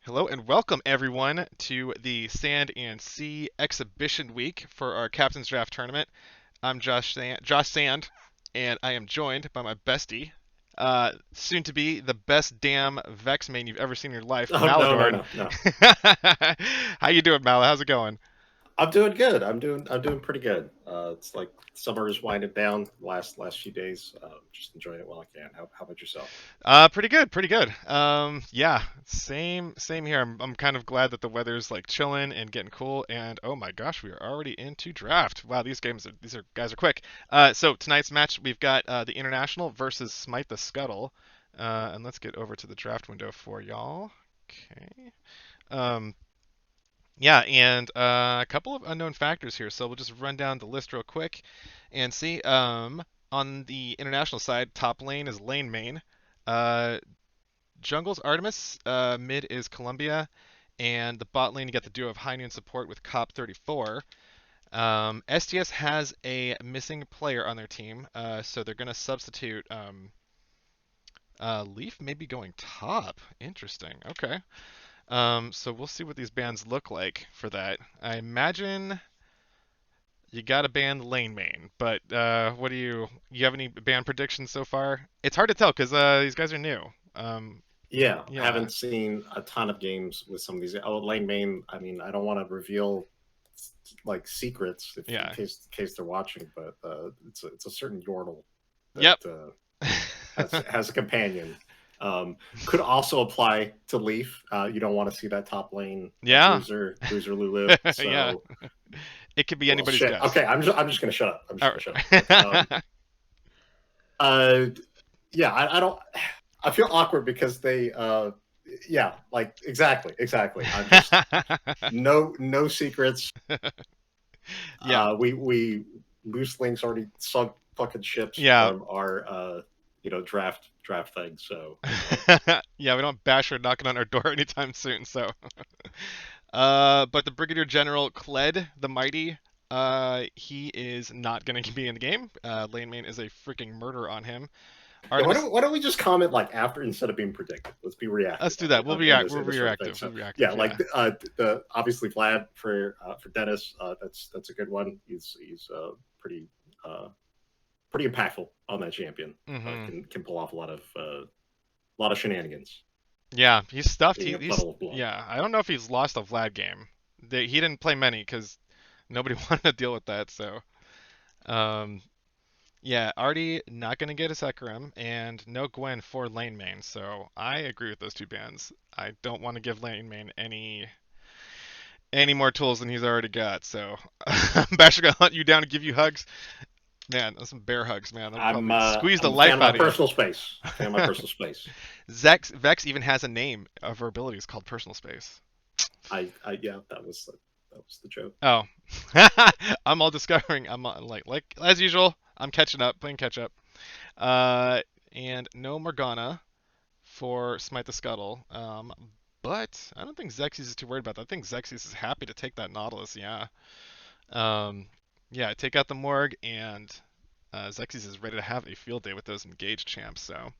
Hello and welcome everyone to the Sand and Sea Exhibition Week for our Captain's Draft Tournament. I'm Josh Sand, and I am joined by my bestie, soon to be the best damn Vex main you've ever seen in your life, Oh, no, no, Maladord. no, no. How you doing, Mal? How's it going? I'm doing good. I'm doing pretty good. It's like summer is winding down. Last few days, just enjoying it while I can. How about yourself? Pretty good, pretty good. Yeah, same here. I'm kind of glad that the weather's like chilling and getting cool. And oh my gosh, we are already into draft. Wow, these are guys are quick. So tonight's match we've got the International versus Smite the Scuttle. And let's get over to the draft window for y'all. Okay. Um, yeah, and a couple of unknown factors here. So we'll just run down the list real quick and see. On the international side, top lane is lane main. Uh, Jungle's Artemis, mid is Columbia, and the bot lane you got the duo of High Noon support with Cop 34. STS has a missing player on their team, so they're going to substitute Leaf maybe going top. Interesting. Okay. So we'll see what these bans look like for that. I imagine you got to ban the lane main, but what do you have any ban predictions so far? It's hard to tell because these guys are new. Yeah, Yeah, haven't seen a ton of games with some of these. Oh, lane main. I mean, I don't want to reveal like secrets if in yeah. case they're watching, but it's a certain Yordle that Yep. has a companion. Um, could also apply to Leaf. You don't want to see that top lane Yeah. bruiser Lulu. Yeah. So It could be well, anybody's shit. guess. Okay, I'm just gonna shut up. I'm just All gonna shut up. right. Uh, yeah, I don't. I feel awkward because they. Yeah, like exactly. I'm just no secrets. Yeah. We loose links already sunk fucking ships Yeah. from our draft thing. So Yeah, we don't bash her knocking on our door anytime soon, so. But the Brigadier General Kled the Mighty, he is not going to be in the game. Lane Main is a freaking murder on him. yeah, Artemis, why don't we just comment like after instead of being predictive? Let's be let's reactive do that. in We'll this be sort of thing. reactive. So We'll be yeah, reactive. Yeah. like the obviously Vlad for Dennis. That's a good one. He's pretty pretty impactful on that champion. Hmm. Can pull off a lot of shenanigans. Yeah, he's stuffed. Being a He's puddle of blood. yeah. I don't know if he's lost a Vlad game. He didn't play many because nobody wanted to deal with that. So, um, yeah, Artie not gonna get a Sekram and no Gwen for lane main. So I agree with those two bans. I don't want to give lane main any more tools than he's already got. So I'm actually gonna hunt you down and give you hugs. Man, those some bear hugs, man. That'll probably squeeze the I'm a fan life of my out of you. personal space. Fan of my personal space. Vex even has a name of her abilities called Personal Space. I yeah, that was the joke. Oh, I'm all discovering. I'm like as usual. I'm catching up, playing catch up. Uh, and no Morgana for Smite the Scuttle. But I don't think Xerxes is too worried about that. I think Xerxes is happy to take that Nautilus. Yeah. Um, yeah. Take out the Morg, and Xerxes is ready to have a field day with those engaged champs. So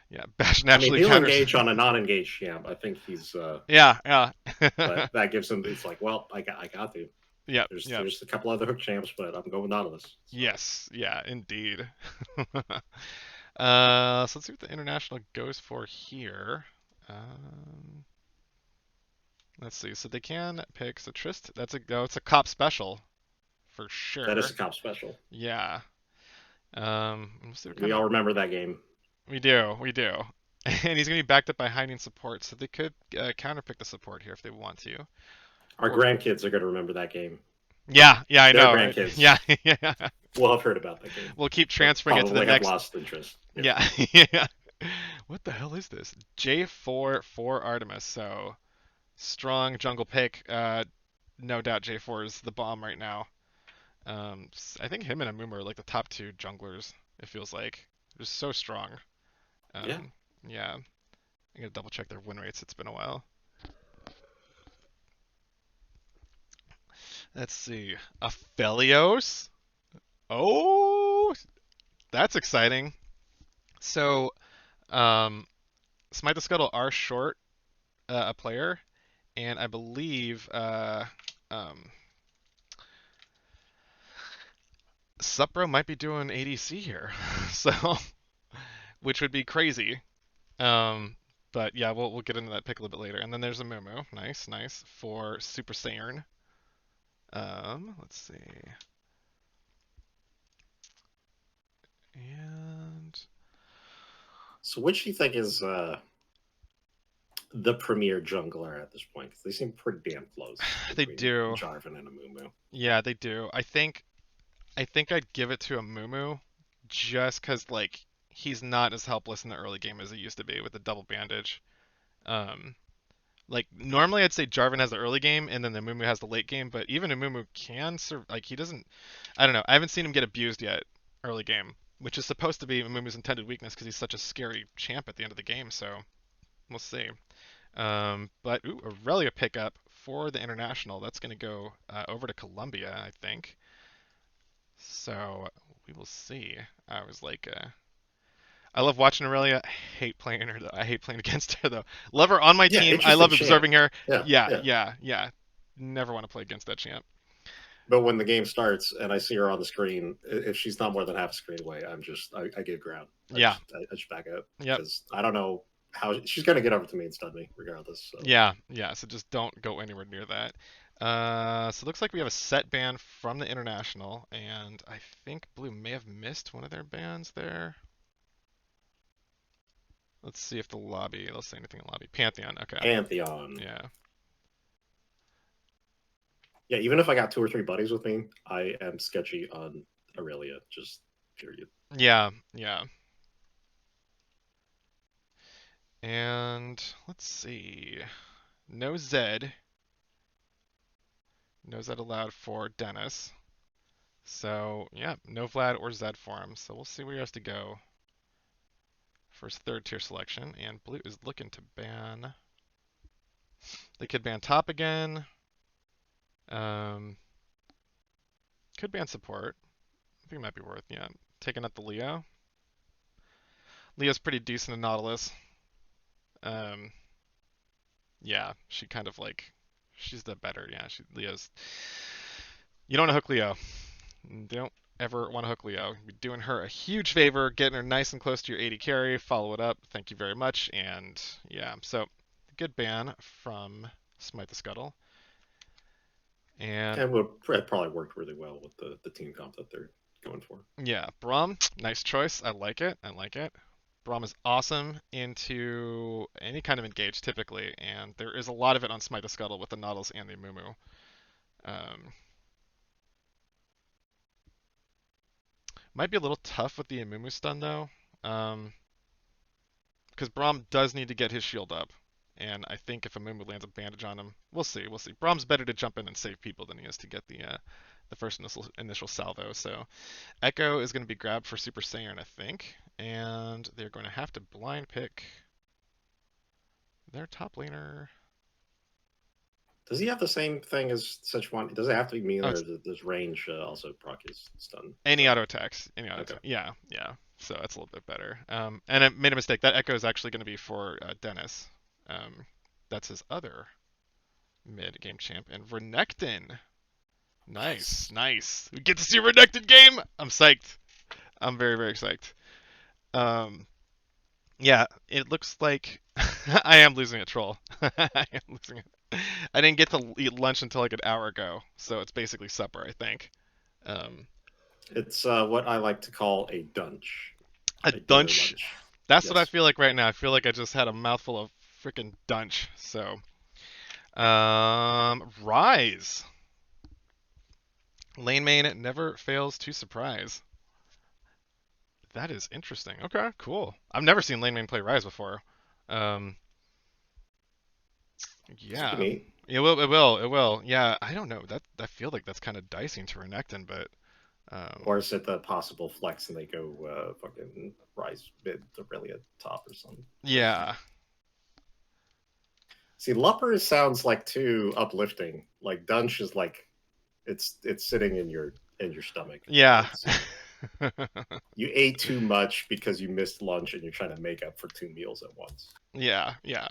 yeah, Bash I mean, naturally he'll counters. engage on a non-engaged champ. I think he's Yeah. Yeah. but that gives him. It's like, well, I got to. Yep. Yep. There's a couple other hook champs, but I'm going Nautilus. So Yes. Yeah. Indeed. So let's see what the international goes for here. Um, let's see. So they can pick. So Trist, that's a go. It's a cop special for that is sure. a cop special. Yeah. Let's see what We kind of. all remember that game. We do. We do. And he's gonna be backed up by hiding support, so they could counterpick the support here if they want to. Our Or grandkids are going to remember that game. yeah, yeah, I Their know, right? Yeah, grandkids yeah. will have heard about that game, We'll keep but transferring it to the probably have next. lost interest. Yeah. Yeah, yeah. What the hell is this? J4 for Artemis. So strong jungle pick. No doubt J4 is the bomb right now. I think him and Amumu are like the top two junglers. It feels like they're so strong. Yeah. Um, yeah. I gotta double check their win rates. It's been a while. Let's see. Aphelios. Oh, that's exciting. So, um, Smite the Scuttle are short a player, and I believe um, Supro might be doing ADC here, so which would be crazy. Um, but yeah, we'll get into that pick a little bit later. And then there's a Mumu, nice, nice for Super Saiyan. Let's see, and So, which do you think is the premier jungler at this point? Because they seem pretty damn close they between do, Jarvan and Amumu. yeah, they do. I think I'd give it to a Mumu, just because like he's not as helpless in the early game as he used to be with the double bandage. Um, Like normally I'd say Jarvan has the early game and then the Mumu has the late game, but even a Mumu can like he doesn't. I don't know. I haven't seen him get abused yet early game, which is supposed to be Mumu's intended weakness because he's such a scary champ at the end of the game. So we'll see. But ooh, Aurelia pickup for the international. That's going to go over to Colombia, I think. So we will see. I was like, I love watching Aurelia. I hate playing her though. I hate playing against her though. Love her on my Yeah, team. I interesting love champ. observing her. Yeah, Yeah, yeah. yeah, yeah. Never want to play against that champ. But when the game starts and I see her on the screen, if she's not more than half a screen away, I give ground. Yeah. I just back up Yep. because I don't know how she's going to get over to me and stun me regardless. So Yeah. Yeah. So just don't go anywhere near that. So it looks like we have a set ban from the international, and I think Blue may have missed one of their bans there. Let's see if the lobby. They'll say anything in lobby. Pantheon. Okay. Pantheon. Yeah. Yeah, even if I got two or three buddies with me, I am sketchy on Aurelia. Just period. Yeah. Yeah. And let's see. No Zed. No Zed allowed for Dennis. So, yeah, no Vlad or Zed for him. So we'll see where he has to go for his third tier selection. And Blue is looking to ban. They could ban top again. Um, could ban support. I think it might be worth, yeah, taking up the Leo. Leo's pretty decent in Nautilus. Um, yeah, she kind of like, she's the better, yeah, Leo's. You don't want to hook Leo. Don't ever want to hook Leo. You're doing her a huge favor, getting her nice and close to your 80 carry. Follow it up. Thank you very much. And yeah, so good ban from Smite the Scuttle. And And would it probably worked really well with the team comp that they're going for. yeah, Braum, nice choice. I like it. I like it. Braum is awesome into any kind of engage typically, and there is a lot of it on Smite the Scuttle with the Nautilus and the Mumu. Um, might be a little tough with the Amumu stun though. Um, because Braum does need to get his shield up. And I think if Amumu lands a bandage on him, we'll see. We'll see. Braum's better to jump in and save people than he is to get the first initial salvo. So Echo is going to be grabbed for Super Saiyan, I think. And they're going to have to blind pick their top laner. Does he have the same thing as such one? Does it have to be Oh, melee, or it's does range also proc his stun? any auto attacks. Any auto Okay. attack. Yeah, yeah. So that's a little bit better. And I made a mistake. That Echo is actually going to be for Dennis. Um, that's his other mid game champ. And Renekton. Nice, Nice. nice. We get to see a Renekton game. I'm psyched. I'm very, very psyched. Um, yeah, it looks like I am losing a troll. I am losing it. I didn't get to eat lunch until like an hour ago, so it's basically supper, I think. Um, It's what I like to call a dunch, a a dinner dunch. lunch. That's what I Yes. feel like right now. I feel like I just had a mouthful of freaking dunch. So, Rise. Lane main never fails to surprise. That is interesting. Okay, cool. I've never seen Lane Main play Rise before. Um, This will be yeah, neat. it will. It will. It will. Yeah, I don't know. That I feel like that's kind of dicing to Renekton, but Or is it the possible flex and they go fucking rise mid to really a top or something? yeah, See, Lupper sounds like too uplifting. Like Dunch is like it's sitting in your stomach. yeah, It's you ate too much because you missed lunch and you're trying to make up for two meals at once. yeah, yeah.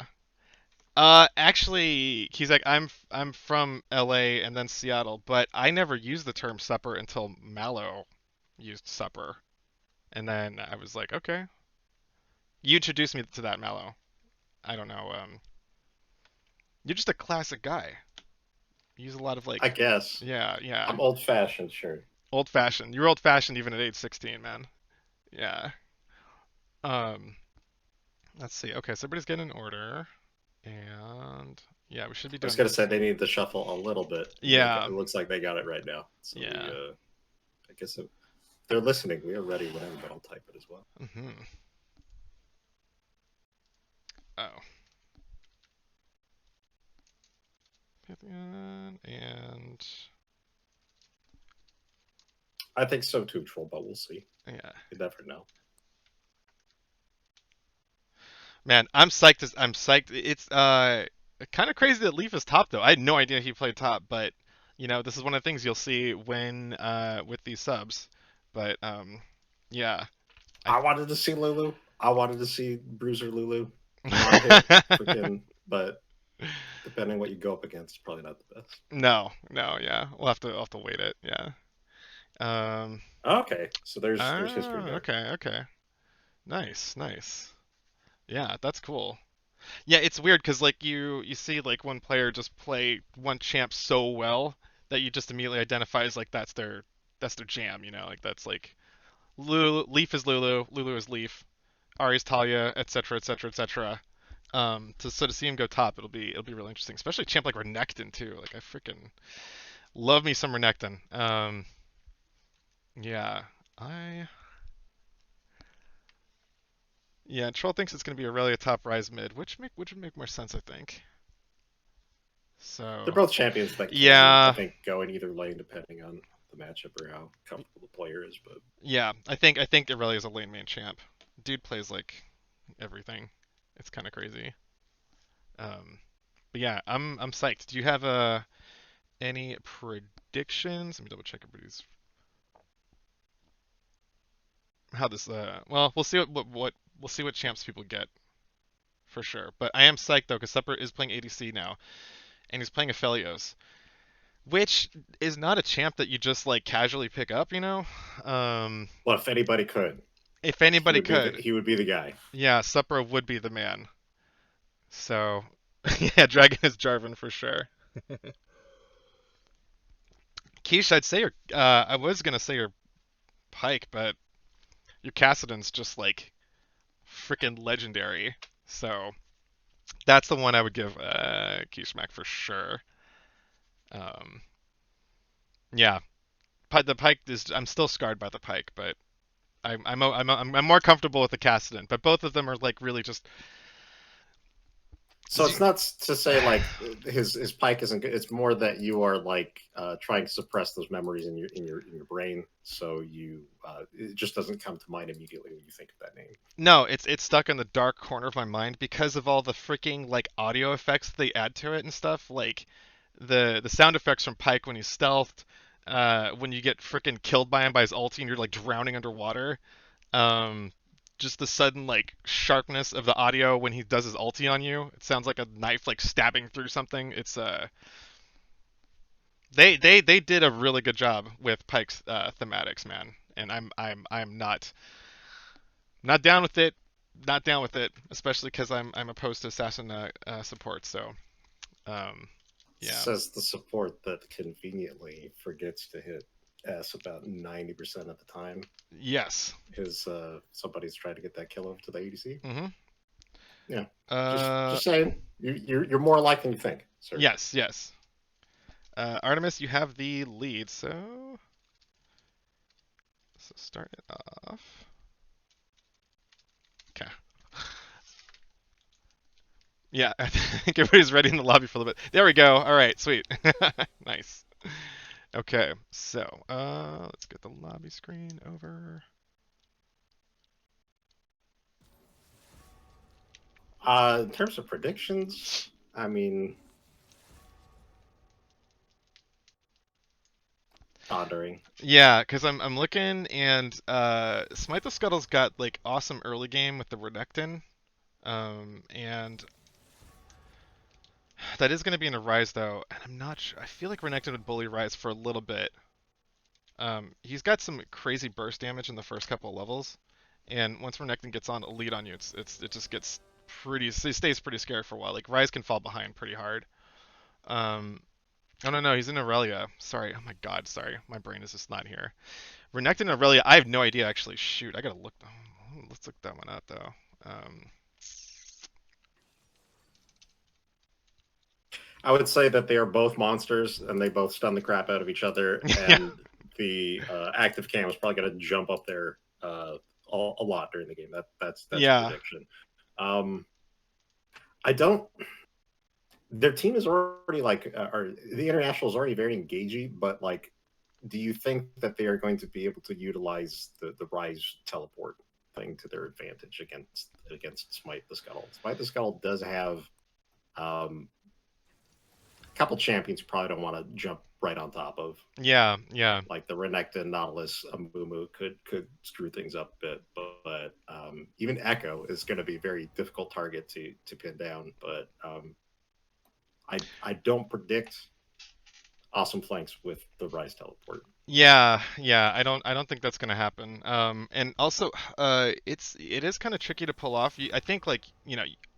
Actually, he's like, I'm from LA and then Seattle, but I never used the term supper until Mallow used supper, and then I was like, okay, you introduced me to that Mallow. I don't know. You're just a classic guy. You use a lot of I like, guess yeah, yeah, I'm old fashioned, sure. old fashioned. You're old fashioned even at age 16, man. Yeah. Um, let's see. Okay, so everybody's getting an order, and yeah, we should be I was doing gonna say this. they need to shuffle a little bit. Yeah, It looks like they got it right now. So yeah. I guess if they're listening, we are ready whenever, but I'll type it as well. Hmm. Oh, Pantheon and I think so too, Troll, but we'll see. yeah. You never know. Man, I'm psyched. I'm psyched. It's kind of crazy that Leaf is top though. I had no idea he played top, but this is one of the things you'll see when with these subs. But yeah, I. I wanted to see Lulu. I wanted to see Bruiser Lulu. One hit, freaking. But depending what you go up against, it's probably not the best. No, no, yeah, we'll have to wait it. Yeah. Um. Okay, so there's history there. Okay, okay. Nice, nice. Yeah, that's cool. Yeah, it's weird because like you see like one player just play one champ so well that you just immediately identify as like that's their jam, like that's like Lulu, Leaf is Lulu, Lulu is Leaf, Ari's Talia, etc., etc., etc. To see him go top, it'll be really interesting, especially a champ like Renekton too. Like I freaking love me some Renekton. Yeah, I yeah, Troll thinks it's gonna be Aurelia top Rise mid, which would make more sense, I think. They're So both champions that can, I yeah, think, go in either lane depending on the matchup or how comfortable the player is. But yeah, I think Aurelia is a lane main champ. Dude plays like everything. It's kind of crazy. Um, but yeah, I'm psyched. Do you have any predictions? Let me double check everybody's how this. Well, we'll see what we'll see what champs people get for sure. But I am psyched though because Supper is playing ADC now, and he's playing Aphelios, which is not a champ that you just like casually pick up. Um, well, if anybody could, if anybody could, he would be the guy. yeah, Supper would be the man. So, yeah, Dragon is Jarvan for sure. Keish, I was gonna say your Pike, but your Cassidon's just like freaking legendary. So that's the one I would give Keish Mac for sure. Um, yeah, the Pike is. I'm still scarred by the Pike, but I'm more comfortable with the Cassidon. But both of them are like really just. So it's not to say like his pike isn't good. It's more that you are like trying to suppress those memories in your brain, so it just doesn't come to mind immediately when you think of that name. No, it's stuck in the dark corner of my mind because of all the freaking like audio effects they add to it and stuff. Like the sound effects from Pike when he's stealthed, when you get freaking killed by him by his ulti and you're like drowning underwater. Um, just the sudden like sharpness of the audio when he does his ulti on you. It sounds like a knife like stabbing through something. It's they did a really good job with Pike's thematics, man. And I'm not down with it. Not down with it, especially because I'm opposed to assassin support. So, um, yeah. Says the support that conveniently forgets to hit S about 90% of the time. Yes. His somebody's trying to get that kill over to the ADC. Mm-hmm. Yeah, Uh, just saying, you're more alike than you think, sir. yes, yes. Artemis, you have the lead, so start it off. Okay. Yeah, I think everybody's ready in the lobby for a little bit. There we go. All right, sweet. Nice. Okay, so let's get the lobby screen over. In terms of predictions, I mean, pondering. Yeah, because I'm looking and Smite the Scuttle's got like awesome early game with the Renekton, and That is going to be in a Rise though, and I'm not sure. I feel like Renekton would bully Rise for a little bit. He's got some crazy burst damage in the first couple of levels, and once Renekton gets on a lead on you, it just gets pretty. It stays pretty scary for a while. Like Rise can fall behind pretty hard. Um, oh no, he's in Aurelia. Sorry. Oh my God, sorry. My brain is just not here. Renekton and Aurelia. I have no idea actually. Shoot, I gotta look. Let's look that one up though. Um, I would say that they are both monsters and they both stun the crap out of each other. yeah, And the active cam is probably going to jump up there a lot during the game. That's a yeah, prediction. Um, I don't. Their team is already like, or the international is already very engaging. But like, do you think that they are going to be able to utilize the Rise teleport thing to their advantage against Smite the Scuttle? Smite the Scuttle does have um, couple champions you probably don't want to jump right on top of. yeah. Like the Renekton, Nautilus, Amumu could screw things up a bit, but even Echo is going to be a very difficult target to pin down. But I don't predict awesome flanks with the Rise teleport. Yeah. I don't think that's gonna happen. And also, it is kind of tricky to pull off. I think like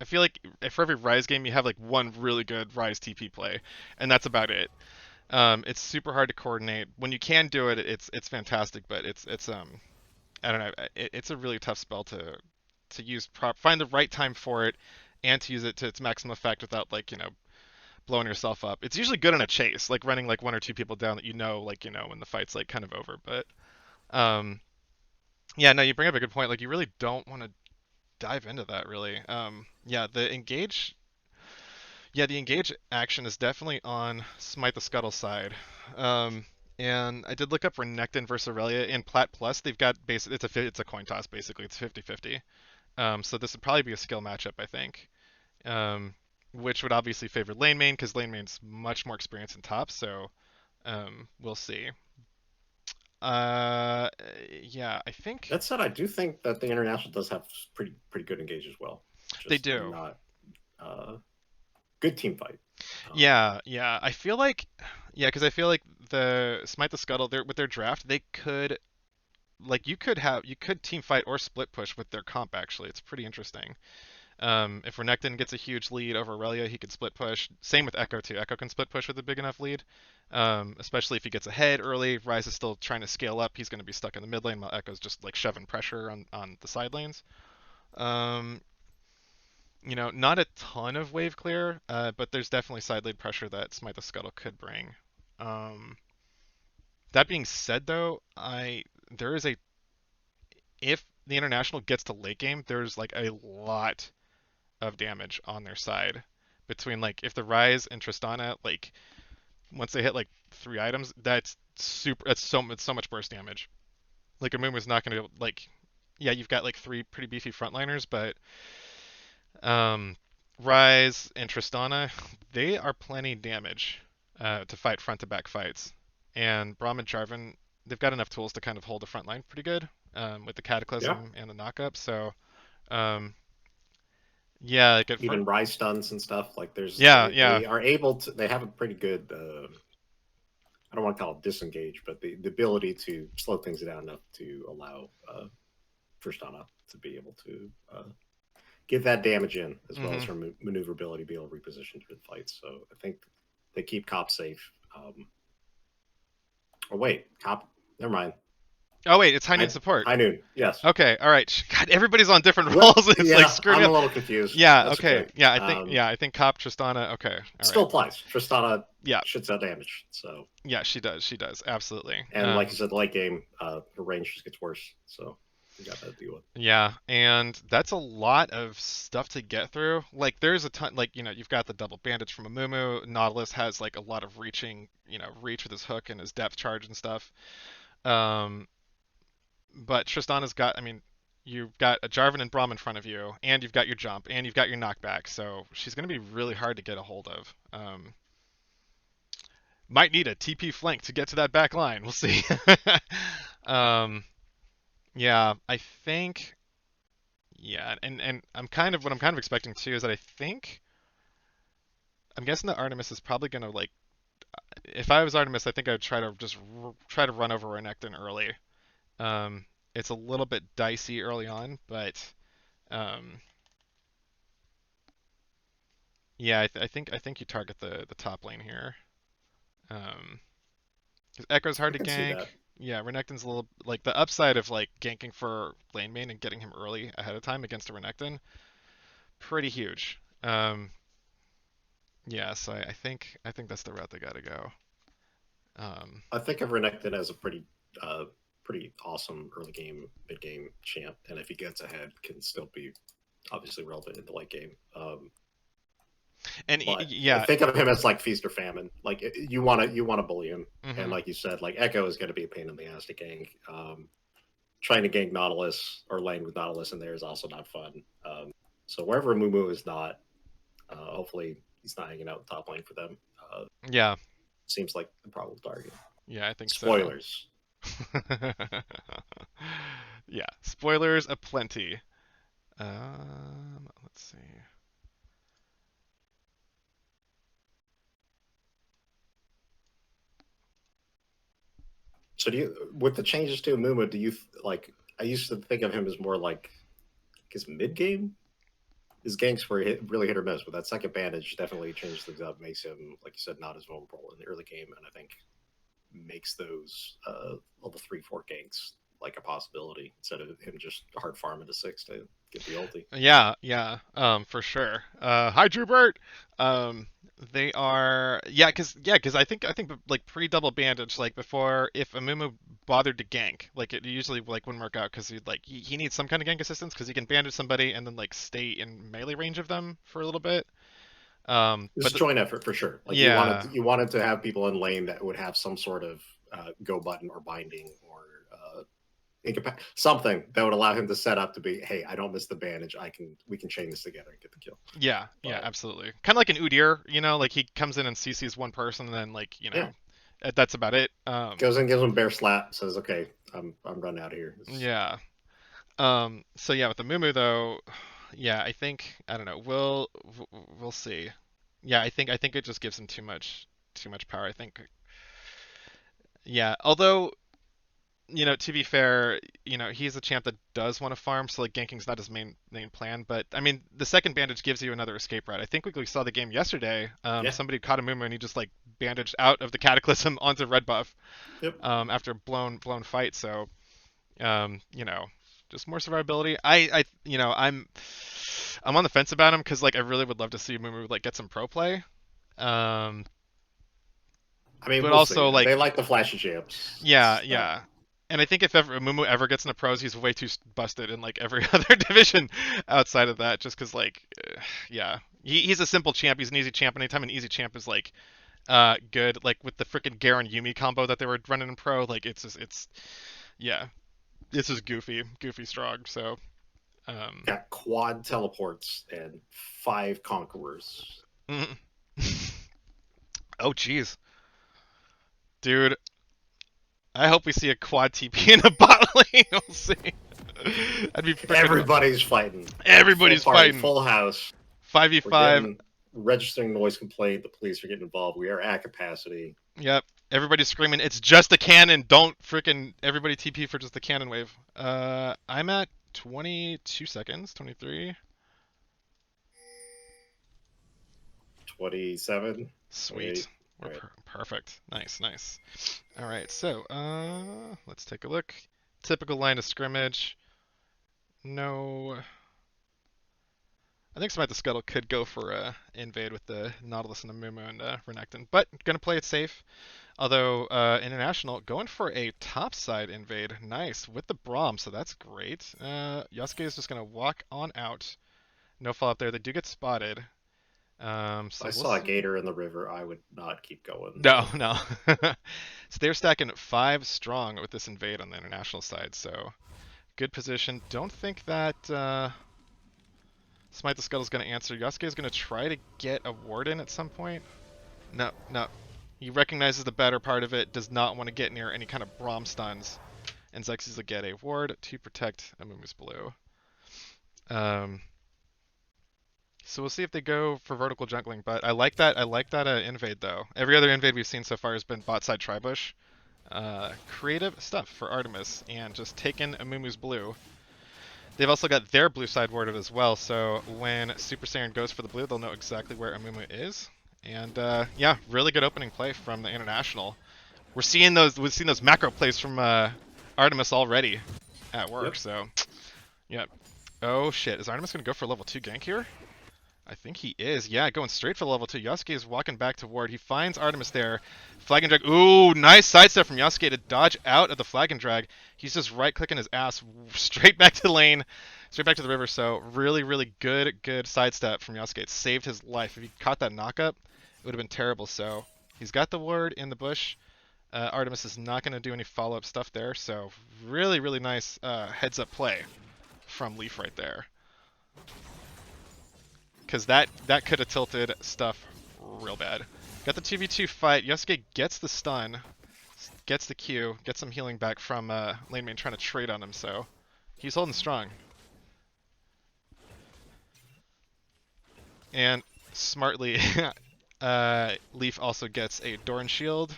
I feel like for every Rise game you have like one really good Rise TP play, and that's about it. It's super hard to coordinate. When you can do it, it's fantastic, but it's I don't know. It's a really tough spell to use find the right time for it, and to use it to its maximum effect without like blowing yourself up. It's usually good in a chase, like running like one or two people down that when the fight's like kind of over. But um, yeah, no, you bring up a good point. Like you really don't want to dive into that really. The engage action is definitely on Smite the Scuttle side. Um, and I did look up Renekton versus Aurelia in Plat Plus. They've got it's a coin toss basically. It's 50-50. So this would probably be a skill matchup, I think. Um, which would obviously favor lane main because lane main's much more experienced in top. So we'll see. Uh, yeah, I think That said, I do think that the international does have pretty good engage as well. they Just do. not uh, good team fight. Yeah. Because I feel like the Smite the Scuttle, with their draft, they could like you could team fight or split push with their comp. Actually, it's pretty interesting. If Renekton gets a huge lead over Aurelia, he could split push. Same with Echo too. Echo can split push with a big enough lead. Especially if he gets ahead early. Ryze is still trying to scale up. He's going to be stuck in the mid lane while Echo's just like shoving pressure on the side lanes. Um, not a ton of wave clear, but there's definitely side lane pressure that Smite the Scuttle could bring. Um, that being said, though, I there is a if the international gets to late game, there's like a lot of damage on their side between like if the Rise and Tristana like once they hit like three items, that's super. It's so much burst damage. Like Amumu's not going to like yeah, you've got like three pretty beefy frontliners, but um, Rise and Tristana, they are plenty damage to fight front to back fights. And Braum and Jarvan, they've got enough tools to kind of hold the front line pretty good with the Yeah, Cataclysm and the knockup. So um, yeah, like at front. even Rise stuns and stuff. Like Yeah, yeah. they are able to. They have a pretty good. I don't want to call it disengage, but the ability to slow things down enough to allow Tristana to be able to get that damage in, as well as hmm her maneuverability, be able to reposition to fight. So I think they keep Cop safe. Oh wait, Cop. Never mind. Oh wait, it's high noon support. High noon. Yes. Okay, all right. God, everybody's on different Well, roles. It's like yeah, screwing me I'm a up. little confused. Yeah. That's Okay. okay. Yeah. I think Cop Tristana. Okay. All Still right. applies. Tristana Yeah. shits out damage. So, Yeah. She does. She does. Absolutely. and like you said, late game, her range just gets worse. So you got that to deal with. Yeah, and that's a lot of stuff to get through. Like there's a ton like you've got the double bandage from Amumu. Nautilus has like a lot of reach with his hook and his depth charge and stuff. Um but Tristana's got I mean you've got a Jarvan and Braum in front of you, and you've got your jump, and you've got your knockback, so she's going to be really hard to get a hold of. Might need a TP flank to get to that back line. We'll see. um, yeah, I think. Yeah, and I'm kind of what I'm kind of expecting too is that I think I'm guessing that Artemis is probably gonna like. If I was Artemis, I think I'd try to just try to run over Renekton early. Um, it's a little bit dicey early on, but um, yeah, I think you target the top lane here. Um, 'Cause Echo's hard I to can see gank. that. Yeah, Renekton's a little like the upside of like ganking for lane main and getting him early ahead of time against a Renekton, pretty huge. Yeah, so I think that's the route they gotta go. Um, I think of Renekton as a pretty awesome early game, mid game champ, and if he gets ahead, can still be obviously relevant in the late game. and But yeah, think of him as like feast or famine. Like you want to bully him, and hmm like you said, like Echo is going to be a pain in the ass to gank. Trying to gank Nautilus or lane with Nautilus in there is also not fun. So wherever Mumu is not, hopefully he's not hanging out top lane for them. yeah, Seems like the problem target. yeah, I think so. Spoilers. Yeah, spoilers aplenty. Let's see. So do you, with the changes to Mumu, do you like? I used to think of him as more like his mid game. His ganks were really hit or miss, but that second bandage definitely changes things up, makes him, like you said, not as vulnerable in the early game, and I think makes those level 3, 4 ganks like a possibility instead of him just hard farming to 6 to get the ulti. Yeah, yeah, for sure. Hi, Drubert. Um, they are, yeah, cause I think like pre-double bandage, like before, if Amumu bothered to gank, like it usually like wouldn't work out because he needs some kind of gank assistance because he can bandage somebody and then like stay in melee range of them for a little bit. This But is joint effort for sure. Like yeah, you wanted to have people in lane that would have some sort of go button or binding or something that would allow him to set up to be, hey, I don't miss the bandage. We can chain this together and get the kill. yeah, But absolutely. Kind of like an Udyr, like he comes in and CCs one person and then like yeah, that's about it. goes and gives him bear slap, says, okay, I'm running out of here. Yeah. So yeah, with the Mumu though, yeah, I don't know. We'll see. Yeah, I think it just gives him too much power. I think yeah. Although, to be fair, he's a champ that does want to farm, so like ganking's not his main plan. But I mean, the second bandage gives you another escape route. I think we saw the game yesterday. Yeah. Somebody caught a Mumu and he just like bandaged out of the cataclysm onto red buff Yep. after a blown fight. So um, you know, just more survivability. I'm on the fence about him because like I really would love to see Mumu like get some pro play. Um, I mean, but we'll see. also They like like the flashy champs. yeah, It's not. yeah. And I think if ever Mumu ever gets into pros, he's way too busted in like every other division outside of that. Just because like, yeah, he's a simple champ. He's an easy champ. Anytime an easy champ is like good, like with the freaking Garen Yumi combo that they were running in pro, like it's yeah, this is goofy strong. So um, Got quad teleports and 5 conquerors. oh jeez, dude. I hope we see a quad TP in a bot lane. We'll see. I'd be freaking. Everybody's fighting. Full Everybody's party, fighting. full house. We're 5v5. getting registering noise complaint. The police are getting involved. We are at capacity. Yep. Everybody's screaming, it's just a cannon. Don't freaking everybody TP for just the cannon wave. I'm at 22 seconds. 23. 27, Sweet. 28. We're All right. perfect. Nice, nice. All right. So, let's take a look. Typical line of scrimmage. No. I think Smite the Scuttle could go for a invade with the Nautilus and the Mumu and Renekton, but gonna play it safe. Although International going for a topside invade, nice with the Braum, so that's great. Yasuke is just gonna walk on out. No follow up there. They do get spotted. I So we'll saw a see. gator in the river. I would not keep going. No, no. So they're stacking 5 strong with this invade on the international side. So good position. Don't think that Smite the Scuttle's gonna answer. Yasuke is gonna try to get a ward in at some point. No, no. He recognizes the better part of it, does not want to get near any kind of Braum stuns, and Xyxes will get a ward to protect Amumu's Blue. Um, So we'll see if they go for vertical jungling, but I like that. I like that invade though. Every other invade we've seen so far has been bot side tribush. Creative stuff for Artemis, and just taking Amumu's blue. They've also got their blue side warded as well, so when Super Saiyan goes for the blue, they'll know exactly where Amumu is. And yeah, really good opening play from the international. We've seen those macro plays from Artemis already at work. Yep. So yeah. Oh shit, is Artemis gonna go for level 2 gank here? I think he is. Yeah, going straight for level 2. Yasuke is walking back to ward. He finds Artemis there. Flag and drag. Ooh, nice sidestep from Yasuke to dodge out of the flag and drag. He's just right-clicking his ass straight back to the lane, straight back to the river. So really, really good sidestep from Yasuke. It saved his life. If he caught that knockup, it would have been terrible. So he's got the ward in the bush. Artemis is not going to do any follow-up stuff there. So really, really nice heads-up play from Leaf right there. Because that could have tilted stuff real bad. Got the 2v2 fight. Yosuke gets the stun, gets the Q, gets some healing back from lane main trying to trade on him, so he's holding strong. And smartly, Leaf also gets a Doran shield.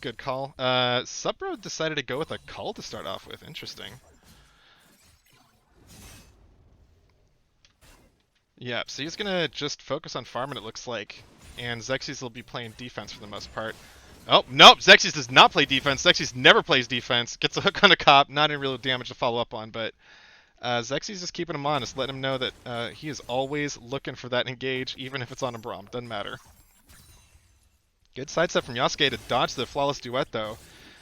Good call. Subro decided to go with a call to start off with. Interesting. Yeah, so he's gonna just focus on farming, it looks like. And Xerxes will be playing defense for the most part. Oh, nope, Xerxes does not play defense. Xerxes never plays defense. Gets a hook on a cop, not any real damage to follow up on, but Xerxes just keeping him honest, letting him know that he is always looking for that engage, even if it's on a Braum. Doesn't matter. Good sidestep from Yasuke to dodge the flawless duet, though.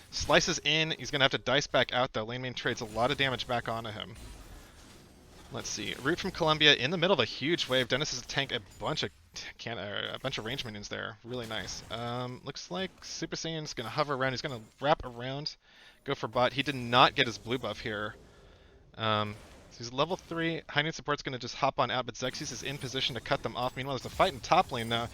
Slices in, he's gonna have to dice back out, though. Lane main trades a lot of damage back onto him. Let's see. Root from Columbia in the middle of a huge wave. Dennis is to tank a bunch of range minions there. Really nice. Looks like Super Saiyan's gonna hover around. He's gonna wrap around, go for bot. He did not get his blue buff here. So he's level 3. High need support's gonna just hop on out, but Xerxes is in position to cut them off. Meanwhile, there's a fight in top lane now.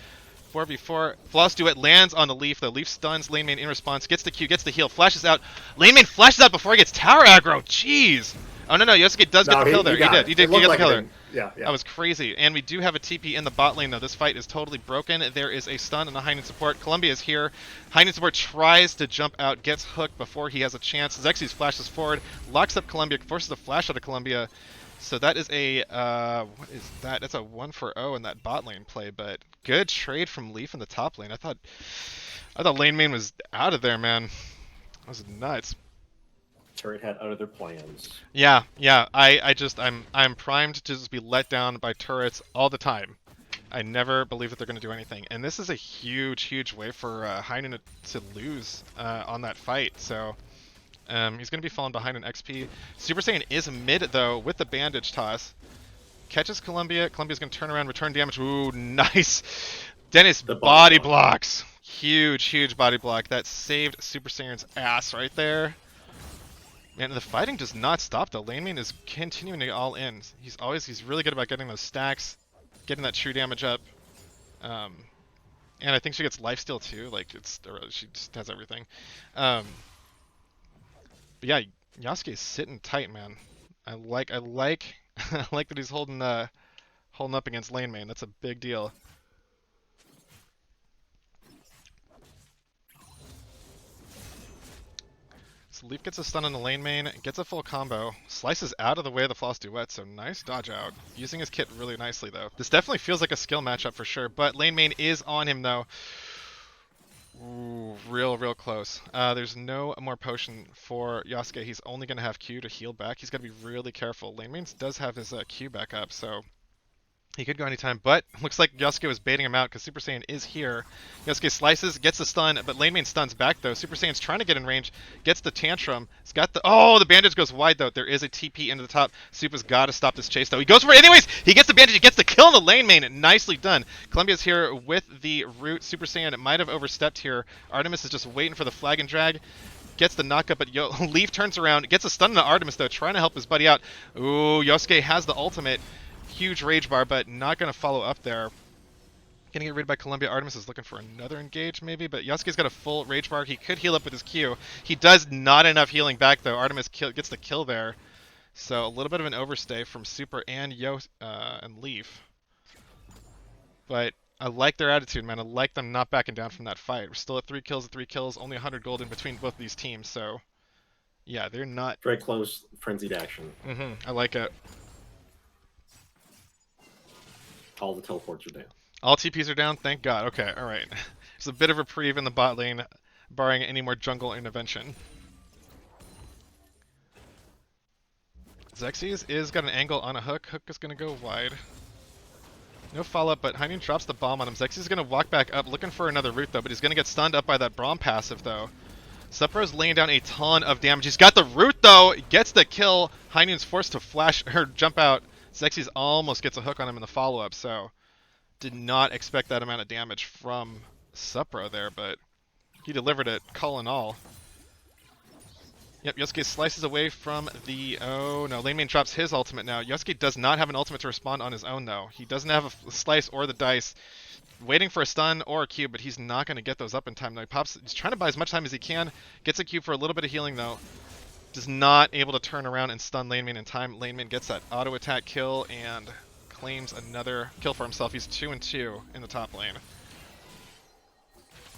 4v4. Flawless Duet lands on the Leaf. The Leaf stuns lane main in response. Gets the Q, gets the heal, flashes out. Lane main flashes out before he gets tower aggro. Jeez. Oh, no, Yosuke does get the kill there. He did. He did get the kill there. Yeah. That was crazy. And we do have a TP in the bot lane, though. This fight is totally broken. There is a stun and a high need support. Columbia is here. High need support tries to jump out, gets hooked before he has a chance. Xerxes flashes forward, locks up Columbia, forces a flash out of Columbia. So that is a, what is that? That's a 1-for-0 in that bot lane play, but good trade from Leaf in the top lane. I thought lane main was out of there, man. That was nuts. Turret had other plans. Yeah. I'm primed to just be let down by turrets all the time. I never believe that they're going to do anything, and this is a huge way for Heinen to lose on that fight. So he's going to be falling behind in XP. Super Saiyan is mid though with the bandage toss. Catches Columbia. Columbia's going to turn around, return damage. Ooh, nice. Dennis body blocks. Huge body block that saved Super Saiyan's ass right there. Man, the fighting does not stop though. Lane main is continuing to all in. He's really good about getting those stacks, getting that true damage up. And I think she gets lifesteal too. Like she just has everything. But yeah, Yasuke is sitting tight, man. I like I like that he's holding up against lane main. That's a big deal. So Leaf gets a stun on the lane main, gets a full combo, slices out of the way of the Floss Duet, so nice dodge out. Using his kit really nicely though. This definitely feels like a skill matchup for sure, but lane main is on him though. Ooh, real close. There's no more potion for Yasuke. He's only going to have Q to heal back. He's got to be really careful. Lane main does have his Q back up, so he could go anytime, but looks like Yasuke was baiting him out because Super Saiyan is here. Yasuke slices, gets the stun, but lane main stuns back though. Super Saiyan's trying to get in range, gets the tantrum. He's got the, oh, the bandage goes wide though. There is a TP into the top. Super's got to stop this chase though. He goes for it anyways. He gets the bandage, he gets the kill on the lane main. Nicely done. Columbia's here with the root. Super Saiyan might have overstepped here. Artemis is just waiting for the flag and drag. Gets the knockup, but Leaf turns around, gets a stun on Artemis though, trying to help his buddy out. Ooh, Yosuke has the ultimate. Huge rage bar, but not going to follow up there. Gonna get rid by Columbia. Artemis is looking for another engage maybe, but Yasuke's got a full rage bar. He could heal up with his Q. He does not enough healing back though. Artemis gets the kill there. So a little bit of an overstay from Super and and Leaf. But I like their attitude, man. I like them not backing down from that fight. We're still at 3 kills, only 100 gold in between both these teams. So yeah, they're not. Very close, frenzied action. I like it. All the teleports are down. All TPs are down. Thank God. Okay, all right. There's a bit of reprieve in the bot lane, barring any more jungle intervention. Xerxes is got an angle on a hook. Hook is going to go wide. No follow-up, but Heineken drops the bomb on him. Xerxes is going to walk back up, looking for another route, though, but he's going to get stunned up by that Braum passive, though. Supro's laying down a ton of damage. He's got the root, though. Gets the kill. Heineken's forced to flash or jump out. Xerxes almost gets a hook on him in the follow-up, so did not expect that amount of damage from Supro there, but he delivered it, call and all. Yep, Yosuke slices away from the... Oh, no. Lane main drops his ultimate now. Yosuke does not have an ultimate to respond on his own, though. He doesn't have a slice or the dice. Waiting for a stun or a cube, but he's not going to get those up in time. Now he's trying to buy as much time as he can. Gets a cube for a little bit of healing, though. Does not able to turn around and stun lane main in time. Lane main gets that auto attack kill and claims another kill for himself. He's 2-2 in the top lane.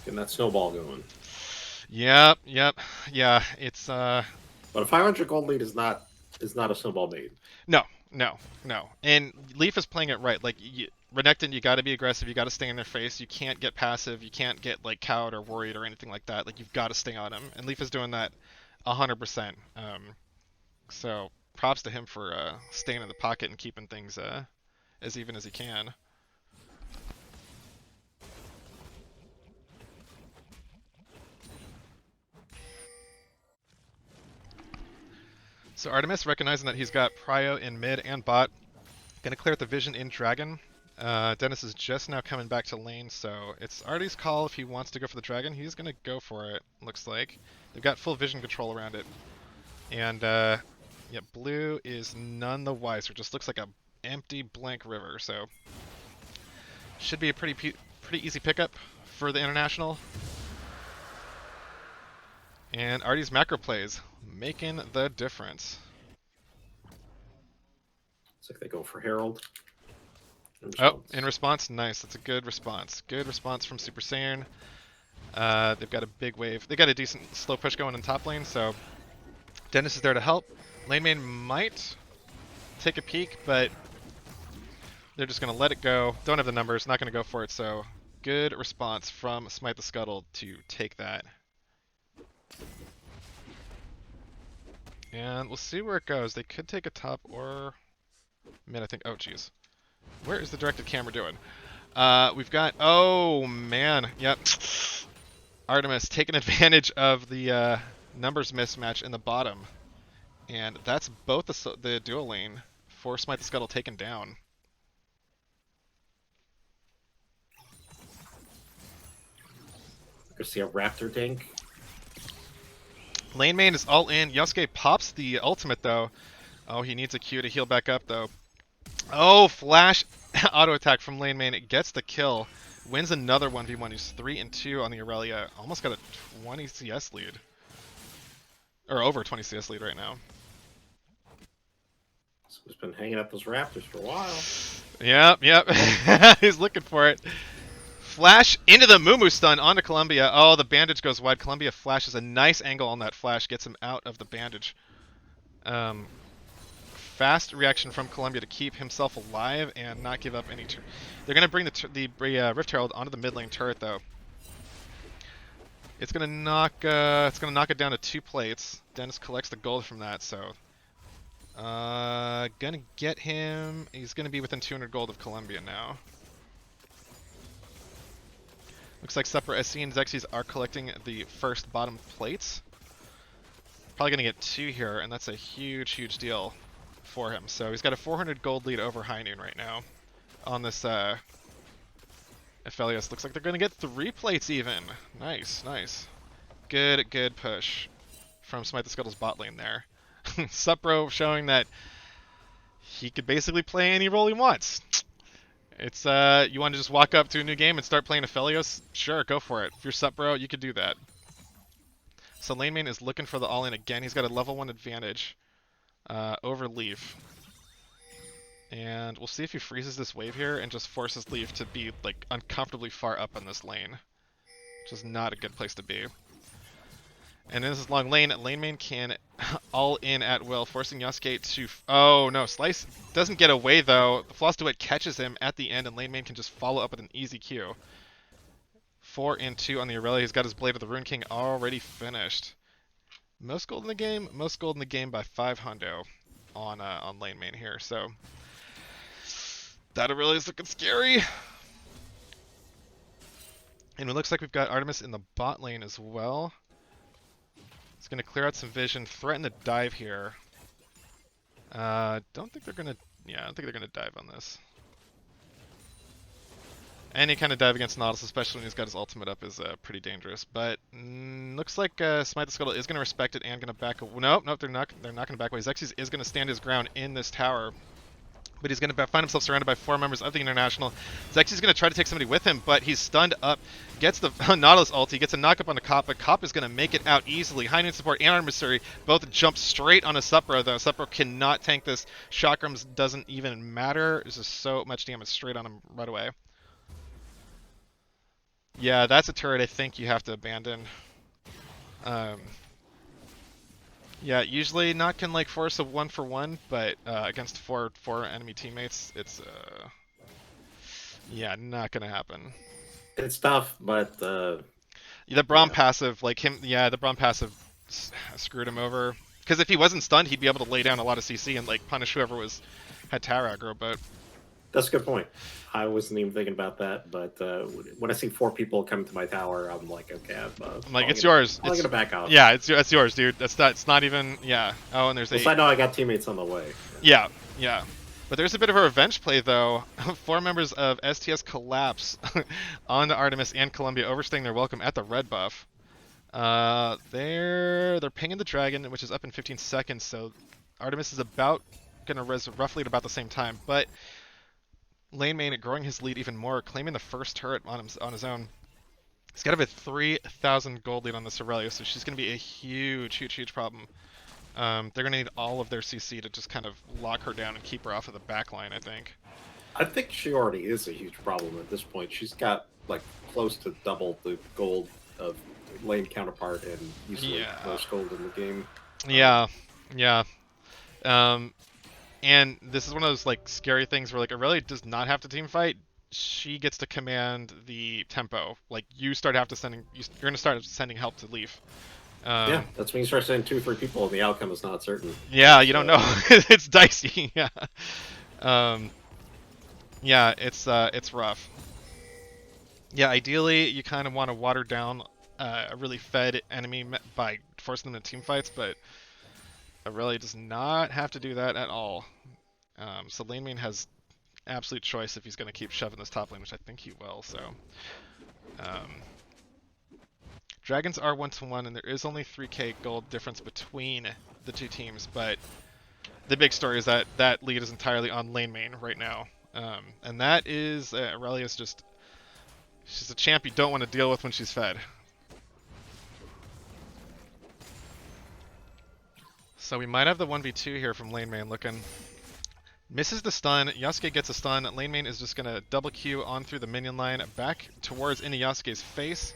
Getting that snowball going. Yep. Yeah, it's But a 500 gold lead is not a snowball made. No. And Leaf is playing it right. Like Renekton, you got to be aggressive. You got to stay in their face. You can't get passive. You can't get like cowed or worried or anything like that. Like you've got to stay on him. And Leaf is doing that 100%. So props to him for staying in the pocket and keeping things as even as he can. So Artemis, recognizing that he's got Prio in mid and bot, gonna clear out the vision in Dragon. Dennis is just now coming back to lane, so it's Artie's call if he wants to go for the Dragon. He's gonna go for it, looks like. They've got full vision control around it. And yeah, blue is none the wiser. Just looks like a empty blank river, so should be a pretty easy pickup for the international. And Artie's macro plays, making the difference. Looks like they go for Herald. In response, nice. That's a good response. Good response from Super Saiyan. They've got a big wave. They got a decent slow push going in top lane, so Dennis is there to help. Lane main might take a peek, but they're just going to let it go. Don't have the numbers, not going to go for it, so good response from Smite the Scuttle to take that. And we'll see where it goes. They could take a top or mid, I think. Oh, jeez. Where is the directed camera doing? We've got... Oh, man. Yep. Artemis taking advantage of the numbers mismatch in the bottom. And that's both the dual lane for Smite the Scuttle taken down. Go see a Raptor dink. Lane main is all in. Yosuke pops the ultimate, though. Oh, he needs a Q to heal back up, though. Oh, flash auto attack from lane main. It gets the kill. Wins another 1v1. He's 3-2 on the Aurelia. Almost got a 20 CS lead. Or over 20 CS lead right now. He's been hanging out those Raptors for a while. Yep. He's looking for it. Flash into the Mumu stun onto Columbia. Oh, the bandage goes wide. Columbia flashes a nice angle on that flash. Gets him out of the bandage. Fast reaction from Columbia to keep himself alive and not give up any... They're going to bring the Rift Herald onto the mid lane turret, though. It's going to knock it down to 2 plates. Dennis collects the gold from that, so... Gonna get him... He's going to be within 200 gold of Columbia now. Looks like Supper, SC, and Xerxes are collecting the first bottom plates. Probably going to get 2 here, and that's a huge deal for him. So he's got a 400 gold lead over High Noon right now on this Aphelios. Looks like they're going to get 3 plates even. Nice. Good push from Smite the Scuttle's bot lane there. Supro showing that he could basically play any role he wants. It's you want to just walk up to a new game and start playing Aphelios? Sure, go for it. If you're Supro, you could do that. So lane main is looking for the all-in again. He's got a level 1 advantage over Leaf. And we'll see if he freezes this wave here and just forces Leaf to be like uncomfortably far up on this lane, which is not a good place to be. And this is long lane. Lane main can all in at will, forcing Yasuke to... Oh, no. Slice doesn't get away, though. The Floss Duet catches him at the end, and lane main can just follow up with an easy Q. 4 and 2 on the Aurelia. He's got his Blade of the Rune King already finished. Most gold in the game? Most gold in the game by 5 hundo on lane main here. So that Aurelia is looking scary. And it looks like we've got Artemis in the bot lane as well. It's going to clear out some vision, threaten to dive here. Don't think they're going to... Yeah, I don't think they're going to dive on this. Any kind of dive against Nautilus, especially when he's got his ultimate up, is pretty dangerous. But looks like Smite the Scuttle is going to respect it and going to back away. Nope, they're not going to back away. Xerxes is going to stand his ground in this tower. But he's going to find himself surrounded by 4 members of the International. Xerxes is going to try to take somebody with him, but he's stunned up. Gets the Nautilus ulti, gets a knockup on the Cop, but Cop is going to make it out easily. High noon support and Armissary both jump straight on a Supro, though. Supro cannot tank this. Chakrams doesn't even matter. There's just so much damage straight on him right away. Yeah, that's a turret I think you have to abandon. Yeah, usually not can like force a 1-for-1, but against four enemy teammates, it's yeah, not gonna happen. It's tough, but the Braum passive, like him, yeah, the Braum passive screwed him over. Because if he wasn't stunned, he'd be able to lay down a lot of CC and like punish whoever had tower aggro. But that's a good point. I wasn't even thinking about that, but when I see 4 people come to my tower, I'm like, okay, I'm like, it's yours. I'm gonna back out. Yeah, it's yours, dude. It's not even, yeah. Oh, and there's 8. I know I got teammates on the way. Yeah. But there's a bit of a revenge play, though. 4 members of STS collapse onto Artemis and Columbia, overstaying their welcome at the red buff. They're pinging the dragon, which is up in 15 seconds, so Artemis is about gonna res roughly at about the same time, but lane main growing his lead even more, claiming the first turret on his own. He's got a 3,000 gold lead on this Aurelia, so she's going to be a huge problem. They're going to need all of their CC to just kind of lock her down and keep her off of the back line, I think. I think she already is a huge problem at this point. She's got like close to double the gold of lane counterpart and easily most gold in the game. Yeah. And this is one of those like scary things where like Aurelia does not have to team fight. She gets to command the tempo. Like you're gonna start sending help to Leaf. Yeah, that's when you start sending 2 or 3 people and the outcome is not certain. Yeah, you don't know. It's dicey. Yeah. Yeah, it's rough. Yeah, ideally you kind of want to water down a really fed enemy by forcing them to team fights, but Aurelia does not have to do that at all. So lane main has absolute choice if he's going to keep shoving this top lane, which I think he will. So dragons are 1-to-1, and there is only 3k gold difference between the 2 teams, but the big story is that that lead is entirely on lane main right now. And that is Aurelia's she's a champ you don't want to deal with when she's fed. So we might have the 1v2 here from lane main looking. Misses the stun, Yasuke gets a stun, lane main is just going to double Q on through the minion line, back towards into Yasuke's face.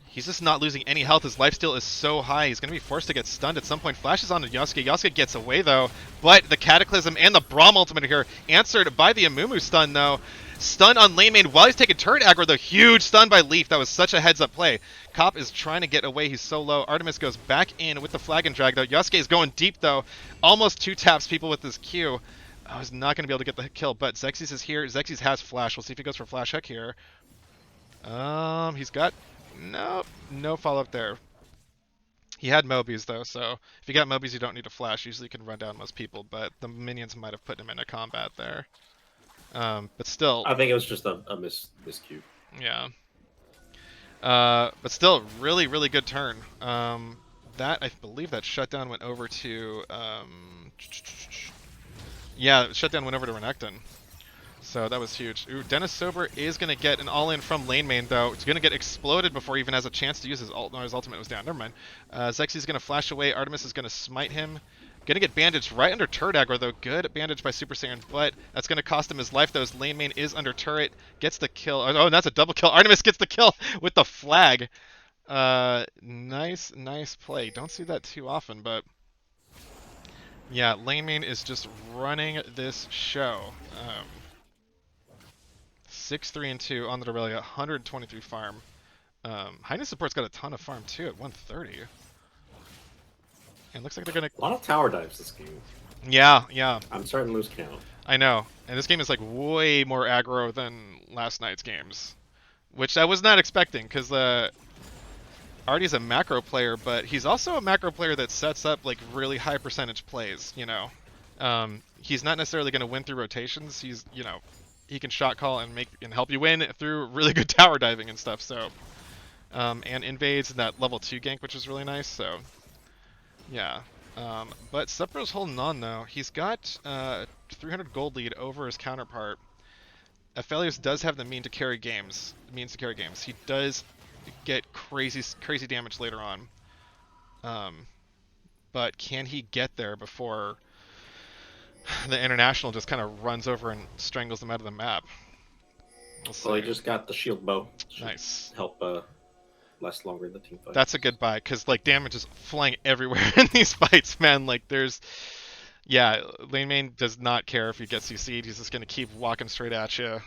He's just not losing any health, his lifesteal is so high, he's going to be forced to get stunned at some point. Flashes onto Yasuke, Yasuke gets away though, but the Cataclysm and the Braum ultimate here, answered by the Amumu stun though. Stun on lane main while he's taking turret aggro, the huge stun by Leaf. That was such a heads up play. Cop is trying to get away, he's so low. Artemis goes back in with the flag and drag though. Yasuke is going deep though, almost 2 taps people with his Q. Oh, he's not going to be able to get the kill, but Xerxes is here. Xerxes has flash. We'll see if he goes for flash hook here. He's got no follow up there. He had Mobies though, so if you got Mobies, you don't need to flash. Usually you can run down most people, but the minions might have put him into combat there. But still, I think it was just a miscue. Yeah. But still, really good turn. That I believe that shutdown went over to yeah, shutdown went over to Renekton. So that was huge. Ooh, Dennis Sober is going to get an all-in from lane main, though. It's going to get exploded before he even has a chance to use his ult. No, his ultimate was down. Never mind. Xerxes is going to flash away. Artemis is going to smite him. Gonna get bandaged right under turret aggro, though. Good bandage by Super Saiyan, but that's gonna cost him his life, though. His lane main is under turret. Gets the kill. Oh, and that's a double kill. Artemis gets the kill with the flag. Nice play. Don't see that too often, but yeah, lane main is just running this show. 6-3-2 on the Aurelia, 123 farm. Highness support's got a ton of farm too at 130. And looks like they're gonna. A lot of tower dives this game. Yeah. I'm starting to lose count. I know. And this game is like way more aggro than last night's games, which I was not expecting because Artie's a macro player, but he's also a macro player that sets up like really high percentage plays. He's not necessarily going to win through rotations. He can shot call and help you win through really good tower diving and stuff. So, and invades in that level 2 gank, which is really nice. So, yeah. But Supro's holding on though. He's got 300 gold lead over his counterpart. Aphelios does have the means to carry games. He does get crazy damage later on. But can he get there before the international just kind of runs over and strangles them out of the map? Well, he just got the shield bow. Nice. Help last longer in the team fight. That's a good buy because like damage is flying everywhere in these fights, man. Like lane main does not care if he gets CC'd. He's just gonna keep walking straight at you.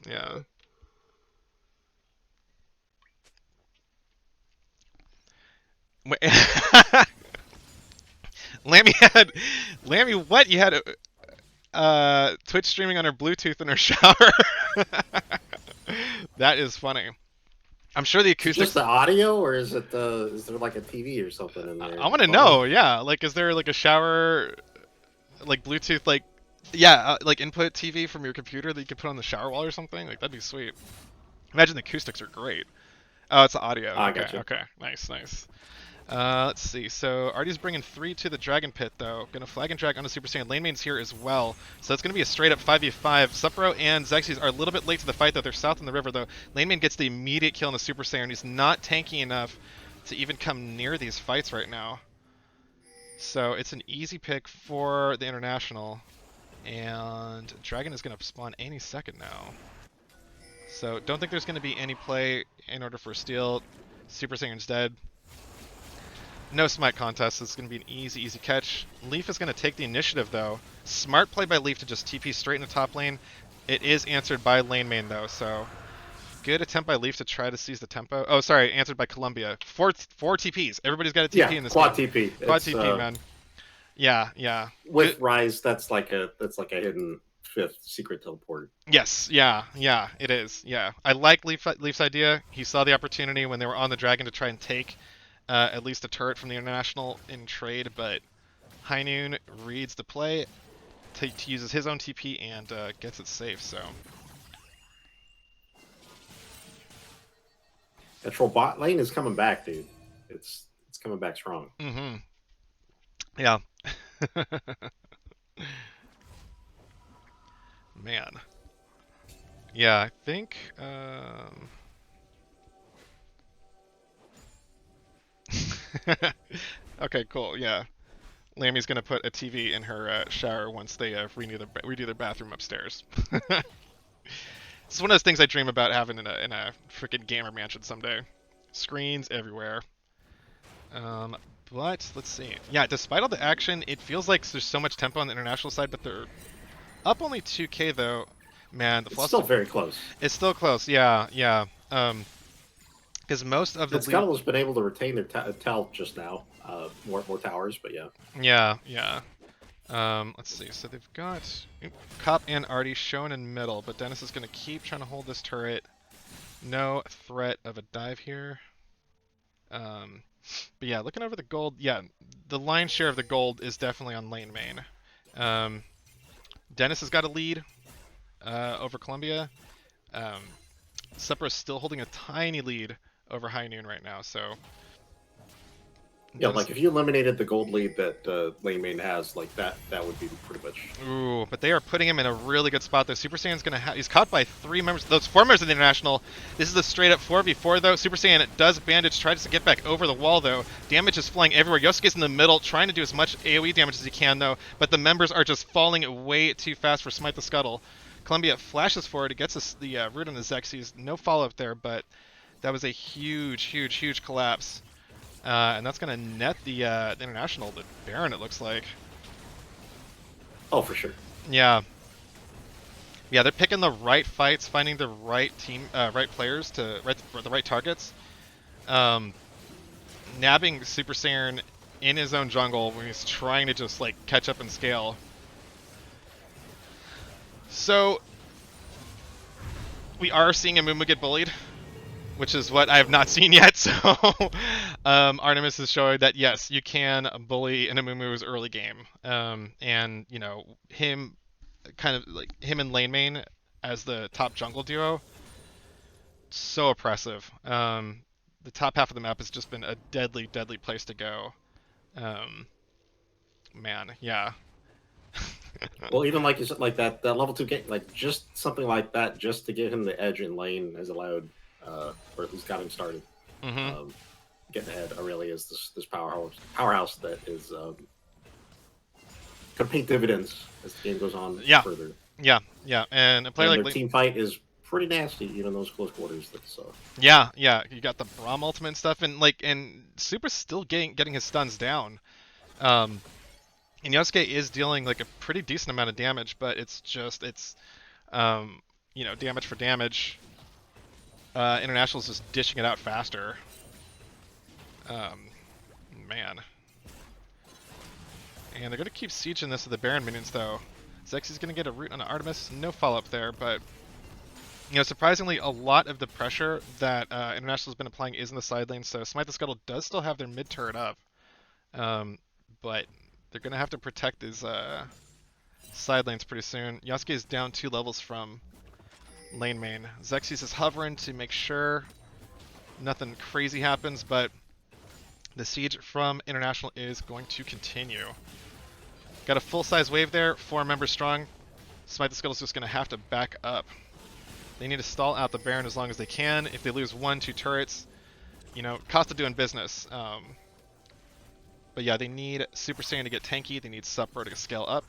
Yeah. Lammy, what? You had Twitch streaming on her Bluetooth in her shower. That is funny. I'm sure the acoustics. Just the audio, or is there like a TV or something in there? I want to know. Yeah, like, is there like a shower, like Bluetooth, like, like input TV from your computer that you could put on the shower wall or something? Like, that'd be sweet. Imagine the acoustics are great. Oh, it's the audio. Okay, gotcha. Okay, nice. Let's see. So Artie's bringing 3 to the Dragon Pit, though. Gonna flag and drag on the Super Saiyan. Lane main's here as well. So it's gonna be a straight up 5v5. Supro and Xerxes are a little bit late to the fight, though. They're south in the river, though. Lane main gets the immediate kill on the Super Saiyan. He's not tanky enough to even come near these fights right now. So it's an easy pick for the international. And Dragon is gonna spawn any second now. So don't think there's gonna be any play in order for a steal. Super Saiyan's dead. No Smite contest. It's going to be an easy catch. Leaf is going to take the initiative, though. Smart play by Leaf to just TP straight in the top lane. It is answered by lane main, though, so good attempt by Leaf to try to seize the tempo. Oh, sorry, answered by Columbia. Four TPs. Everybody's got a TP in this quad game. TP. Quad TP, man. Yeah. With Rise, that's like a hidden 5th secret teleport. Yes, yeah, it is. Yeah, I like Leaf's idea. He saw the opportunity when they were on the Dragon to try and take at least a turret from the international in trade, but High Noon reads the play, uses his own TP, and gets it safe. So that troll bot lane is coming back, dude. It's coming back strong. Mm-hmm. Yeah. Man. Yeah, I think. Okay, cool. Yeah, Lammy's gonna put a TV in her shower once they redo their bathroom upstairs. It's one of those things I dream about having in a freaking gamer mansion someday. Screens everywhere. But let's see. Yeah, despite all the action, it feels like there's so much tempo on the international side, but they're up only 2K though. Man, the it's still very close. It's still close. Yeah. Because most of the Scuttle has been able to retain their tell just now. More towers, but yeah. Yeah. Let's see. So they've got Cop and Artie shown in middle, but Dennis is going to keep trying to hold this turret. No threat of a dive here. But yeah, looking over the gold, yeah, the lion's share of the gold is definitely on lane main. Dennis has got a lead over Columbia. Supra is still holding a tiny lead over High Noon right now, so Yeah, Notice. like if you eliminated the gold lead that Lane Main has, like that would be pretty much. Ooh, but they are putting him in a really good spot though. Super Saiyan's gonna he's caught by 3 members. Those 4 members of the International. This is a straight up 4v4 though. Super Saiyan does bandage, tries to get back over the wall though. Damage is flying everywhere. Yosuke's in the middle, trying to do as much AoE damage as he can though, but the members are just falling way too fast for Smite the Scuttle. Columbia flashes forward, it gets us the root on the Xerxes. No follow up there, but that was a huge, huge, huge collapse. And that's gonna net the International, the Baron, it looks like. Oh, for sure. Yeah. Yeah, they're picking the right fights, finding the right team, right players to the right targets. Um, Nabbing Super Saiyan in his own jungle when he's trying to just like catch up and scale. So we are seeing Amumu get bullied, which is what I have not seen yet. So Artemis is showing that yes, you can bully an Amumu's early game, and you know him, kind of like him and Lane Main as the top jungle duo. So oppressive. The top half of the map has just been a deadly, deadly place to go. Um, Man, yeah. Well, even like you said, like that level 2 game, like just something like that, just to get him the edge in lane has allowed, or at least got him started. Mhm. Um, Getting ahead really is this powerhouse that is going to pay dividends as the game goes on Yeah, further. yeah, yeah. And a player And like their team fight is pretty nasty, even those close quarters. So yeah, yeah. You got the Braum ultimate and stuff, and Super's still getting his stuns down. Um, and Yosuke is dealing like a pretty decent amount of damage, but it's um, damage for damage. International's just dishing it out faster. Um, Man. And they're going to keep sieging this to the Baron minions, though. Zexy's going to get a root on Artemis. No follow-up there, but surprisingly, a lot of the pressure that International's been applying is in the side lane, so Smite the Scuttle does still have their mid turret up. But they're going to have to protect these side lanes pretty soon. Yasuke is down 2 levels from lane main. Xerxes is hovering to make sure nothing crazy happens, but the siege from International is going to continue. Got a full-size wave there, 4 members strong. Smite the Scuttle's just going to have to back up. They need to stall out the Baron as long as they can. If they lose 1, 2 turrets, cost of doing business. But yeah, they need Super Saiyan to get tanky. They need Supro to scale up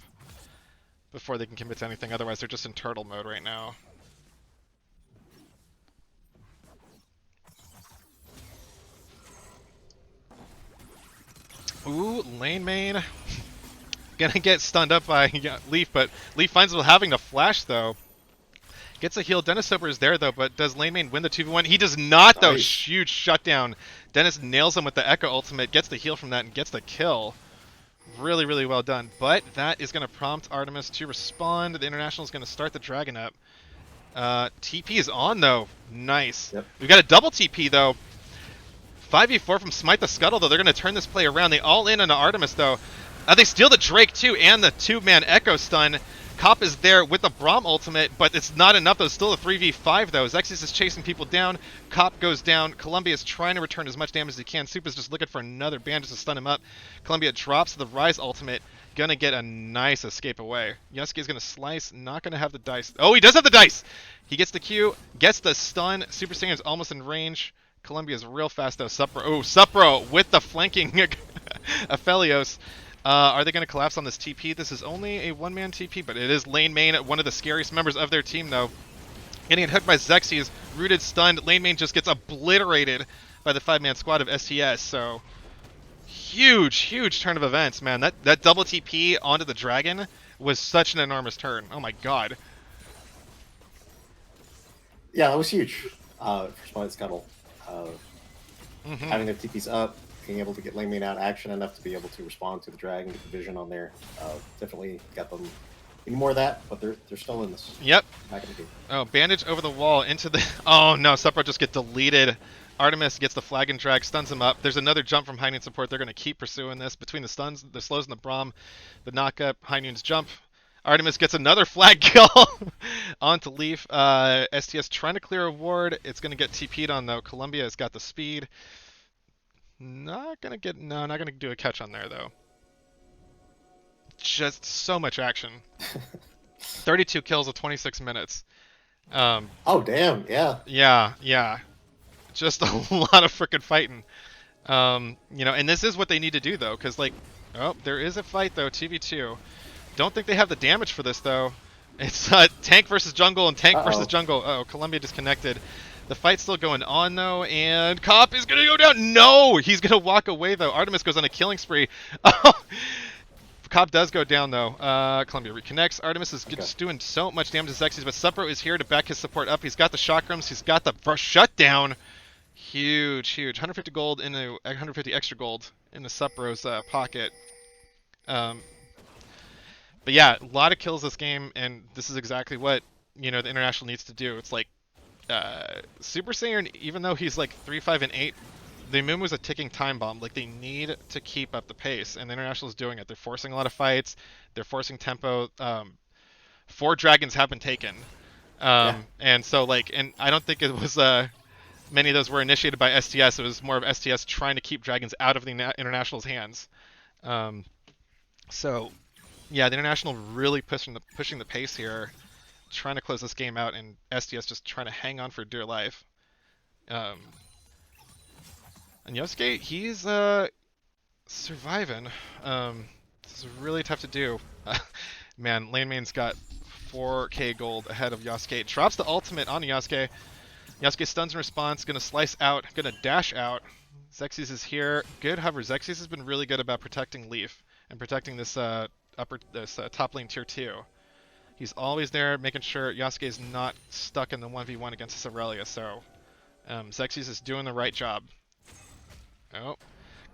before they can commit to anything. Otherwise, they're just in turtle mode right now. Ooh, lane main. Gonna get stunned up by Leaf, but Leaf finds himself having to flash, though. Gets a heal. Dennis Soper is there, though, but does lane main win the 2v1? He does not, though. nice. Huge shutdown. Dennis nails him with the Echo ultimate, gets the heal from that, and gets the kill. Really, really well done. But that is going to prompt Artemis to respond. The International is going to start the Dragon up. TP is on, though. Nice. Yep. We've got a double TP, though. 5v4 from Smite the Scuttle, though. They're going to turn this play around. They all in on Artemis, though. They steal the Drake, too, and the 2-man Echo stun. Cop is there with the Braum ultimate, but it's not enough, though. Still a 3v5, though. Xexis is chasing people down. Cop goes down. Columbia is trying to return as much damage as he can. Super's just looking for another bandage to stun him up. Columbia drops the Rise ultimate. Gonna get a nice escape away. Yosuke is gonna slice. Not gonna have the dice. Oh, he does have the dice! He gets the Q. Gets the stun. Super Saiyan is almost in range. Columbia is real fast, though. Supro. Oh, Supro with the flanking Aphelios. Are they going to collapse on this TP? This is only a 1-man TP, but it is lane main, one of the scariest members of their team, though. Getting hit by Xerxes, rooted, stunned. Lane main just gets obliterated by the 5-man squad of STS, so huge, huge turn of events, man. That double TP onto the Dragon was such an enormous turn. Oh my god. Yeah, that was huge for Smite Scuttle. Having their TPs up, being able to get lane main out action enough to be able to respond to the Dragon, get the vision on there. Definitely got them any more of that, but they're still in this. Yep. Not gonna do. Oh, bandage over the wall into the... Oh no, Supro just get deleted. Artemis gets the flag and drag, stuns him up. There's another jump from High Noon support. They're going to keep pursuing this. Between the stuns, the slows, and the Braum, the knockup, High Noon's jump. Artemis gets another flag kill onto Leaf. STS trying to clear a ward. It's going to get TP'd on, though. Columbia has got the speed. Not gonna get, no, not gonna do a catch on there though. Just so much action. 32 kills of 26 minutes. Um, Oh damn, yeah. yeah, yeah. Just a lot of freaking fighting. And this is what they need to do though, because like, oh, there is a fight though, 2v2. Don't think they have the damage for this though. It's tank versus jungle and tank versus Uh-oh. jungle. Oh, Columbia disconnected. The fight's still going on though, and Cop is gonna go down. No, he's gonna walk away though. Artemis goes on a killing spree. Oh, Cop does go down though. Columbia reconnects. Artemis is Okay. just doing so much damage to Xyz, but Supro is here to back his support up. He's got the chakrams. He's got the shutdown. Huge, huge. 150 gold into 150 extra gold in the Supro's pocket. Um, but yeah, a lot of kills this game, and this is exactly what the international needs to do. It's like Super Saiyan, even though he's like 3, 5, and 8, the Moon was a ticking time bomb. Like they need to keep up the pace, and the international is doing it. They're forcing a lot of fights. They're forcing tempo. 4 dragons have been taken, Yeah. and so and I don't think it was many of those were initiated by STS. It was more of STS trying to keep dragons out of the international's hands. Um, so yeah, the international really pushing the pace here, trying to close this game out, and STS just trying to hang on for dear life. Um, and Yosuke, he's surviving. This is really tough to do. Man, Lane Main's got 4k gold ahead of Yosuke. Drops the ultimate on Yosuke. Yosuke stuns in response, gonna slice out, gonna dash out. Xerxes is here. Good hover. Xerxes has been really good about protecting Leaf and protecting this top lane tier 2. He's always there making sure Yasuke is not stuck in the 1v1 against this Aurelia, so Xerxes is doing the right job. Oh.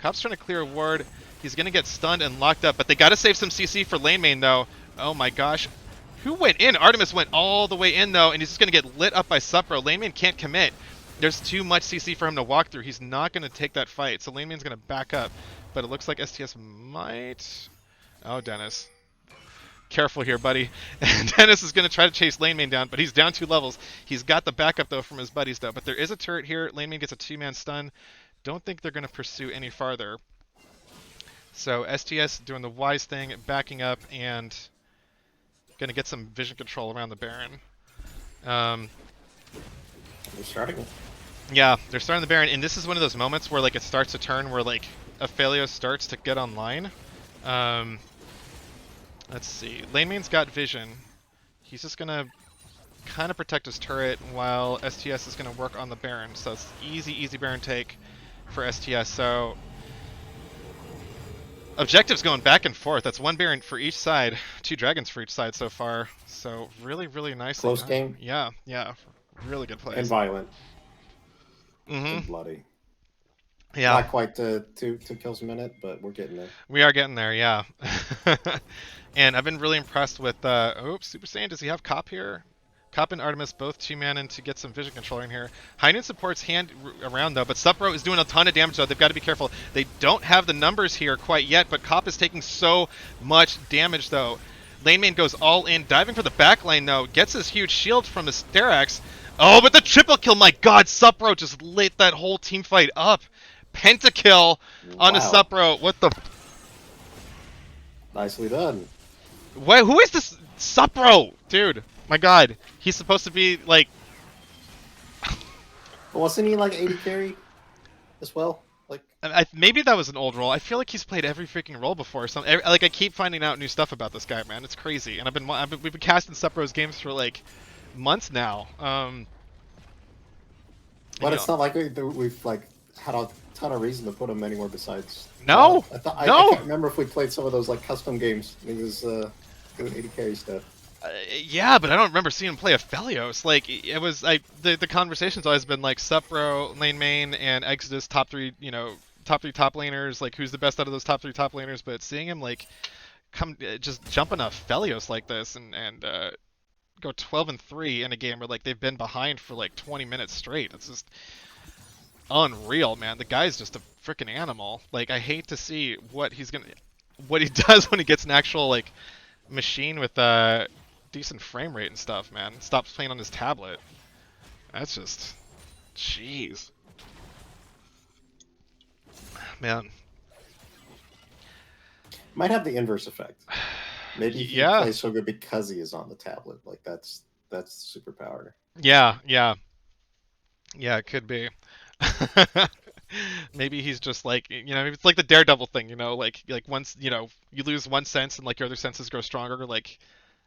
Cop's trying to clear a ward. He's going to get stunned and locked up, but they got to save some CC for lane main, though. Oh my gosh. Who went in? Artemis went all the way in, though, and he's just going to get lit up by Supro. Lane main can't commit. There's too much CC for him to walk through. He's not going to take that fight, so lane main's going to back up. But it looks like STS might... Oh, Dennis. Careful here, buddy. Dennis is going to try to chase lane main down, but he's down 2 levels. He's got the backup, though, from his buddies, though. But there is a turret here. Lane main gets a 2-man stun. Don't think they're going to pursue any farther. So STS doing the wise thing, backing up, and going to get some vision control around the Baron. They're starting. Yeah, they're starting the Baron, and this is one of those moments where like it starts to turn, where like Aphelios starts to get online. Let's see. Lane main's got vision. He's just going to kind of protect his turret while STS is going to work on the Baron. So it's easy Baron take for STS. So objectives going back and forth. That's 1 Baron for each side, 2 dragons for each side so far. So really nicely Close done. game. Yeah. Really good plays. And violent. Mm-hmm. And bloody. Yeah. Not quite two kills a minute, but we're getting there. We are getting there, yeah. And I've been really impressed with, Super Saiyan, does he have Cop here? Cop and Artemis both 2-man in to get some vision control in here. Heinen supports hand around, though, but Supro is doing a ton of damage, though. They've got to be careful. They don't have the numbers here quite yet, but Cop is taking so much damage, though. Lane main goes all in, diving for the back lane, though. Gets his huge shield from his Sterax. Oh, but the triple kill, my god, Supro just lit that whole team fight up. Pentakill on a Supro. What the... Nicely done. Wait, who is this Supro? Dude, my god. He's supposed to be, like... Wasn't he like 80 carry as well? Like maybe that was an old role. I feel like he's played every freaking role before. Like I keep finding out new stuff about this guy, man. It's crazy. And we've been casting Supro's games for like months now. But it's not like we've like had a ton of reason to put him anywhere besides. No, I no. can't remember if we played some of those like custom games. He was doing 80 carry stuff. Yeah, but I don't remember seeing him play Aphelios. Like it was, the conversation's always been like Supro, lane main, and Exodus top 3. Top 3 top laners. Like who's the best out of those top 3 top laners? But seeing him like come just jump on Aphelios like this and go 12-3 in a game where like they've been behind for like 20 minutes straight. It's just unreal, man. The guy's just a freaking animal. Like I hate to see what he does when he gets an actual like machine with decent frame rate and stuff, man. Stops playing on his tablet. That's just jeez. Man. Might have the inverse effect. Maybe he Yeah. plays so good because he is on the tablet. Like that's superpower. Yeah, yeah. Yeah, it could be. Maybe he's just like, it's like the Daredevil thing, like once, you lose one sense and like your other senses grow stronger, like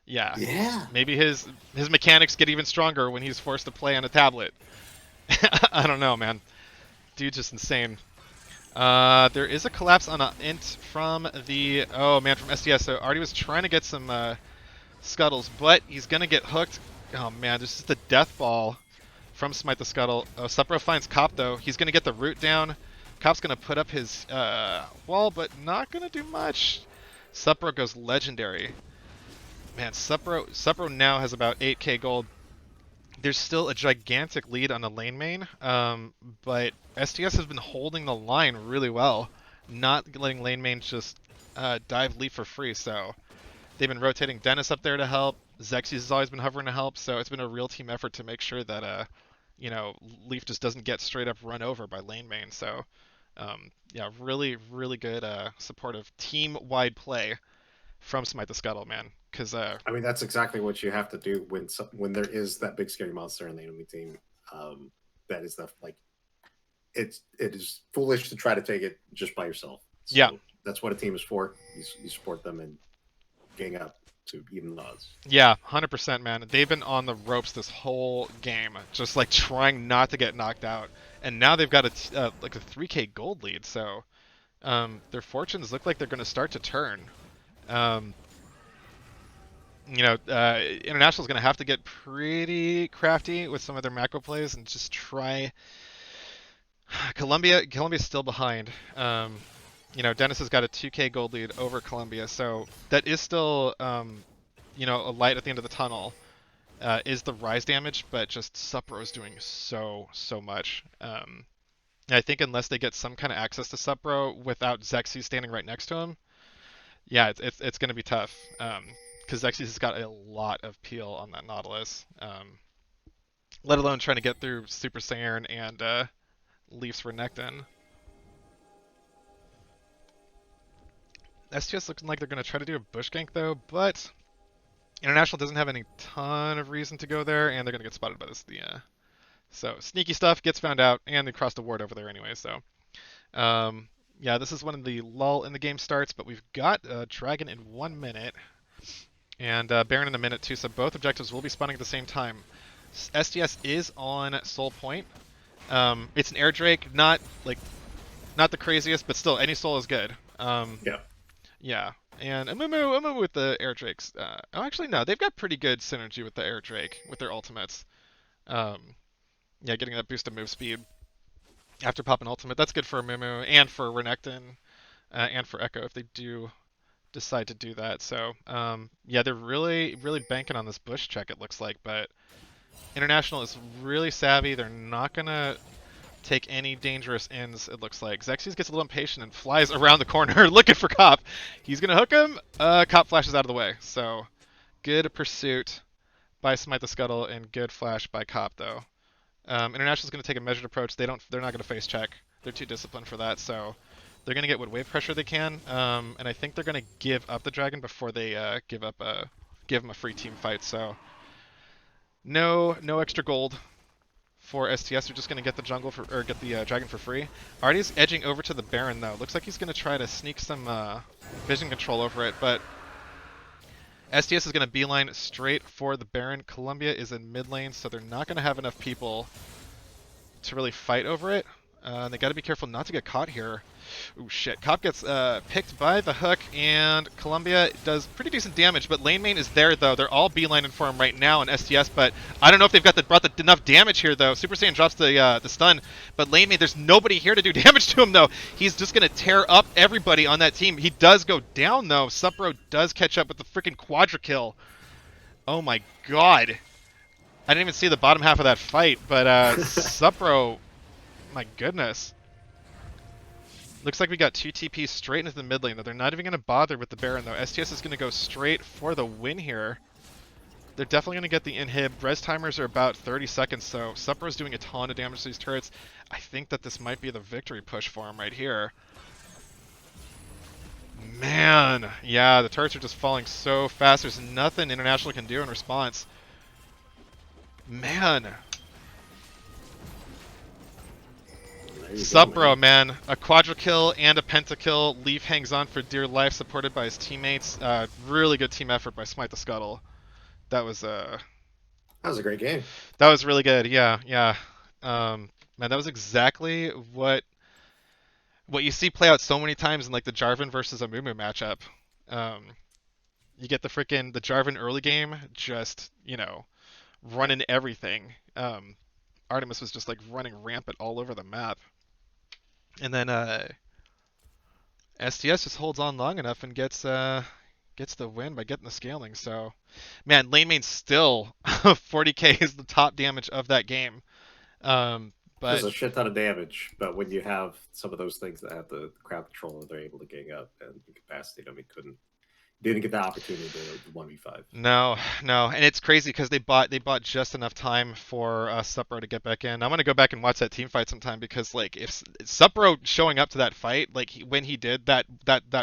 yeah. Yeah. Maybe his mechanics get even stronger when he's forced to play on a tablet. I don't know, man. Dude's just insane. There is a collapse on an int from the from SDS. So Artie was trying to get some scuttles, but he's gonna get hooked. Oh man, this is the death ball from Smite the Scuttle. Oh, Supro finds Cop though. He's gonna get the root down. Cop's gonna put up his wall, but not gonna do much. Supro goes legendary. Man, Supro now has about 8k gold. There's still a gigantic lead on the lane main, but STS has been holding the line really well, not letting lane main just dive leap for free. So they've been rotating Dennis up there to help. Xerxes has always been hovering to help, so it's been a real team effort to make sure that Leaf just doesn't get straight up run over by lane main. So yeah, really, really good supportive team-wide play from Smite the Scuttle, man. Because I mean, that's exactly what you have to do when there is that big scary monster in the enemy team. That is the like, it is foolish to try to take it just by yourself. So yeah, that's what a team is for. You support them and gang up to even the odds. yeah, 100%, man. They've been on the ropes this whole game, just like trying not to get knocked out. And now they've got like a 3k gold lead, so their fortunes look like they're going to start to turn. Um, International's going to have to get pretty crafty with some of their macro plays and just try. Colombia's still behind. Dennis has got a 2k gold lead over Colombia, so that is still, a light at the end of the tunnel. Is the rise damage, but just Supro is doing so much. I think unless they get some kind of access to Supro without Xerxes standing right next to him, yeah, it's going to be tough. Because Xerxes has got a lot of peel on that Nautilus. Let alone trying to get through Super Saiyan and Leafs Renekton. STS looks like they're going to try to do a bush gank though, but International doesn't have any ton of reason to go there, and they're going to get spotted by this. So sneaky stuff gets found out, and they crossed a ward over there anyway. So yeah, this is when the lull in the game starts, but we've got Dragon in 1 minute, and Baron in a minute too. So both objectives will be spawning at the same time. STS is on Soul Point. It's an air drake, not the craziest, but still any soul is good. Yeah. Yeah, and Amumu with the air drakes. Actually no, they've got pretty good synergy with the air drake with their ultimates. Yeah, getting that boost of move speed after popping ultimate, that's good for Amumu and for Renekton and for Echo if they do decide to do that. So yeah, they're really banking on this bush check, it looks like, but International is really savvy. They're not gonna take any dangerous ends, it looks like. Xerxes gets a little impatient and flies around the corner looking for Cop. He's going to hook him. Cop flashes out of the way. So good pursuit by Smite the Scuttle and good flash by Cop, though. International's going to take a measured approach. They're not going to face check. They're too disciplined for that, so they're going to get what wave pressure they can. And I think they're going to give up the dragon before they give him a free team fight. So no extra gold for STS. They're just going to get the jungle get the dragon for free. Artie's edging over to the Baron though. Looks like he's going to try to sneak some vision control over it, but STS is going to beeline straight for the Baron. Colombia is in mid lane, so they're not going to have enough people to really fight over it. They got to be careful not to get caught here. Ooh, shit. Cop gets picked by the hook, and Columbia does pretty decent damage, but lane main is there, though. They're all beelining for him right now in STS, but I don't know if they've brought enough damage here, though. Super Saiyan drops the stun, but lane main, there's nobody here to do damage to him, though. He's just going to tear up everybody on that team. He does go down, though. Supro does catch up with the freaking quadra kill. Oh, my God. I didn't even see the bottom half of that fight, but Supro, my goodness. Looks like we got 2 TPs straight into the mid lane, though. They're not even going to bother with the Baron, though. STS is going to go straight for the win here. They're definitely going to get the inhib. Res timers are about 30 seconds, so Supper's doing a ton of damage to these turrets. I think that this might be the victory push for him right here. Man, yeah, the turrets are just falling so fast. There's nothing International can do in response. Man. There you go, Supro, man. man. A quadra kill and a pentakill. Leaf hangs on for dear life, supported by his teammates. Really good team effort by Smite the Scuttle. That was That was a great game. that was really good. Yeah, yeah. Man, that was exactly what you see play out so many times in like the Jarvan versus Amumu matchup. Um, you get the Jarvan early game, just running everything. Artemis was just like running rampant all over the map, and then STS just holds on long enough and gets the win by getting the scaling. So, man, lane main still 40k is the top damage of that game. There's But a shit ton of damage, but when you have some of those things that have the crowd control, they're able to gang up and incapacitate them. He didn't get the opportunity to 1v5. no, no, and it's crazy because they bought just enough time for Supro to get back in. I'm gonna go back and watch that team fight sometime because like if Supro showing up to that fight, like when he did that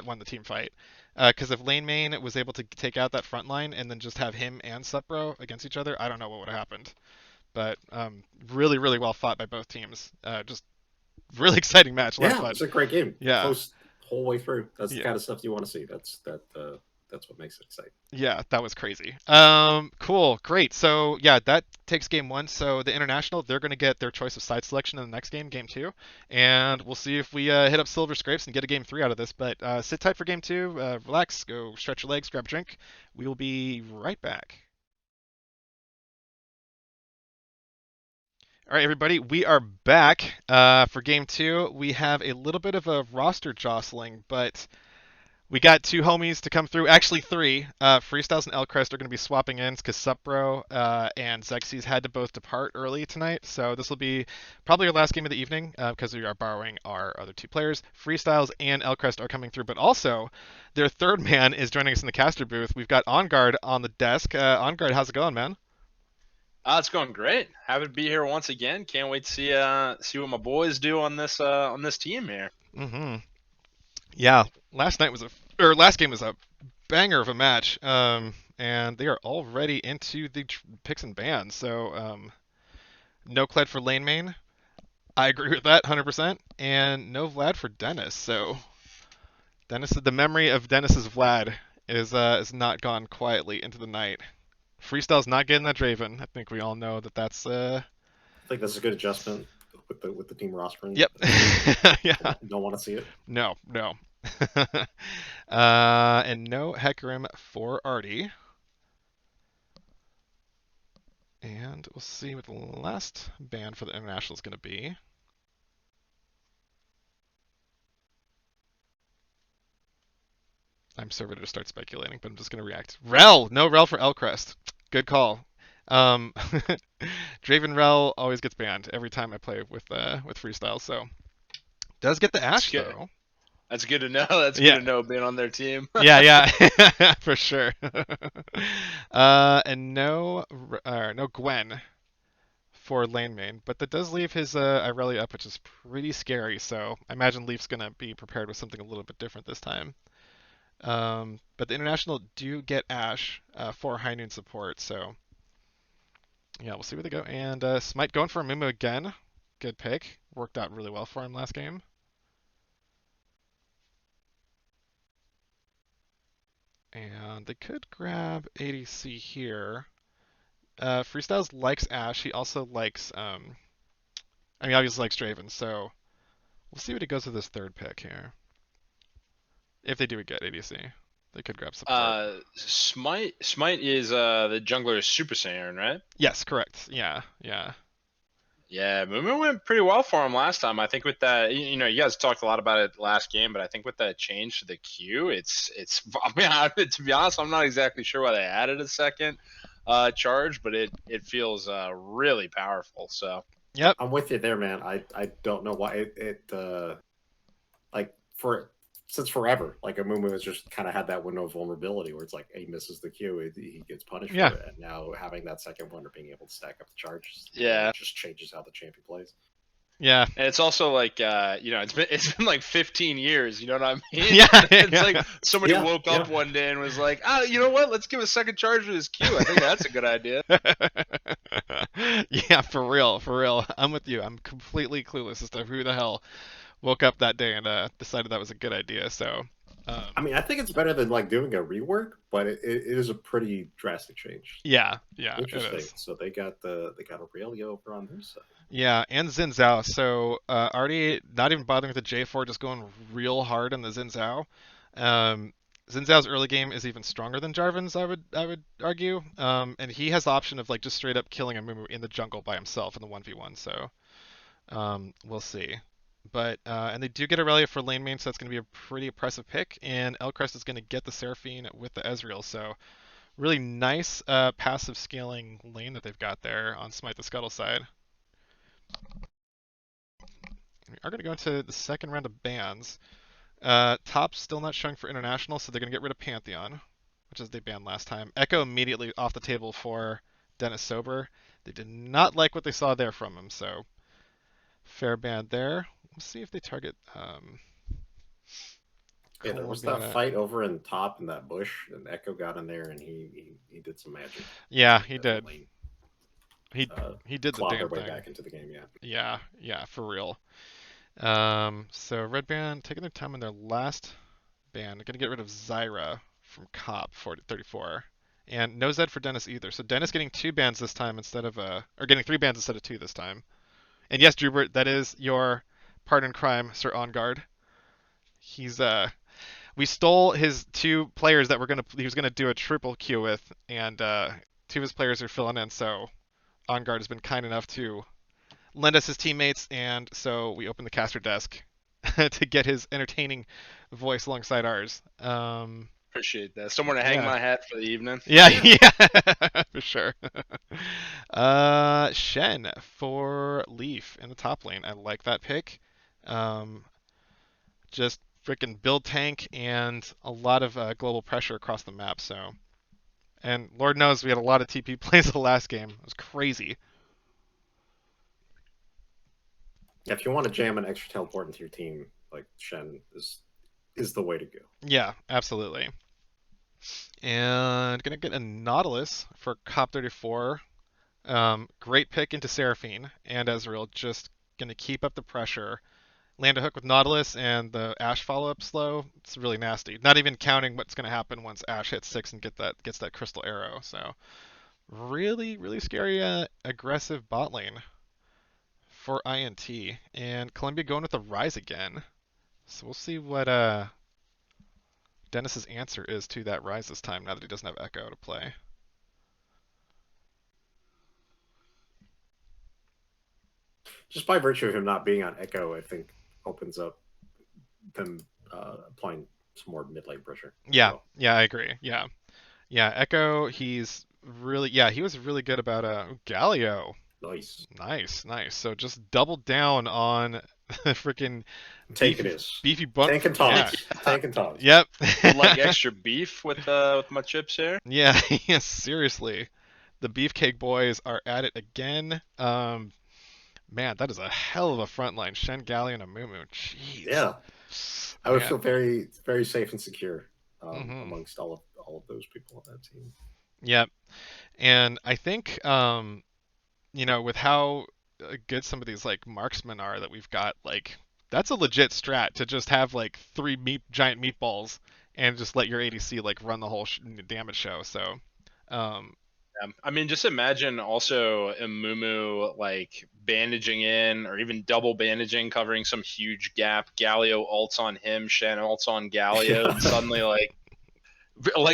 won the team fight. Because if Lane Main was able to take out that front line and then just have him and Supro against each other, I don't know what would have happened. But really, really well fought by both teams. Just really exciting match, a lot of Yeah, fun. it's a great game. Yeah, Close whole way through. That's the yeah. kind of stuff you want to see. That's what makes it exciting. Yeah, that was crazy. Cool, great. So yeah, that takes game one. So the international, they're gonna get their choice of side selection in the next game, game two, and we'll see if we hit up silver scrapes and get a game three out of this. But sit tight for game two. Relax, go stretch your legs, grab a drink. We will be right back. All right, everybody, we are back for game two. We have a little bit of a roster jostling, but we got two homies to come through. Actually, three. Freestyles and Elcrest are going to be swapping ins because Supro and Xexes had to both depart early tonight. So this will be probably our last game of the evening because we are borrowing our other two players. Freestyles and Elcrest are coming through, but also their third man is joining us in the caster booth. We've got On Guard on the desk. On Guard, how's it going, man? It's going great. Happy to be here once again. Can't wait to see what my boys do on this team here. Mm-hmm. Yeah, last game was a banger of a match. And they are already into the picks and bans. So no Kled for lane main. I agree with that 100%. And no Vlad for Dennis. So the memory of Dennis's Vlad is not gone quietly into the night. Freestyle's not getting that Draven. I think we all know that that's I think that's a good adjustment with the team rostering. Yep. Yeah. Don't want to see it. No, no. And no Hecarim for Artie. And we'll see what the last ban for the international is going to be. I'm so ready to start speculating, but I'm just going to react. Rel! No Rel for Elcrest. Good call. Um, Draven Rel always gets banned every time I play with Freestyle, so does get the Ash, though. That's good to know. That's Yeah. good to know being on their team. Yeah, yeah, for sure. And no Gwen for lane main, but that does leave his Irelia up, which is pretty scary. So I imagine Leaf's gonna be prepared with something a little bit different this time. But the international do get Ashe for high noon support, so yeah, we'll see where they go. And Smite going for Mumu again. Good pick. Worked out really well for him last game. And they could grab ADC here. Freestyles likes Ashe. He also likes, obviously likes Draven. So we'll see what he goes with this third pick here. If they do get ADC, they could grab support. Smite is the jungler's Super Saiyan, right? Yes, correct. Yeah, yeah. Yeah, movement went pretty well for him last time. I think with that, you guys talked a lot about it last game, but I think with that change to the Q, it's. I mean, to be honest, I'm not exactly sure why they added a second charge, but it feels really powerful. So. Yep. I'm with you there, man. I don't know why like for since forever. Like Amumu has just kind of had that window of vulnerability where it's like he misses the Q, he gets punished Yeah. for it. And now having that second wonder, being able to stack up the charges, Yeah. it just changes how the champion plays. Yeah. And it's also like it's been like 15 years, you know what I mean? Yeah. It's Yeah. like somebody Yeah, woke up yeah. one day and was like, you know what? Let's give a second charge to this Q. I think that's a good idea. Yeah, for real, for real. I'm with you. I'm completely clueless as to who the hell woke up that day and decided that was a good idea. So, I mean, I think it's better than like doing a rework, but it is a pretty drastic change. yeah, it Interesting. is. So they got Aurelia over on their side. Yeah, and Xin Zhao. So already not even bothering with the J4, just going real hard on the Xin Zhao. Xin Zhao's early game is even stronger than Jarvan's, I would argue. And he has the option of like just straight up killing a Mumu in the jungle by himself in the 1v1. So we'll see. But and they do get Aurelia for lane main, so that's going to be a pretty oppressive pick. And Elcrest is going to get the Seraphine with the Ezreal. So really nice passive scaling lane that they've got there on Smite the Scuttle side. We are going to go into the second round of bans. Top's still not showing for international, so they're going to get rid of Pantheon, which is they banned last time. Echo immediately off the table for Dennis Sober. They did not like what they saw there from him, so fair ban there. Let's see if they target. Yeah, there was that fight over in top in that bush, and Echo got in there, and he did some magic. Yeah, he did. He did the clawed damn their way thing. back into the game. Yeah. Yeah, for real. So red band taking their time in their last ban. They're gonna get rid of Zyra from Cop 34, and no Zed for Dennis either. So Dennis getting 2 bans this time instead of or getting 3 bans instead of 2 this time. And yes, Drubert, that is your partner in crime, Sir On Guard. He's we stole his 2 players that he was gonna do a triple queue with, and 2 of his players are filling in. So On Guard has been kind enough to lend us his teammates, and so we opened the caster desk to get his entertaining voice alongside ours. Appreciate that. Someone to hang my hat for the evening. Yeah, for sure. Shen for Leaf in the top lane. I like that pick. Just freaking build tank and a lot of global pressure across the map. So, and Lord knows we had a lot of TP plays the last game. It was crazy. If you want to jam an extra teleport into your team, like Shen is the way to go. Yeah, absolutely. And gonna get a Nautilus for Cop 34. Great pick into Seraphine and Ezreal. Just gonna keep up the pressure. Land a hook with Nautilus and the Ashe follow up slow. It's really nasty. Not even counting what's gonna happen once Ashe hits 6 and gets that crystal arrow. So really, really scary aggressive bot lane for INT. And Columbia going with the Rise again. So we'll see what Dennis's answer is to that Rise this time now that he doesn't have Echo to play. Just by virtue of him not being on Echo, I think opens up them applying some more mid lane pressure. Yeah, yeah, I agree. Yeah, Echo, he was really good about Galio. Nice. So just double down on freaking beefy bump. Tank and taunts. Tank and taunts. Yep. Like extra beef with my chips here. Yeah, seriously. The Beefcake boys are at it again. Man, that is a hell of a front line. Shen, Galio, and Amumu. Jeez. Yeah. I would feel very, very safe and secure amongst all of those people on that team. Yep. And I think with how good some of these like marksmen are that we've got, like that's a legit strat to just have like 3 giant meatballs and just let your ADC like run the whole damage show. So I mean, just imagine also Amumu like bandaging in or even double bandaging, covering some huge gap. Galio ults on him, Shen ults on Galio, and suddenly like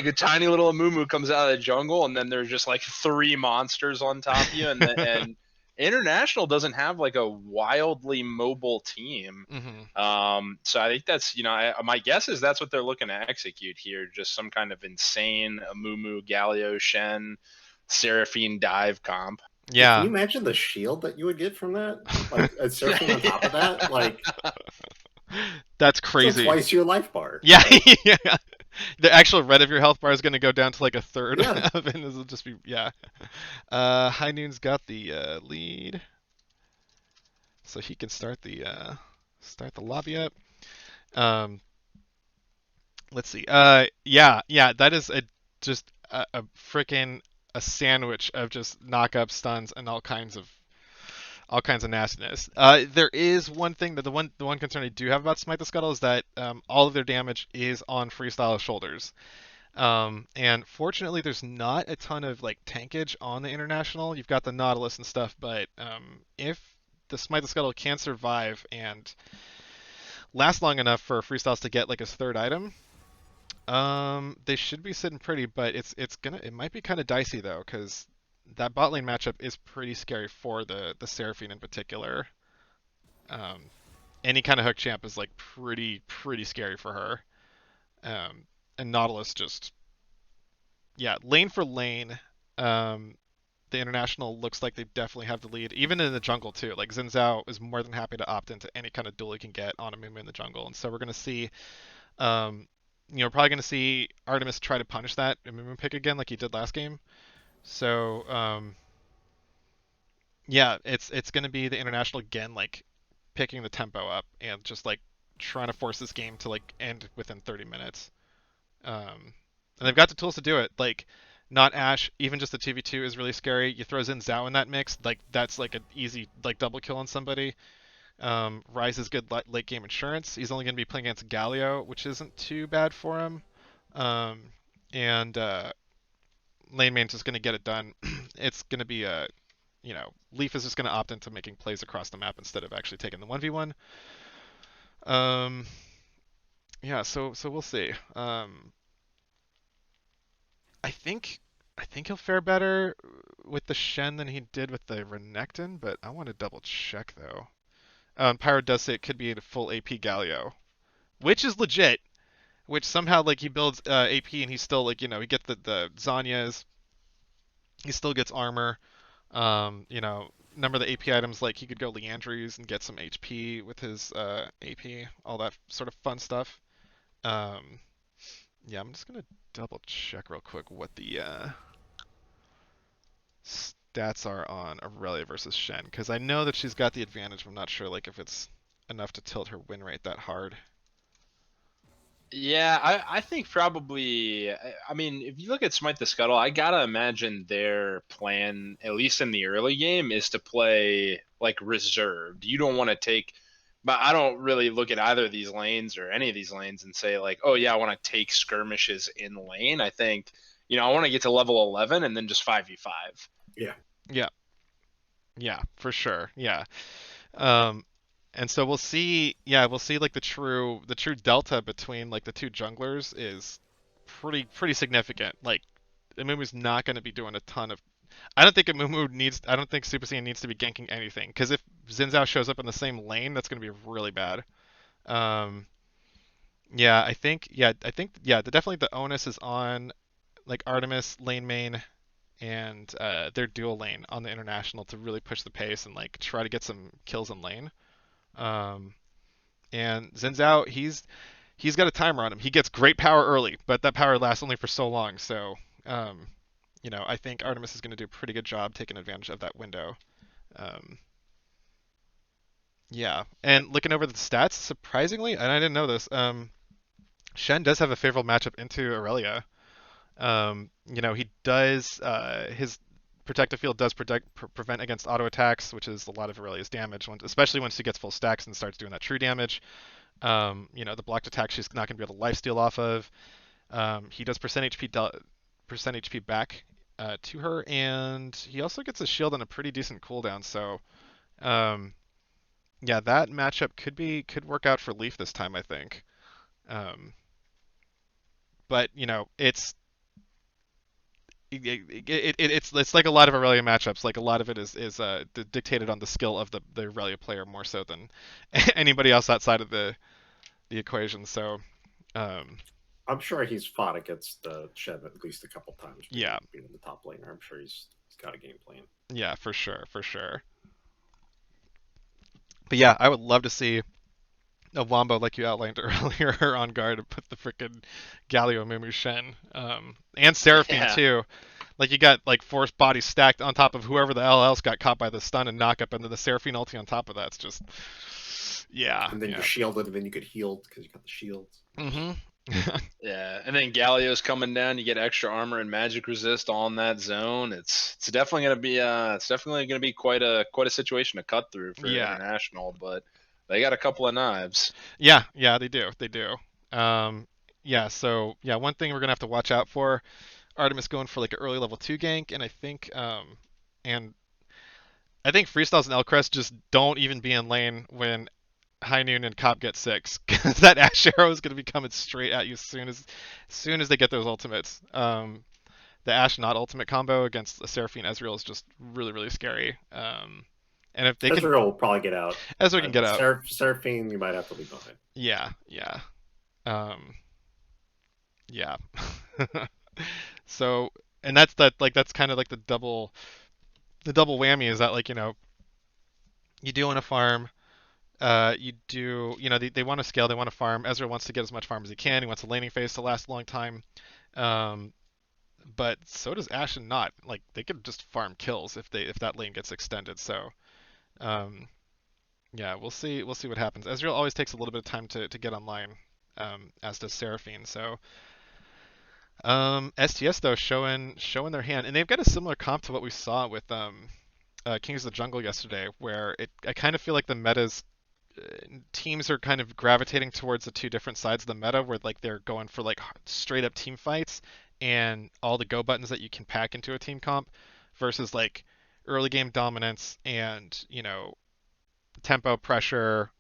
a tiny little Amumu comes out of the jungle, and then there's just like 3 monsters on top of you, and International doesn't have like a wildly mobile team. So I think that's my guess is that's what they're looking to execute here, just some kind of insane Amumu, Galio, Shen, Seraphine dive comp. Yeah. Can you imagine the shield that you would get from that? Like a Seraphine on top of that? Like That's So crazy. twice your life bar, Yeah, right? yeah. The actual red of your health bar is going to go down to like a third Yeah. of it. It'll just be yeah. High Noon's got the lead, so he can start the lobby up. Um, let's see. Yeah. That is just a freaking a sandwich of just knock up stuns and all kinds of nastiness. There is one thing that the one concern I do have about Smite the Scuttle is that all of their damage is on Freestyle's shoulders. And fortunately, there's not a ton of like tankage on the international. You've got the Nautilus and stuff, but if the Smite the Scuttle can survive and last long enough for Freestyles to get like his third item, they should be sitting pretty. But it might be kind of dicey though, because that bot lane matchup is pretty scary for the Seraphine in particular. Um, any kind of hook champ is like pretty scary for her. And Nautilus just yeah, lane for lane, um, the international looks like they definitely have the lead, even in the jungle too. Like Xin Zhao is more than happy to opt into any kind of duel he can get on a Mumu in the jungle, and so we're gonna see, um, probably gonna see Artemis try to punish that Mumu pick again like he did last game. So yeah, it's gonna be the international again, like picking the tempo up and just like trying to force this game to like end within 30 minutes. And they've got the tools to do it. Like, not Ash, even just the 2v2 is really scary. You throw Xin Zhao in that mix, like that's like an easy like double kill on somebody. Ryze is good late game insurance. He's only going to be playing against Galio, which isn't too bad for him. Um, and lane main's just going to get it done. It's going to be a, Leaf is just going to opt into making plays across the map instead of actually taking the 1v1. Um, yeah, so we'll see. I think I think he'll fare better with the Shen than he did with the Renekton, but I want to double check though. Pyro does say it could be a full AP Galio, which is legit. Which somehow like he builds AP and he's still like he gets the Zanyas, he still gets armor. Number of the AP items like he could go Leandries and get some HP with his AP, all that sort of fun stuff. Um, yeah, I'm just gonna double check real quick what the stats are on Aurelia versus Shen, because I know that she's got the advantage, but I'm not sure like if it's enough to tilt her win rate that hard. Yeah, I think probably. I mean, if you look at Smite the Scuttle, I gotta imagine their plan, at least in the early game, is to play like reserved. You don't want to take, but I don't really look at either of these lanes or any of these lanes and say like, oh yeah, I want to take skirmishes in lane. I think, I want to get to level 11 and then just 5v5. Yeah. Yeah, yeah, for sure. Yeah. Um, and so we'll see. Yeah, we'll see like the true delta between like the two junglers is pretty significant. Like Amumu's not going to be doing a ton of. I don't think Amumu needs. I don't think Super Saiyan needs to be ganking anything, because if Xin Zhao shows up in the same lane, that's going to be really bad. Um, yeah, I think. Yeah, I think. Yeah, definitely the onus is on like Artemis lane main and their dual lane on the international to really push the pace and like try to get some kills in lane. Um, and Xin Zhao, he's got a timer on him. He gets great power early, but that power lasts only for so long. So, I think Artemis is going to do a pretty good job taking advantage of that window. Um, yeah, and looking over the stats, surprisingly, and I didn't know this, Shen does have a favorable matchup into Aurelia. He does his protective field does prevent against auto attacks, which is a lot of Aurelia's damage, especially once she gets full stacks and starts doing that true damage. The blocked attack she's not going to be able to lifesteal off of. He does percent HP back to her, and he also gets a shield on a pretty decent cooldown. So, um, yeah, that matchup could work out for Leaf this time, I think. Um, but it's like a lot of Aurelia matchups. Like a lot of it is dictated on the skill of the Aurelia player more so than anybody else outside of the equation. So, um, I'm sure he's fought against Shen at least a couple times. yeah, Being the top laner, I'm sure he's got a game plan. yeah, for sure, for sure. But yeah, I would love to see a wombo like you outlined earlier on guard to put the frickin' Galio Mumu Shen. And Seraphine Yeah. too. Like you got like force bodies stacked on top of whoever the hell else got caught by the stun and knock up, and then the Seraphine ulti on top of that's just yeah, And then you're yeah. shielded, and then you get healed because you got the shields. Mhm. Yeah, and then Galio's coming down. You get extra armor and magic resist all in that zone. It's definitely gonna be quite a situation to cut through for Yeah. international. But they got a couple of knives. Yeah, yeah, they do. They do. Um yeah, so yeah, one thing we're gonna have to watch out for, Artemis going for like an early level 2 gank, and I think Freestyles and Elcrest just don't even be in lane when High Noon and Cop get 6, because that Ash Arrow is going to be coming straight at you as soon as they get those ultimates. The Ash not ultimate combo against the Seraphine Ezreal is just really really scary. And if they can, Ezreal will probably get out. Ezreal can get out. Seraphine, you might have to leave behind. Yeah, yeah, um, yeah. So, and that's kind of like the double whammy is that like you do want to farm. You do, they want to scale, they want to farm. Ezra wants to get as much farm as he can. He wants a laning phase to last a long time. Um, but so does Ashen not. Like they could just farm kills if that lane gets extended. So um, yeah, we'll see what happens. Ezreal always takes a little bit of time to get online, as does Seraphine. So STS though showing their hand, and they've got a similar comp to what we saw with Kings of the Jungle yesterday, where I kind of feel like the meta's teams are kind of gravitating towards the two different sides of the meta, where like they're going for like straight up team fights and all the go buttons that you can pack into a team comp, versus like early game dominance and tempo pressure,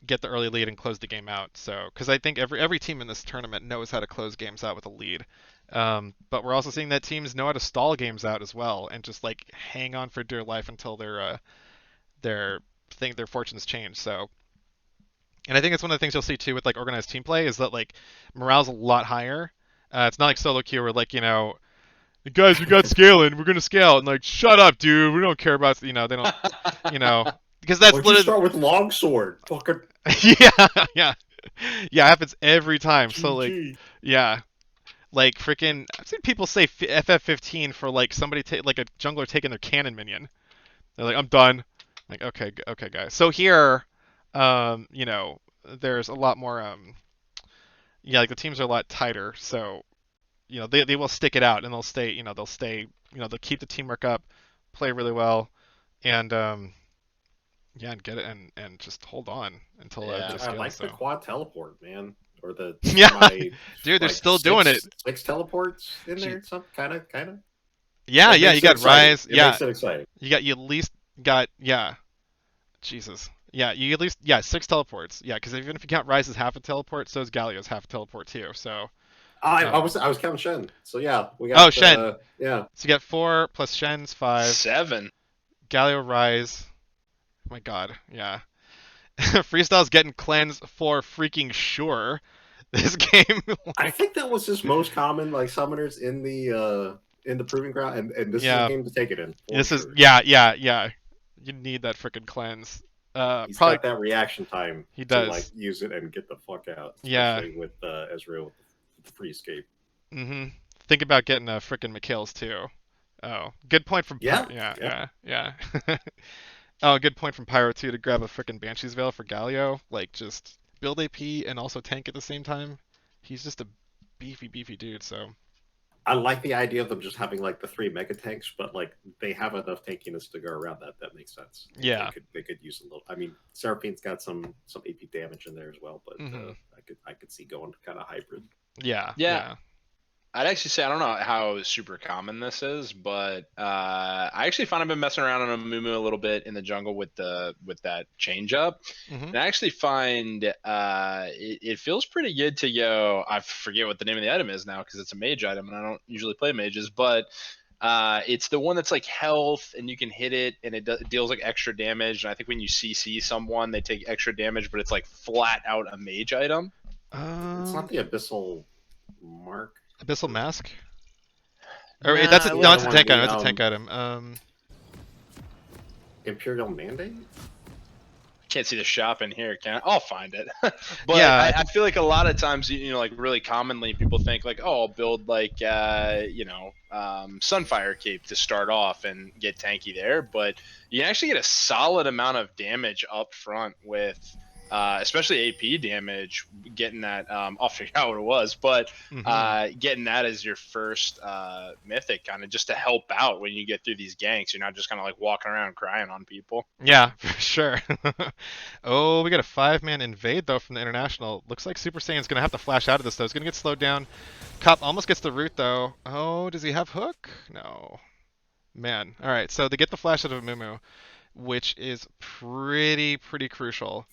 get the early lead and close the game out. So because I think every team in this tournament knows how to close games out with a lead. But we're also seeing that teams know how to stall games out as well and just like hang on for dear life until their fortunes change. So, and I think it's one of the things you'll see too with like organized team play is that like morale's a lot higher. It's not like solo queue where like guys, we got scaling, we're gonna scale, and like shut up, dude, we don't care about they don't because that's Why'd you literally start with longsword? Fucking yeah yeah yeah, it happens every time. So like GG. yeah. Like freaking, I've seen people say FF15 for like like a jungler taking their cannon minion. They're like, I'm done. Like, okay, okay, guys. So here, there's a lot more. Yeah, like the teams are a lot tighter. So they will stick it out and they'll keep the teamwork up, play really well, and yeah, and get it and just hold on until Yeah. they I scale. like So the quad teleport, man, or the yeah, semi, dude, they're like still doing it. six teleports in there. Some kind of. Yeah, It yeah, you makes it got exciting. Rise. It Yeah, makes it exciting. you at least got yeah. Jesus. Yeah, you at least 6 teleports. Yeah, because even if you count Rise as half a teleport, so is Galio's half a teleport too. So I was counting Shen. So yeah, we oh got Shen. yeah. So you got 4 plus Shen's 5. 7. Galio Rise. Oh my God. Yeah. Freestyle's getting cleansed for freaking sure. This game. I think that was his most common like summoners in the proving ground, and this is a Yeah. game to take it in. This is Sure. yeah. You need that freaking cleanse. He's Probably got that reaction time he to like does. use it and get the fuck out, Yeah. especially with Ezreal with the free escape. Mm-hmm. Think about getting a freaking McHale's too. Oh, good point from Yeah, yeah. Oh, good point from Pyro too to grab a freaking Banshee's Veil for Galio. Like just build AP and also tank at the same time. He's just a beefy dude. So I like the idea of them just having like the 3 mega tanks, but like they have enough tankiness to go around that. That makes sense. yeah. They could use a little. I mean, Seraphine's got some AP damage in there as well, but Mhm. I could see going kind of hybrid. Yeah. I'd actually say I don't know how super common this is, but I actually find I've been messing around on a Mumu a little bit in the jungle with that change up, Mhm. and I actually find it feels pretty good to go. I forget what the name of the item is now because it's a mage item, and I don't usually play mages, but it's the one that's like health, and you can hit it, and it deals like extra damage. And I think when you CC someone, they take extra damage, but it's like flat out a mage item. It's not the Abyssal Mark. Abyssal Mask. Or Nah, that's it no, it's wasn't a one tank of item. the, That's a tank item. Imperial Mandate. can't see the shop in here, can I? I'll find it. But Yeah, I feel like a lot of times, like really commonly people think like, oh, I'll build like, Sunfire Cape to start off and get tanky there. But you can actually get a solid amount of damage up front with, especially AP damage, getting that, I'll figure out what it was, but getting that as your first mythic, kind of just to help out when you get through these ganks. You're not just kind of like walking around crying on people. yeah, for sure. Oh, we got a 5-man invade though from the international. Looks like Super Saiyan's gonna have to flash out of this though. He's gonna get slowed down. Cop almost gets the root though. Oh, does he have hook? No. Man. All right, so they get the flash out of Mumu, which is pretty crucial.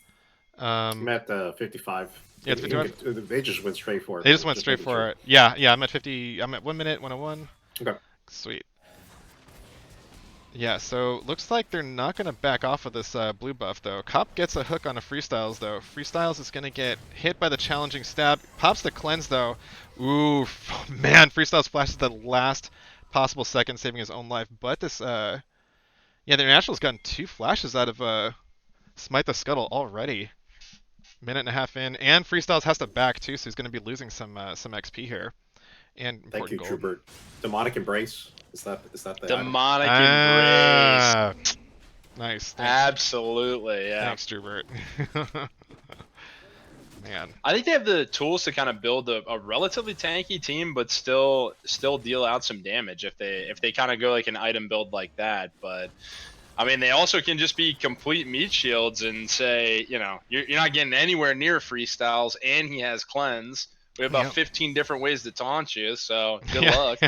I'm at 55. Yeah, it's 55. They just went straight for it. They just went straight for it. Yeah, I'm at 50. I'm at 1 minute 101. Okay. Sweet. Yeah, so looks like they're not going to back off of this blue buff, though. Cop gets a hook on a Freestyles, though. Freestyles is going to get hit by the challenging stab. Pops the cleanse, though. Ooh, man, Freestyles flashes the last possible second, saving his own life. But this, yeah, the International's gotten 2 flashes out of Smite the Scuttle already. Minute and a half in, and Freestyles has to back, too, so he's going to be losing some XP here. And Thank you, gold. Trubert. Demonic Embrace. Is that the Demonic Embrace? Nice. Thanks. Absolutely, yeah. Thanks, Drubert. Man. I think they have the tools to kind of build a relatively tanky team, but still deal out some damage if they kind of go like an item build like that. But I mean, they also can just be complete meat shields and say, you're not getting anywhere near Freestyles, and he has cleanse. We have about 15 different ways to taunt you, so good luck.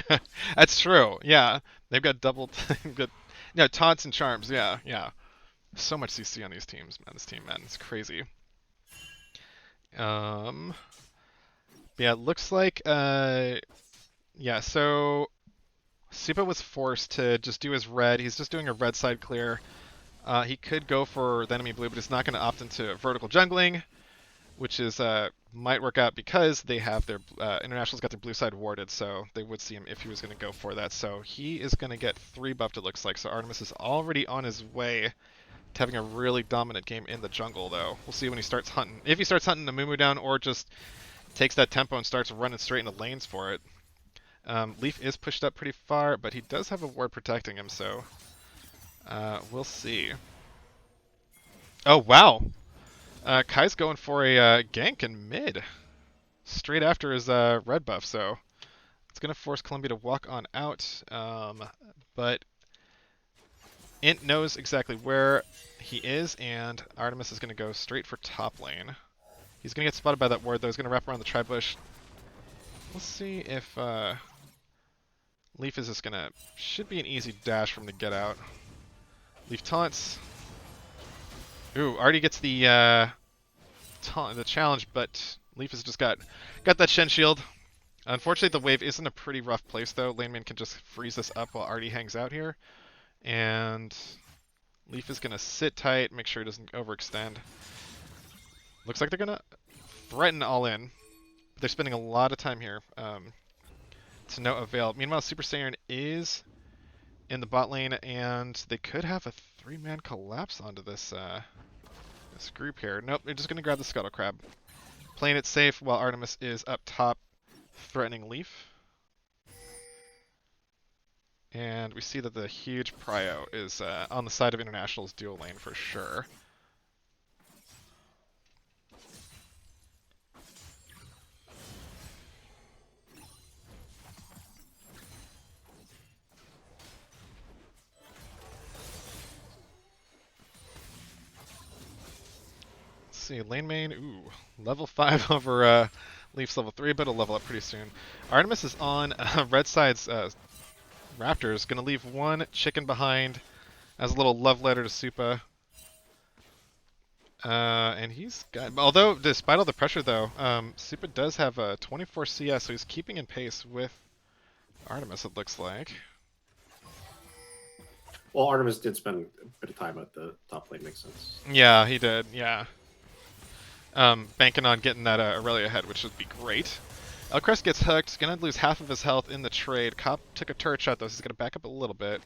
That's true. Yeah, they've got double, good, taunts and charms. Yeah. So much CC on these teams, man. This team, man, it's crazy. Yeah, it looks like, yeah. So Supa was forced to just do his red. He's just doing a red side clear. He could go for the enemy blue, but he's not going to opt into vertical jungling, which is might work out because they have their International's got their blue side warded, so they would see him if he was going to go for that. So he is going to get 3 buffed, it looks like. So Artemis is already on his way to having a really dominant game in the jungle, though. We'll see when he starts hunting. If he starts hunting the Mumu down or just takes that tempo and starts running straight into lanes for it. Leaf is pushed up pretty far, but he does have a ward protecting him, so we'll see. Oh, wow. Kai's going for a gank in mid, straight after his red buff, so it's going to force Columbia to walk on out, but Int knows exactly where he is, and Artemis is going to go straight for top lane. He's going to get spotted by that ward, though. He's going to wrap around the tri-bush. We'll see if Leaf is just going to... should be an easy dash from the get out. Leaf taunts. Ooh, already gets the challenge, but Leaf has just got that Shen shield. Unfortunately, the wave is in a pretty rough place, though. Laneman can just freeze this up while Artie hangs out here. And Leaf is going to sit tight, make sure he doesn't overextend. Looks like they're going to threaten all in. But they're spending a lot of time here to no avail. Meanwhile, Super Saiyan is in the bot lane, and they could have a 3-man collapse onto this this group here. Nope, they're just going to grab the Scuttle Crab. Playing it safe while Artemis is up top threatening Leaf. And we see that the huge prio is on the side of International's dual lane for sure. Let's see, lane main, ooh, level 5 over Leaf's level 3, but it'll level up pretty soon. Artemis is on red side's Raptors, gonna leave one chicken behind as a little love letter to Supa. And he's got, although despite all the pressure though, Supa does have a 24 CS, so he's keeping in pace with Artemis, it looks like. Well, Artemis did spend a bit of time at the top lane, makes sense. Yeah, he did, yeah. Banking on getting that Aurelia head, which would be great. Elcrest gets hooked, gonna lose half of his health in the trade. Cop took a turret shot though, so he's gonna back up a little bit.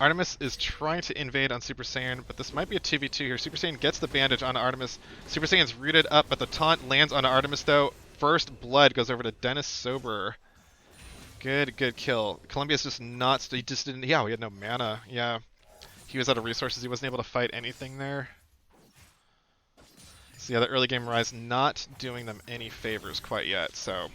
Artemis is trying to invade on Super Saiyan, but this might be a 2v2 here. Super Saiyan gets the bandage on Artemis. Super Saiyan's rooted up, but the taunt lands on Artemis though. First blood goes over to Dennis Sober. Good kill. Columbia's just not. He just didn't. Yeah, we had no mana. Yeah, he was out of resources. He wasn't able to fight anything there. So yeah, the early game Rise not doing them any favors quite yet. So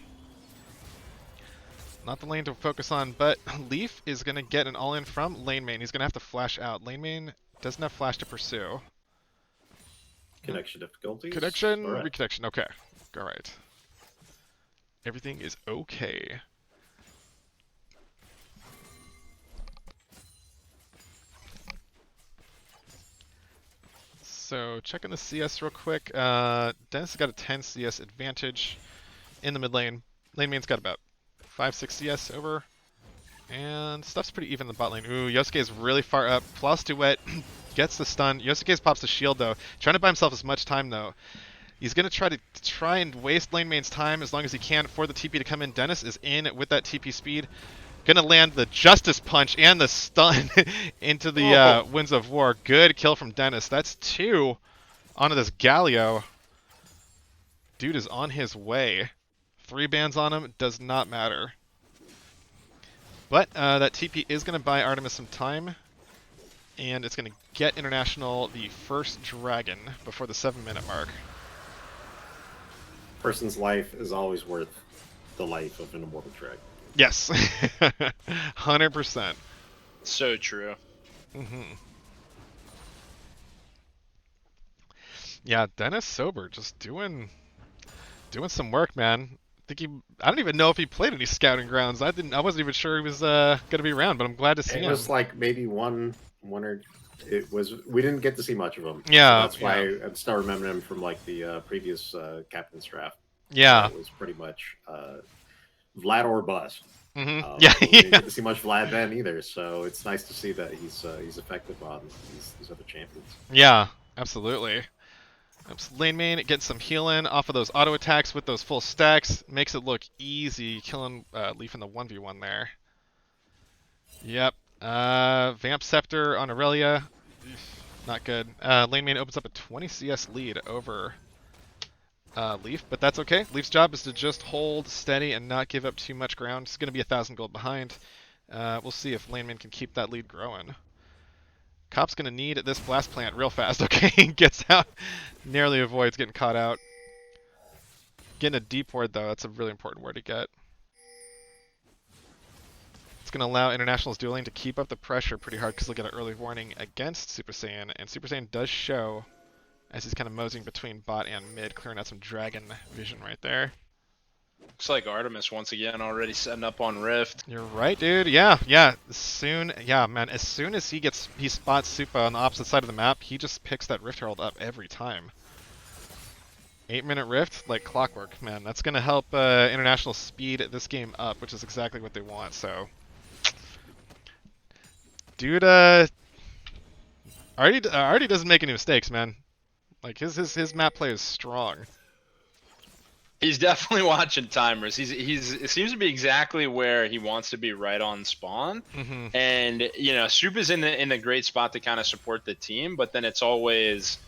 not the lane to focus on. But Leaf is gonna get an all-in from lane main. He's gonna have to flash out. Lane main doesn't have flash to pursue. Connection difficulties. Connection. All right. Reconnection. Okay. All right. Everything is okay. So checking the CS real quick. Dennis has got a 10 CS advantage in the mid lane. Lane main's got about 5-6 CS over. And stuff's pretty even in the bot lane. Ooh, Yosuke is really far up. Floss Duet gets the stun. Yosuke pops the shield though. Trying to buy himself as much time though. He's going to try and waste lane main's time as long as he can for the TP to come in. Dennis is in with that TP speed. Gonna land the Justice Punch and the stun into the Winds of War. Good kill from Dennis. That's 2 onto this Galio. Dude is on his way. 3 bans on him, does not matter. But that TP is gonna buy Artemis some time. And it's gonna get International the first dragon before the 7-minute mark. Person's life is always worth the life of an immortal dragon. Yes, 100%. So true. Yeah, Dennis Sober just doing some work, man. I don't even know if he played any scouting grounds. I wasn't even sure he was gonna be around, but I'm glad to see him. It was like maybe one or we didn't get to see much of him. Yeah, so that's why I still remember him from like the previous captain's draft. Yeah, it was pretty much Vlad or bust. Yeah, we didn't get to see much Vlad then either, so it's nice to see that he's effective on these other champions. Yeah, absolutely. Lane main getting some healing off of those auto attacks with those full stacks. Makes it look easy, killing Leaf in the 1v1 there. Yep. Vamp Scepter on Aurelia. Not good. Lane main opens up a 20 CS lead over Leaf, but that's okay. Leaf's job is to just hold steady and not give up too much ground. He's going to be 1,000 gold behind. We'll see if Laneman can keep that lead growing. Cop's going to need this blast plant real fast. Okay, gets out. Narrowly avoids getting caught out. Getting a deep ward, though. That's a really important ward to get. It's going to allow International's dueling to keep up the pressure pretty hard because they'll get an early warning against Super Saiyan. And Super Saiyan does show as he's kind of moseying between bot and mid, clearing out some dragon vision right there. Looks like Artemis once again already setting up on Rift. You're right, dude. Yeah. Man. As soon as he spots Supa on the opposite side of the map, he just picks that Rift Herald up every time. 8-minute Rift, like clockwork, man. That's gonna help International speed this game up, which is exactly what they want. So, dude, already doesn't make any mistakes, man. Like his map play is strong. He's definitely watching timers. It seems to be exactly where he wants to be, right on spawn. And Supa's in the great spot to kind of support the team, but then it's always,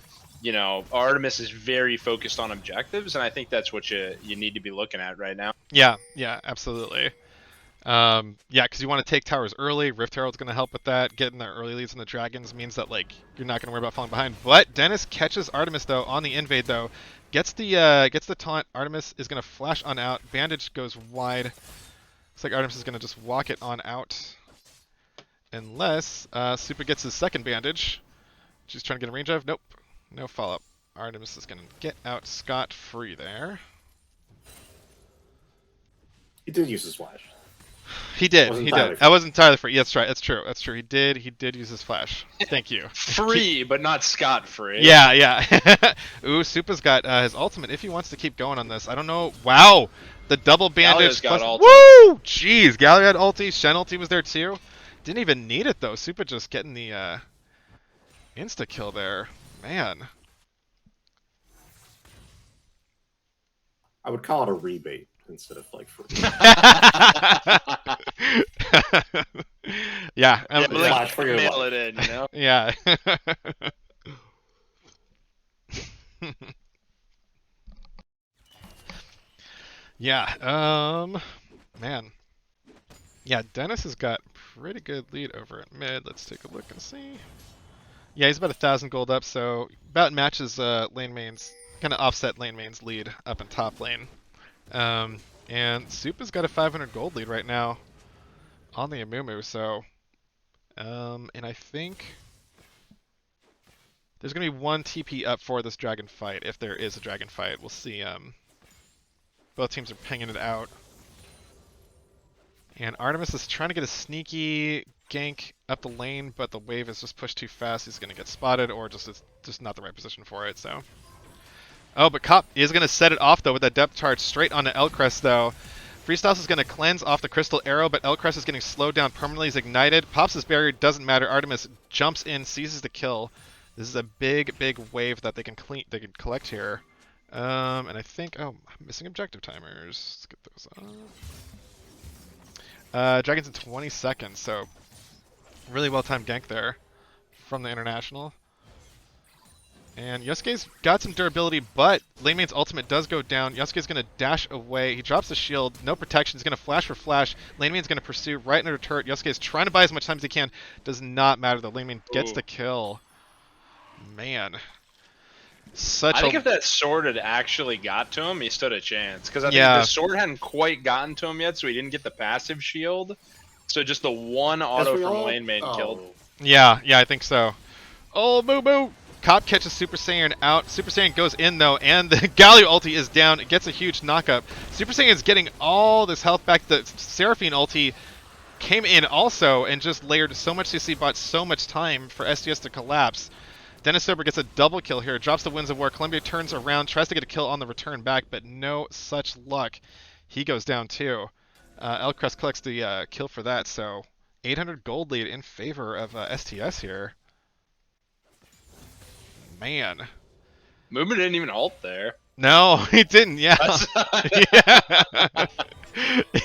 Artemis is very focused on objectives, and I think that's what you need to be looking at right now. Yeah, absolutely. Because you want to take towers early. Rift Herald's going to help with that. Getting the early leads on the dragons means that you're not going to worry about falling behind. But Dennis catches Artemis though on the invade though. Gets the taunt. Artemis is going to flash on out. Bandage goes wide. Looks like Artemis is going to just walk it on out. Unless Supa gets his second bandage. She's trying to get a range of. Nope. No follow-up. Artemis is going to get out scot-free there. He did use his flash. He did. I wasn't entirely free. Yeah, that's right. That's true. He did use his flash. Thank you. Free, but not scot-free. Yeah. Ooh, Supa's got his ultimate if he wants to keep going on this. I don't know. Wow. The double bandage. Got ulti. Woo! Jeez. Galio had ulti. Shen ulti was there too. Didn't even need it though. Supa just getting the insta-kill there. Man. I would call it a rebate. instead of like fruit. Yeah. Yeah, but like, Flash for your mail life. it in, you know. Yeah. Yeah. Man. Yeah, Dennis has got pretty good lead over at mid. Let's take a look and see. Yeah, he's about 1,000 gold up, so about matches lane main's kind of offset lane main's lead up in top lane. Um, and Soup has got a 500 gold lead right now on the Amumu. So, and I think there's gonna be one TP up for this dragon fight if there is a dragon fight. We'll see. Both teams are pinging it out. And Artemis is trying to get a sneaky gank up the lane, but the wave is just pushed too fast. He's going to get spotted, or it's just not the right position for it. So, oh, but Cop is going to set it off though with that depth charge straight onto Elcrest though. Freestyles is going to cleanse off the crystal arrow, but Elcrest is getting slowed down permanently. He's ignited, pops his barrier, doesn't matter. Artemis jumps in, seizes the kill. This is a big wave that they can collect here. And I think, oh, I'm missing objective timers. Let's get those on. Dragon's in 20 seconds, so really well-timed gank there from the International. And Yosuke's got some durability, but lane main's ultimate does go down. Yosuke's going to dash away. He drops the shield, no protection. He's going to flash for flash. Lane main's going to pursue right under the turret. Yosuke's trying to buy as much time as he can. Does not matter, though. Lane main gets the kill. Man. I think if that sword had actually got to him, he stood a chance. Because I think Yeah. the sword hadn't quite gotten to him yet, so he didn't get the passive shield. So just the one auto from lane main killed. Yeah, I think so. Oh, Moo Moo! Cop catches Super Saiyan out. Super Saiyan goes in, though, and the Galio ulti is down. It gets a huge knockup. Super Saiyan's getting all this health back. The Seraphine ulti came in also and just layered so much CC, bought so much time for SDS to collapse. Dennis Sober gets a double kill here, drops the Winds of War. Columbia turns around, tries to get a kill on the return back, but no such luck. He goes down too. Elcrest collects the kill for that, so 800 gold lead in favor of STS here. Man. Movement didn't even halt there. No, he didn't, yeah. Yeah.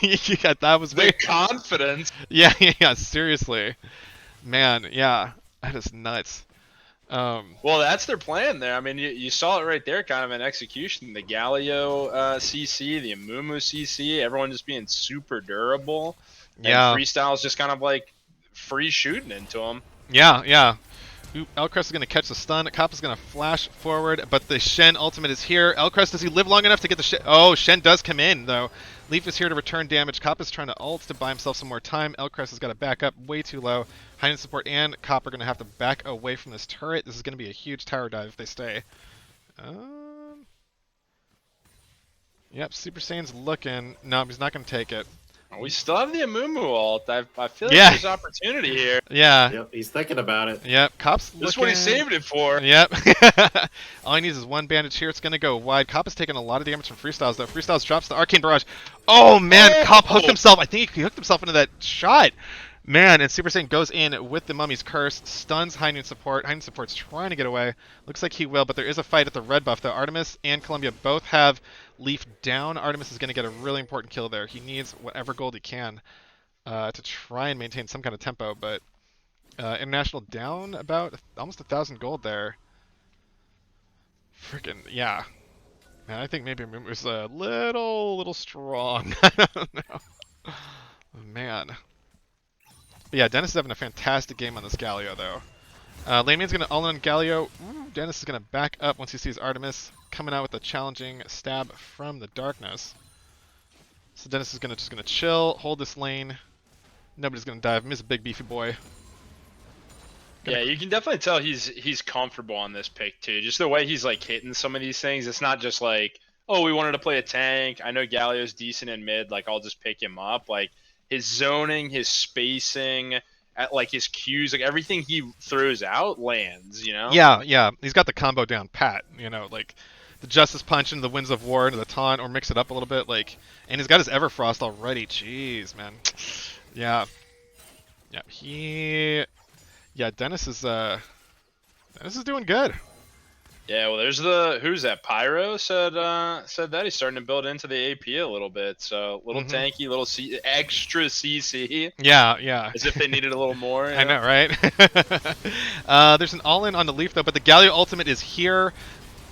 Yeah, that was the confidence. Yeah, seriously. Man, yeah, that is nuts. Well, that's their plan there. I mean, you saw it right there, kind of in execution. The Galio CC, the Amumu CC, everyone just being super durable. Yeah. And Freestyle's just kind of like free shooting into them. Yeah. Elcrest is going to catch the stun. Cop is going to flash forward, but the Shen ultimate is here. Elcrest, does he live long enough to get the Shen? Oh, Shen does come in, though. Leaf is here to return damage. Cop is trying to ult to buy himself some more time. Elcrest has got to back up way too low. High support and Cop are going to have to back away from this turret. This is going to be a huge tower dive if they stay. Yep, Super Saiyan's looking. No, he's not going to take it. We still have the Amumu ult. I feel like there's opportunity here. Yeah. Yep, he's thinking about it. Yep, Cop's looking. This is what he saved it for. Yep. All he needs is one bandage here. It's going to go wide. Cop is taking a lot of damage from Freestyles, though. Freestyles drops the Arcane Barrage. Oh, man, Cop hooked himself. I think he hooked himself into that shot. Man, and Super Saiyan goes in with the Mummy's Curse, stuns High Noon Support. High Noon Support's trying to get away. Looks like he will, but there is a fight at the red buff, though. Artemis and Columbia both have Leaf down. Artemis is going to get a really important kill there. He needs whatever gold he can to try and maintain some kind of tempo, but International down about almost 1,000 gold there. Freaking, yeah. Man, I think maybe it was a little strong. I don't know. Oh, man. But yeah, Dennis is having a fantastic game on this Galio, though. Lane main's going to all-in Galio. Ooh, Dennis is going to back up once he sees Artemis coming out with a challenging stab from the darkness. So Dennis is just going to chill, hold this lane. Nobody's going to dive. He's a big, beefy boy. Yeah, you can definitely tell he's comfortable on this pick, too. Just the way he's, like, hitting some of these things. It's not just like, oh, we wanted to play a tank. I know Galio's decent in mid. Like, I'll just pick him up. Like, his zoning, his spacing, at like his cues, like everything he throws out lands, you know? Yeah. He's got the combo down pat, you know, like the Justice Punch into the Winds of War into the taunt, or mix it up a little bit, like, and he's got his Everfrost already. Jeez, man. Yeah. Dennis is doing good. Yeah, well, there's who's that? Pyro said that he's starting to build into the AP a little bit. So little Hmm. tanky, little extra CC, Yeah, yeah. as if they needed a little more. I Yeah. know, right? There's an all-in on the Leaf though, but the Galio ultimate is here.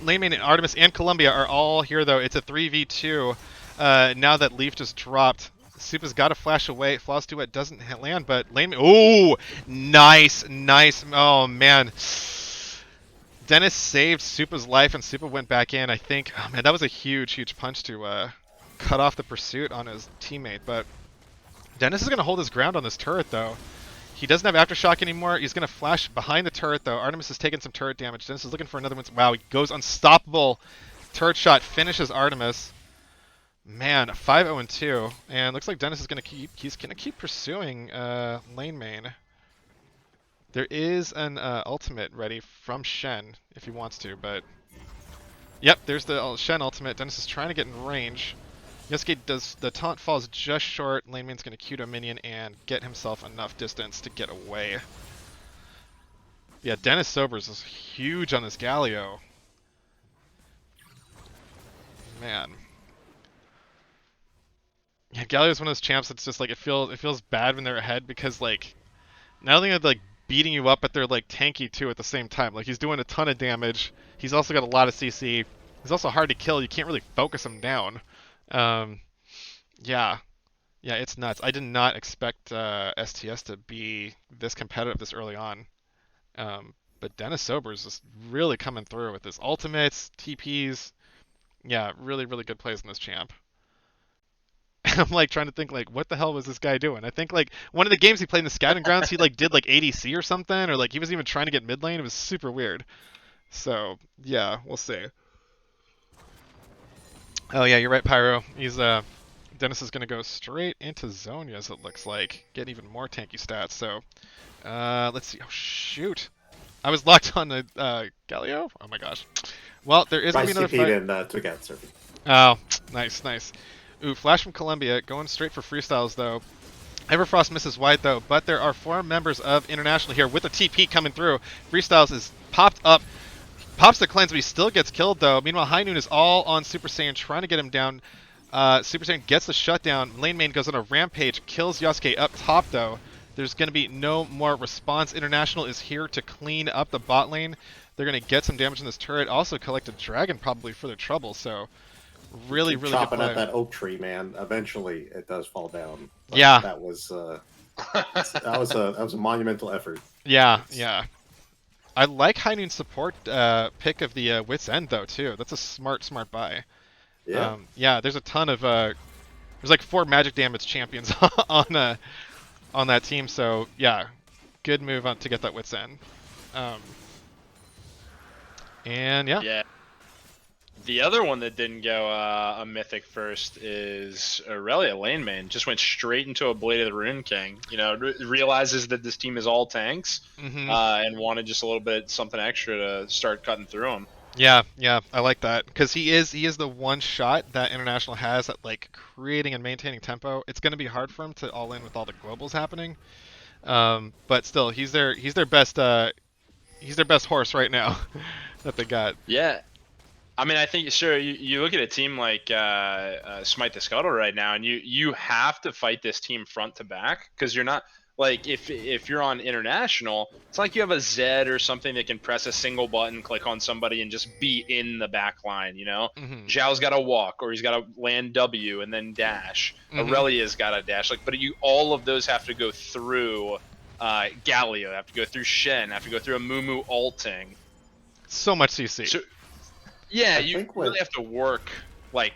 Lane Main and Artemis and Columbia are all here though. It's a 3v2. Now that Leaf just dropped, Supa's got to flash away. Flaws Duet doesn't land, but Lane Main. Oh, nice, nice. Oh man. Dennis saved Supa's life, and Supa went back in. I think, oh man, that was a huge, huge punch to cut off the pursuit on his teammate. But Dennis is going to hold his ground on this turret, though. He doesn't have Aftershock anymore. He's going to flash behind the turret, though. Artemis has taken some turret damage. Dennis is looking for another one. Wow, he goes unstoppable. Turret shot finishes Artemis. Man, 5-0-2. And looks like Dennis is going to keep pursuing lane main. There is an ultimate ready from Shen if he wants to, but yep, there's the Shen ultimate. Dennis is trying to get in range. Yosuke does the taunt falls just short. Lane main's going to Q to a minion and get himself enough distance to get away. Yeah, Dennis Sobers is huge on this Galio. Man. Yeah, Galio's one of those champs that's just like it feels bad when they're ahead because like not only are they like beating you up, but they're like tanky too at the same time. Like he's doing a ton of damage. He's also got a lot of CC. He's also hard to kill. You can't really focus him down. Um, yeah, yeah, it's nuts. I did not expect STS to be this competitive this early on. But Dennis Sobers is really coming through with his ultimates, TPs. Yeah, really, really good plays in this champ. I'm like trying to think like what the hell was this guy doing? I think like one of the games he played in the scouting grounds, he like did like ADC or something, or like he was even trying to get mid lane. It was super weird. So yeah, we'll see. Oh yeah, you're right, Pyro. He's Dennis is gonna go straight into Zonia as it looks like, get even more tanky stats. So let's see. Oh shoot, I was locked on the Galio. Oh my gosh. Well, there is gonna I be another CP'd fight. and took out Surfing. Oh, nice, nice. Ooh, Flash from Columbia, going straight for freestyles though. Everfrost misses White though, but there are 4 members of International here with a TP coming through. Freestyles is popped up, pops the cleanse, but he still gets killed though. Meanwhile, High Noon is all on Super Saiyan, trying to get him down. Super Saiyan gets the shutdown. Lane Main goes on a rampage, kills Yosuke up top though. There's going to be no more response. International is here to clean up the bot lane. They're going to get some damage in this turret. Also collect a dragon probably for their trouble, so really, Keep really good chopping play. at that oak tree, man. Eventually, it does fall down. But Yeah. that was a monumental effort. Yeah, yeah. I like High Noon's support pick of the Wit's End though too. That's a smart buy. Yeah. Yeah, there's a ton of there's like 4 magic damage champions on that team. So yeah, good move on to get that Wit's End. And yeah. Yeah. The other one that didn't go a mythic first is Aurelia Lane Main. Just went straight into a Blade of the Rune King. You know, realizes that this team is all tanks, and wanted just a little bit something extra to start cutting through them. Yeah, yeah, I like that because he is the one shot that International has at like creating and maintaining tempo. It's going to be hard for him to all in with all the globals happening, but still, he's their best horse right now that they got. Yeah. I mean, I think sure. You look at a team like Smite the Scuttle right now, and you have to fight this team front to back because you're not like if you're on International, it's not like you have a Zed or something that can press a single button, click on somebody, and just be in the back line. You know, Zhao's got to walk or he's got to land W and then dash. Aurelia's got to dash. Like, but all of those have to go through Galio, have to go through Shen, have to go through a Mumu ulting. So much CC. So, yeah, you really have to work like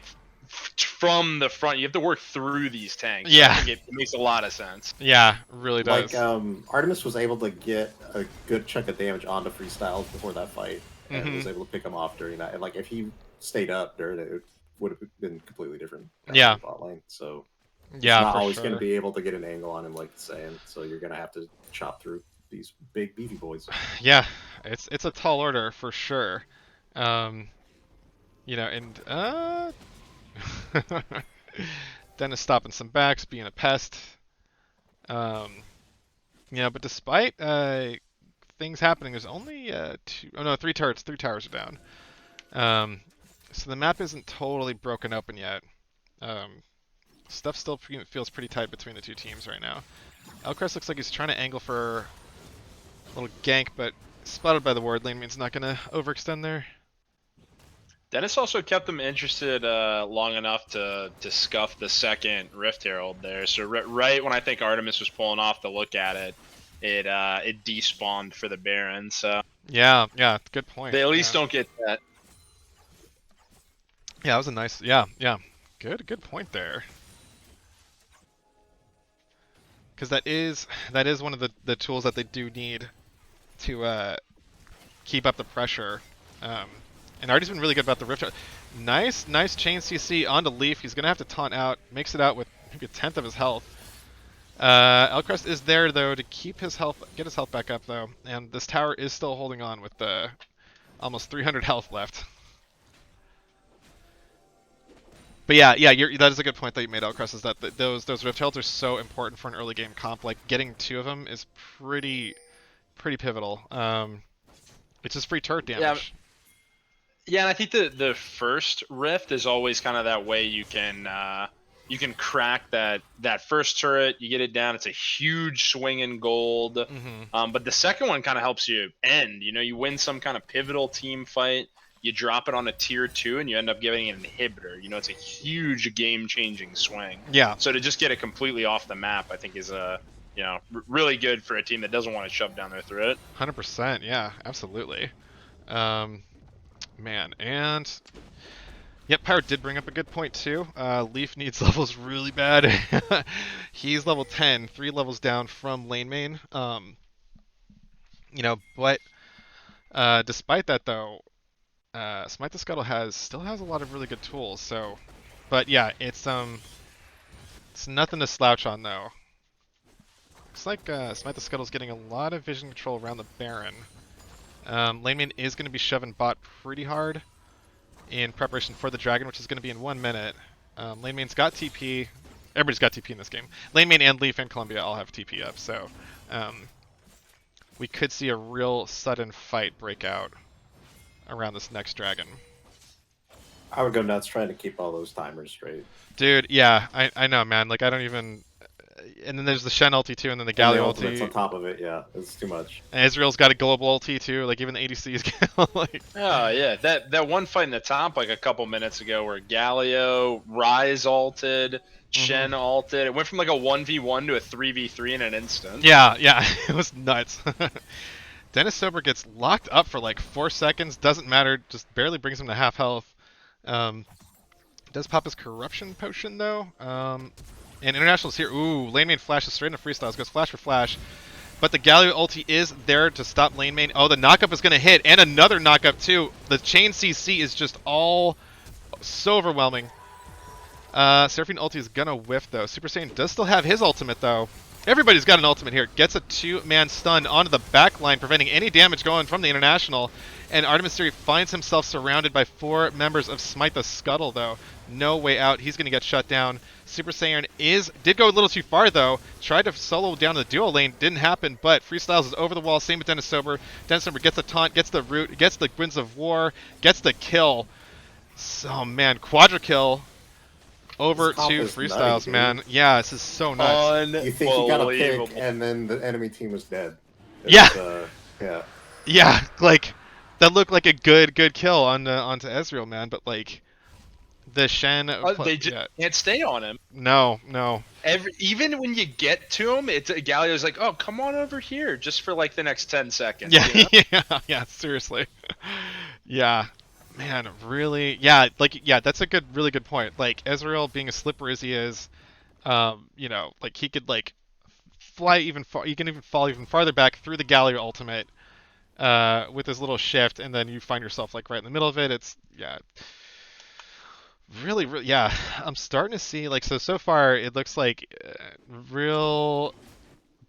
from the front. You have to work through these tanks. Yeah, I think it makes a lot of sense. Yeah, really does. Like Artemis was able to get a good chunk of damage onto freestyles before that fight, and was able to pick him off during that. And like if he stayed up there, it would have been completely different. Yeah. Bot lane. So yeah, not for always sure. going to be able to get an angle on him, like it's saying. So you're going to have to chop through these big beefy boys. Yeah, it's a tall order for sure. You know, and Dennis stopping some backs, being a pest. You know, but despite things happening. There's only three turrets. Three towers are down. So the map isn't totally broken open yet. Stuff still feels pretty tight between the two teams right now. Elcrest looks like he's trying to angle for a little gank, but spotted by the ward lane means not going to overextend there. Dennis also kept them interested long enough to scuff the second Rift Herald there. So right when I think Artemis was pulling off to look at it, it despawned for the Baron. So yeah, good point. they at least don't get that. Yeah, that was a nice. Yeah. Good point there. Because that is one of the tools that they do need to keep up the pressure. And Artie's been really good about the Rift. Nice chain CC onto Leaf. He's gonna have to taunt out. Makes it out with maybe a tenth of his health. Elcrest is there though to keep his health, get his health back up though, and this tower is still holding on with almost 300 health left. But yeah, that is a good point that you made, Elcrest, is that those Rift Heralds are so important for an early game comp. Like getting 2 of them is pretty pivotal. It's just free turret damage. Yeah, and I think the first Rift is always kind of that way you can crack that first turret, you get it down, it's a huge swing in gold. Mm-hmm. But the second one kind of helps you end. You win some kind of pivotal team fight, you drop it on a tier 2, and you end up getting an inhibitor. It's a huge game-changing swing. Yeah. So to just get it completely off the map, I think is really good for a team that doesn't want to shove down their throat. 100%. Yeah, absolutely. Man, and yep, Pyro did bring up a good point too. Leaf needs levels really bad. He's level 10, 3 levels down from lane main. But despite that though, Smite the Scuttle still has a lot of really good tools. So, but yeah, it's nothing to slouch on though. Looks like Smite the Scuttle's getting a lot of vision control around the Baron. Lane main is going to be shoving bot pretty hard in preparation for the dragon, which is going to be in 1 minute. Lane main's got TP. Everybody's got TP in this game. Lane main and Leaf and Columbia all have TP up, so we could see a real sudden fight break out around this next dragon. I would go nuts trying to keep all those timers straight. Dude, yeah, I know, man. Like, I don't even... And then there's the Shen ulti too, and then the Galio ulti. On top of it, yeah, it's too much. And Israel's got a global ulti too, like even the ADCs get like. Oh yeah, that one fight in the top like a couple minutes ago where Galio, Ryze ulted, Shen ulted. It went from like a 1v1 to a 3v3 in an instant. Yeah, it was nuts. Dennis Sober gets locked up for like 4 seconds, doesn't matter, just barely brings him to half health. Does pop his corruption potion though. And International's here. Ooh, lane main flashes straight into freestyles. Goes flash for flash. But the Galio ulti is there to stop lane main. Oh, the knockup is going to hit. And another knockup too. The chain CC is just all so overwhelming. Seraphine ulti is going to whiff though. Super Saiyan does still have his ultimate though. Everybody's got an ultimate here. Gets a 2-man stun onto the back line, preventing any damage going from the International. And Artemis Theory finds himself surrounded by 4 members of Smite the Scuttle though. No way out. He's going to get shut down. Super Saiyan did go a little too far though. Tried to solo down the duo lane, didn't happen. But Freestyles is over the wall. Same with Dennis Sober. Dennis Sober gets the taunt, gets the root, gets the Winds of War, gets the kill. So man, quadra kill over to Freestyles, man. Yeah, this is so nuts. You think you got a pick, and then the enemy team was dead. Yeah, like that looked like a good kill onto Ezreal, man. But like. The Shen... they just can't stay on him. No. Even when you get to him, Galio's like, oh, come on over here, just for like the next 10 seconds. Yeah, yeah, seriously. Yeah, man, really... Yeah, that's a really good point. Like, Ezreal being as slippery as he is, like, he could, like, fly even far... He can even fall even farther back through the Galio ultimate with his little shift, and then you find yourself, like, right in the middle of it. It's... Yeah... Really, yeah. I'm starting to see, like, so far it looks like real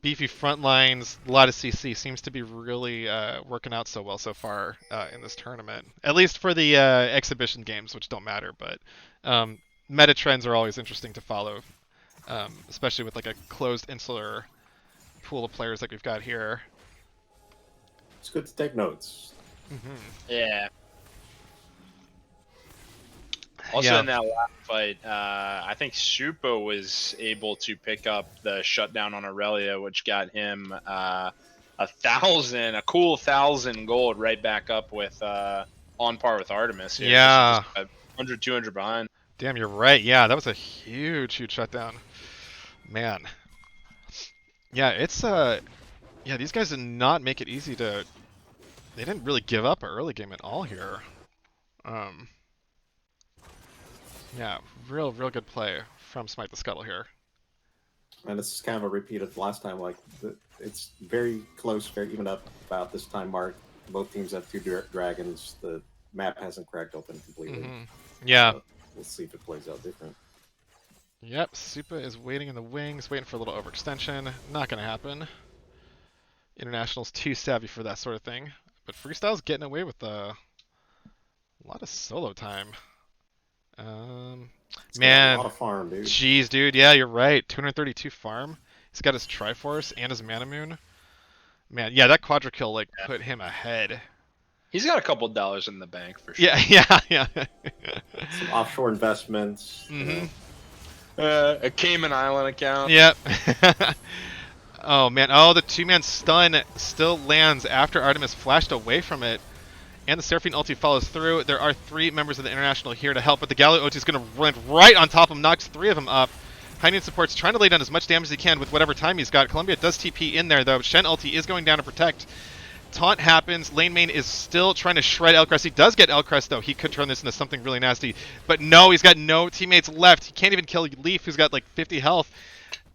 beefy front lines, a lot of CC seems to be really working out so well so far in this tournament. At least for the exhibition games, which don't matter, but meta trends are always interesting to follow, especially with like a closed insular pool of players like we've got here. It's good to take notes. Yeah. Also Yeah. in that last fight, I think Supo was able to pick up the shutdown on Aurelia, which got him a cool 1,000 gold right back up with on par with Artemis here. Just Yeah. 100, 200 behind. Damn, you're right. Yeah, that was a huge, huge shutdown. Man. Yeah, it's yeah, these guys did not make it easy to. They didn't really give up an early game at all here. Um. Yeah, real good play from Smite the Scuttle here. And this is kind of a repeat of last time. Like it's very close, very even up about this time mark. Both teams have two dragons. The map hasn't cracked open completely. Yeah. We'll see if it plays out different. Yep, Supa is waiting in the wings, waiting for a little overextension. Not gonna happen. International's too savvy for that sort of thing. But Freestyle's getting away with a lot of solo time. It's got a Man, lot of farm, dude. jeez, dude. Yeah, you're right. 232 farm. He's got his Triforce and his Mana Moon. Man, yeah, that Quadra kill like put him ahead. He's got a couple dollars in the bank for sure. Yeah. Some offshore investments. A Cayman Island account. Yep. Oh man. Oh, the two-man stun still lands after Artemis flashed away from it. And the Seraphine ulti follows through. There are 3 members of the International here to help, but the Galio ulti is going to run right on top of him, knocks 3 of them up. High support's trying to lay down as much damage as he can with whatever time he's got. Columbia does TP in there, though. Shen ulti is going down to protect. Taunt happens. Lane main is still trying to shred Elcrest. He does get Elcrest, though. He could turn this into something really nasty. But no, he's got no teammates left. He can't even kill Leaf, who's got like 50 health.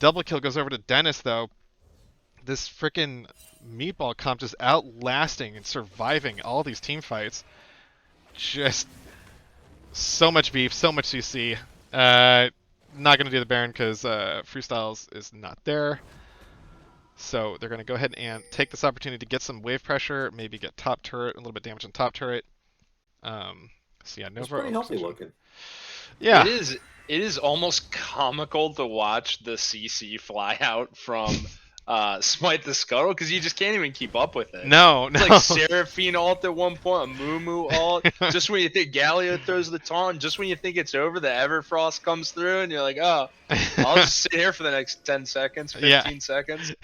Double kill goes over to Dennis, though. This freaking meatball comp just outlasting and surviving all these team fights. Just so much beef, so much CC. Not going to do the Baron because Freestyles is not there. So they're going to go ahead and take this opportunity to get some wave pressure, maybe get top turret, a little bit of damage on top turret. So yeah, Nova. It's pretty healthy looking. Yeah. It is almost comical to watch the CC fly out from Smite the Scuttle because you just can't even keep up with it. No. It's like Seraphine ult at one point, a Moo ult. Just when you think Galio throws the taunt, just when you think it's over, the Everfrost comes through, and you're like, oh, I'll just sit here for the next 10 seconds, 15 seconds.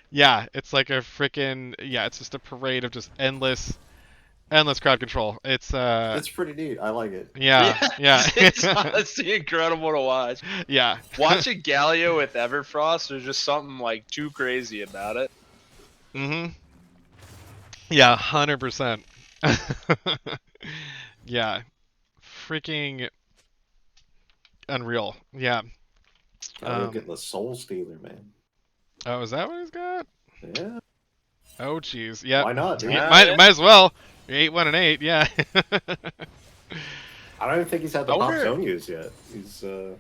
Yeah, it's like a freaking it's just a parade of just endless crowd control. It's pretty neat. I like it. Yeah. It's honestly incredible to watch. Yeah. Watching Galio with Everfrost, there's just something like too crazy about it. Yeah, 100%. Yeah. Freaking unreal. Yeah. I'm getting the Soul Stealer, man. Oh, is that what he's got? Yeah. Oh, jeez. Yeah. Why not, dude? Might as well. 8-1-8. Yeah. I don't even think he's had the pop zone use yet. He's a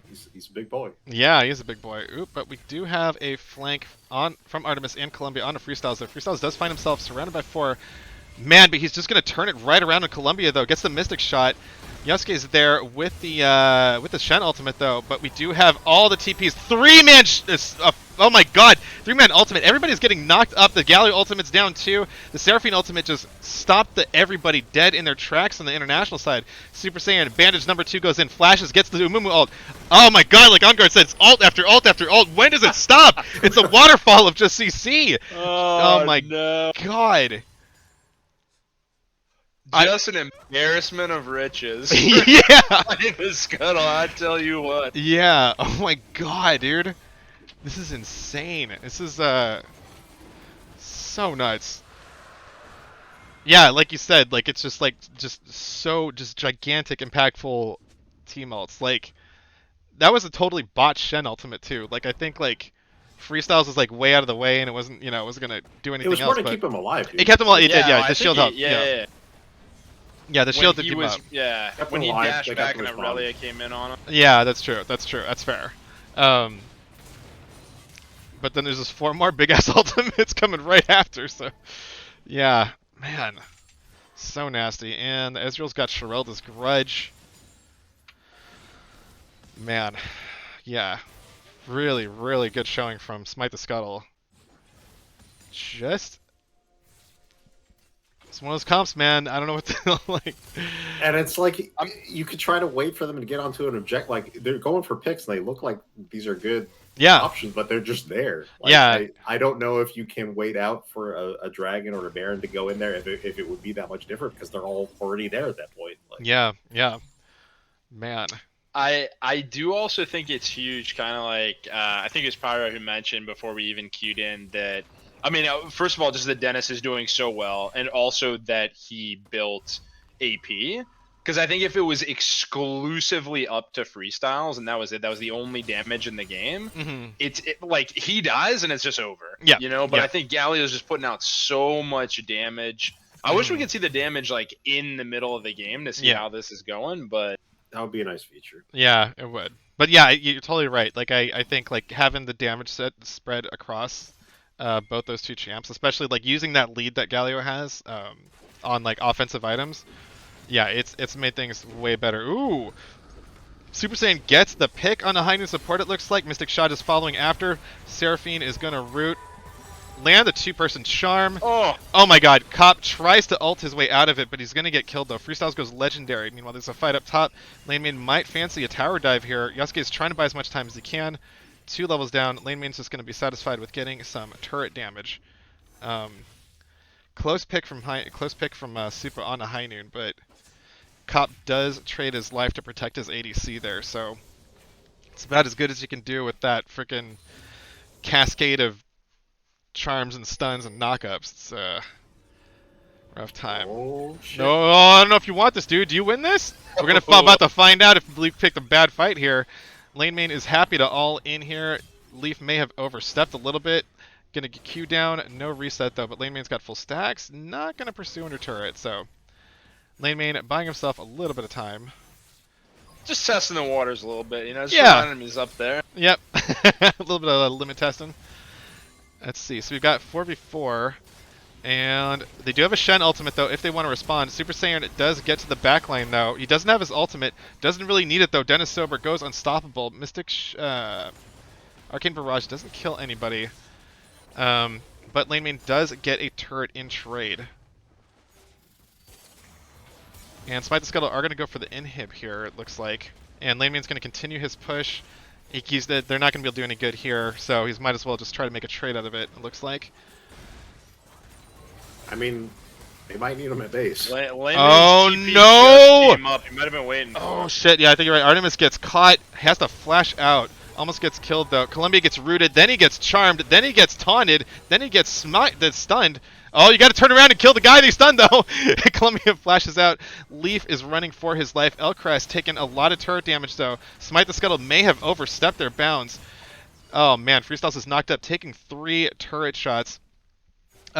big boy. Yeah, he's a big boy. Oop, but we do have a flank on from Artemis and Columbia on a Freestyles. So Freestyles does find himself surrounded by 4. Man, but he's just gonna turn it right around on Columbia though. Gets the Mystic shot. Yosuke is there with the Shen ultimate though, but we do have all the TPs. 3-man, oh my god, 3-man ultimate. Everybody's getting knocked up. The Galio ultimate's down too. The Seraphine ultimate just stopped everybody dead in their tracks on the international side. Super Saiyan Bandage number 2 goes in, flashes, gets the Umumu ult. Oh my god, like OnGuard said, it's ult after ult after ult. When does it stop? It's a waterfall of just CC. Oh my god. Just an embarrassment of riches. Yeah. The Scuttle, I tell you what. Yeah. Oh my god, dude. This is insane. This is so nuts. Yeah, like you said, like it's just so gigantic, impactful team ults. Like that was a totally botched Shen ultimate too. Like I think like Freestyles was like way out of the way and it wasn't it wasn't gonna do anything else. It was more to keep him alive. Dude. It kept him alive. It did, yeah. I The shield helped. Yeah. Yeah, the shield did keep him up. Yeah, when he dashed back and Aurelia came in on him. Yeah, that's true. That's fair. But then there's just 4 more big ass ultimates coming right after. So, yeah, man, so nasty. And Ezreal's got Sherelda's Grudge. Man, yeah, really good showing from Smite the Scuttle. Just It's one of those comps, man. I don't know what to like. And it's like I'm- you could try to wait for them to get onto an object. Like they're going for picks, and they look like these are good Yeah, options, but they're just there. Like yeah, I don't know if you can wait out for a dragon or a baron to go in there if it would be that much different because they're all already there at that point. Like, yeah, yeah. Man. I do also think it's huge, kind of like I think it's Pyro who mentioned before we even queued in that. I mean, first of all, just that Dennis is doing so well, and also that he built AP. Because I think if it was exclusively up to freestyles and that was it, that was the only damage in the game, Hmm. like he dies and it's just over. Yeah, You know, but yeah. I think Galio's just putting out so much damage. I wish we Mhm. could see the damage like in the middle of the game to see Yeah. how this is going, but that would be a nice feature. Yeah, it would. But yeah, you're totally right. Like I think like having the damage set spread across both those two champs, especially like using that lead that Galio has on like offensive items. Yeah, it's made things way better. Ooh, Super Saiyan gets the pick on the high noon support. It looks like Mystic Shot is following after. Seraphine is gonna root. Land a two-person charm. oh, Oh my god, Cop tries to ult his way out of it, but he's gonna get killed though. Freestyles goes legendary. Meanwhile, there's a fight up top. Lane Main might fancy a tower dive here. Yasuke is trying to buy as much time as he can. 2 levels down. Lane Main's just gonna be satisfied with getting some turret damage. Um, close pick from Super on a high noon, but Cop does trade his life to protect his ADC there, so it's about as good as you can do with that freaking cascade of charms and stuns and knockups. It's rough time. Oh shit! No, I don't know if you want this, dude. Do you win this? We're gonna about to find out if Leaf picked a bad fight here. Lane Main is happy to all in here. Leaf may have overstepped a little bit. Gonna get Q down. No reset though, but Lane Main's got full stacks. Not gonna pursue under turret, so Lane Main buying himself a little bit of time. just testing the waters a little bit, you know, just Yeah. reminding him he's up there. Yep, a little bit of limit testing. Let's see. So we've got 4v4. And they do have a Shen ultimate, though, if they want to respond. Super Saiyan does get to the backline, though. He doesn't have his ultimate. Doesn't really need it, though. Dennis Sober goes unstoppable. Arcane Barrage doesn't kill anybody. But Lane Main does get a turret in trade. And Smite the Scuttle are going to go for the inhib here, it looks like. And Lane Main's going to continue his push. They're not going to be able to do any good here, so he might as well just try to make a trade out of it, it looks like. I mean, they might need him at base. Oh, no! Came up. He might have been waiting. Oh shit, yeah, I think you're right. Artemis gets caught, has to flash out. Almost gets killed though. Columbia gets rooted, then he gets charmed, then he gets taunted, then he gets stunned. Oh, you gotta turn around and kill the guy they stunned though! Columbia flashes out. Leaf is running for his life. Elcrest taking a lot of turret damage though. Smite the Scuttle may have overstepped their bounds. Oh man, Freestyles is knocked up, taking 3 turret shots.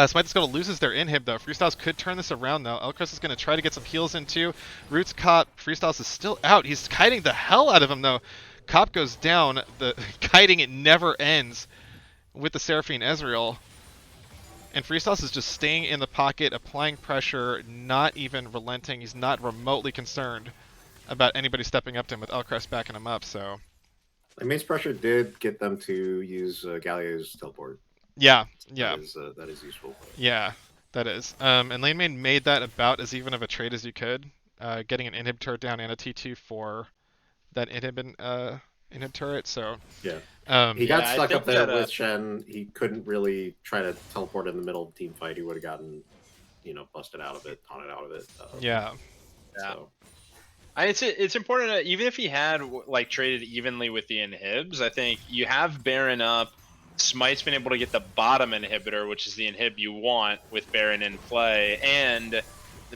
Smite the Scuttle loses their inhib though. Freestyles could turn this around though. Elcrest is going to try to get some heals in too. Roots Cop. Freestyles is still out. He's kiting the hell out of him though. Cop goes down. The kiting, it never ends with the Seraphine Ezreal. And Freestyles is just staying in the pocket, applying pressure, not even relenting. He's not remotely concerned about anybody stepping up to him with Elcrest backing him up, so. The main pressure did get them to use Galio's teleport. Yeah, yeah. That is useful. Yeah, that is. And Lane Main made that about as even of a trade as you could. Getting an inhib turret down and a T2 for that inhib turret, so. Yeah. He got Yeah, I stuck think up there that, with Shen. He couldn't really try to teleport in the middle of the team fight. He would have gotten, busted out of it, taunted out of it. Yeah. Yeah. So. It's important that even if he had like traded evenly with the inhibs, I think you have Baron up. Smite's been able to get the bottom inhibitor, which is the inhib you want with Baron in play, and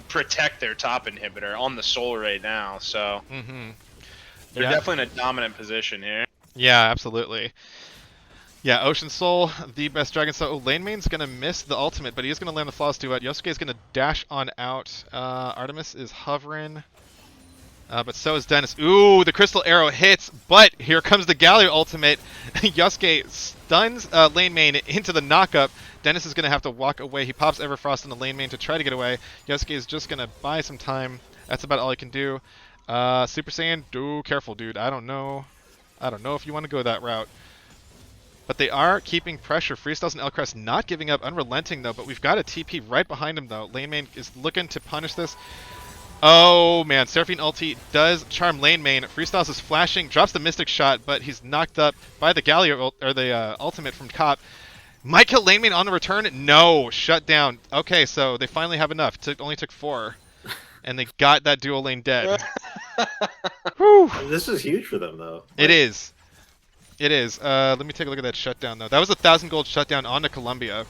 protect their top inhibitor on the soul right now. So they're definitely in a dominant position here. Yeah, absolutely. Yeah, Ocean Soul, the best Dragon Soul. Oh, Lane Main's going to miss the ultimate, but he is going to land the Flawless Duet. Yosuke is going to dash on out. Artemis is hovering. But so is Dennis. Ooh, the Crystal Arrow hits, but here comes the Galio ultimate. Yosuke stuns Lane Main into the knockup. Dennis is going to have to walk away. He pops Everfrost into Lane Main to try to get away. Yosuke is just going to buy some time. That's about all he can do. Super Saiyan, careful, dude. I don't know if you want to go that route. But they are keeping pressure. Freestyles and Elcrest not giving up, unrelenting though. But we've got a TP right behind him though. Lane main is looking to punish this. Oh man, Seraphine ulti does charm lane main. Freestyles is flashing, drops the Mystic Shot, but he's knocked up by the Galio or the ultimate from Cop. Might kill lane main on the return. No, shut down. Okay, so they finally have enough. Only took 4, and they got that dual lane dead. Whew. This is huge for them, though. It is. It is. Let me take a look at that shutdown though. That was 1,000 gold shutdown onto Columbia.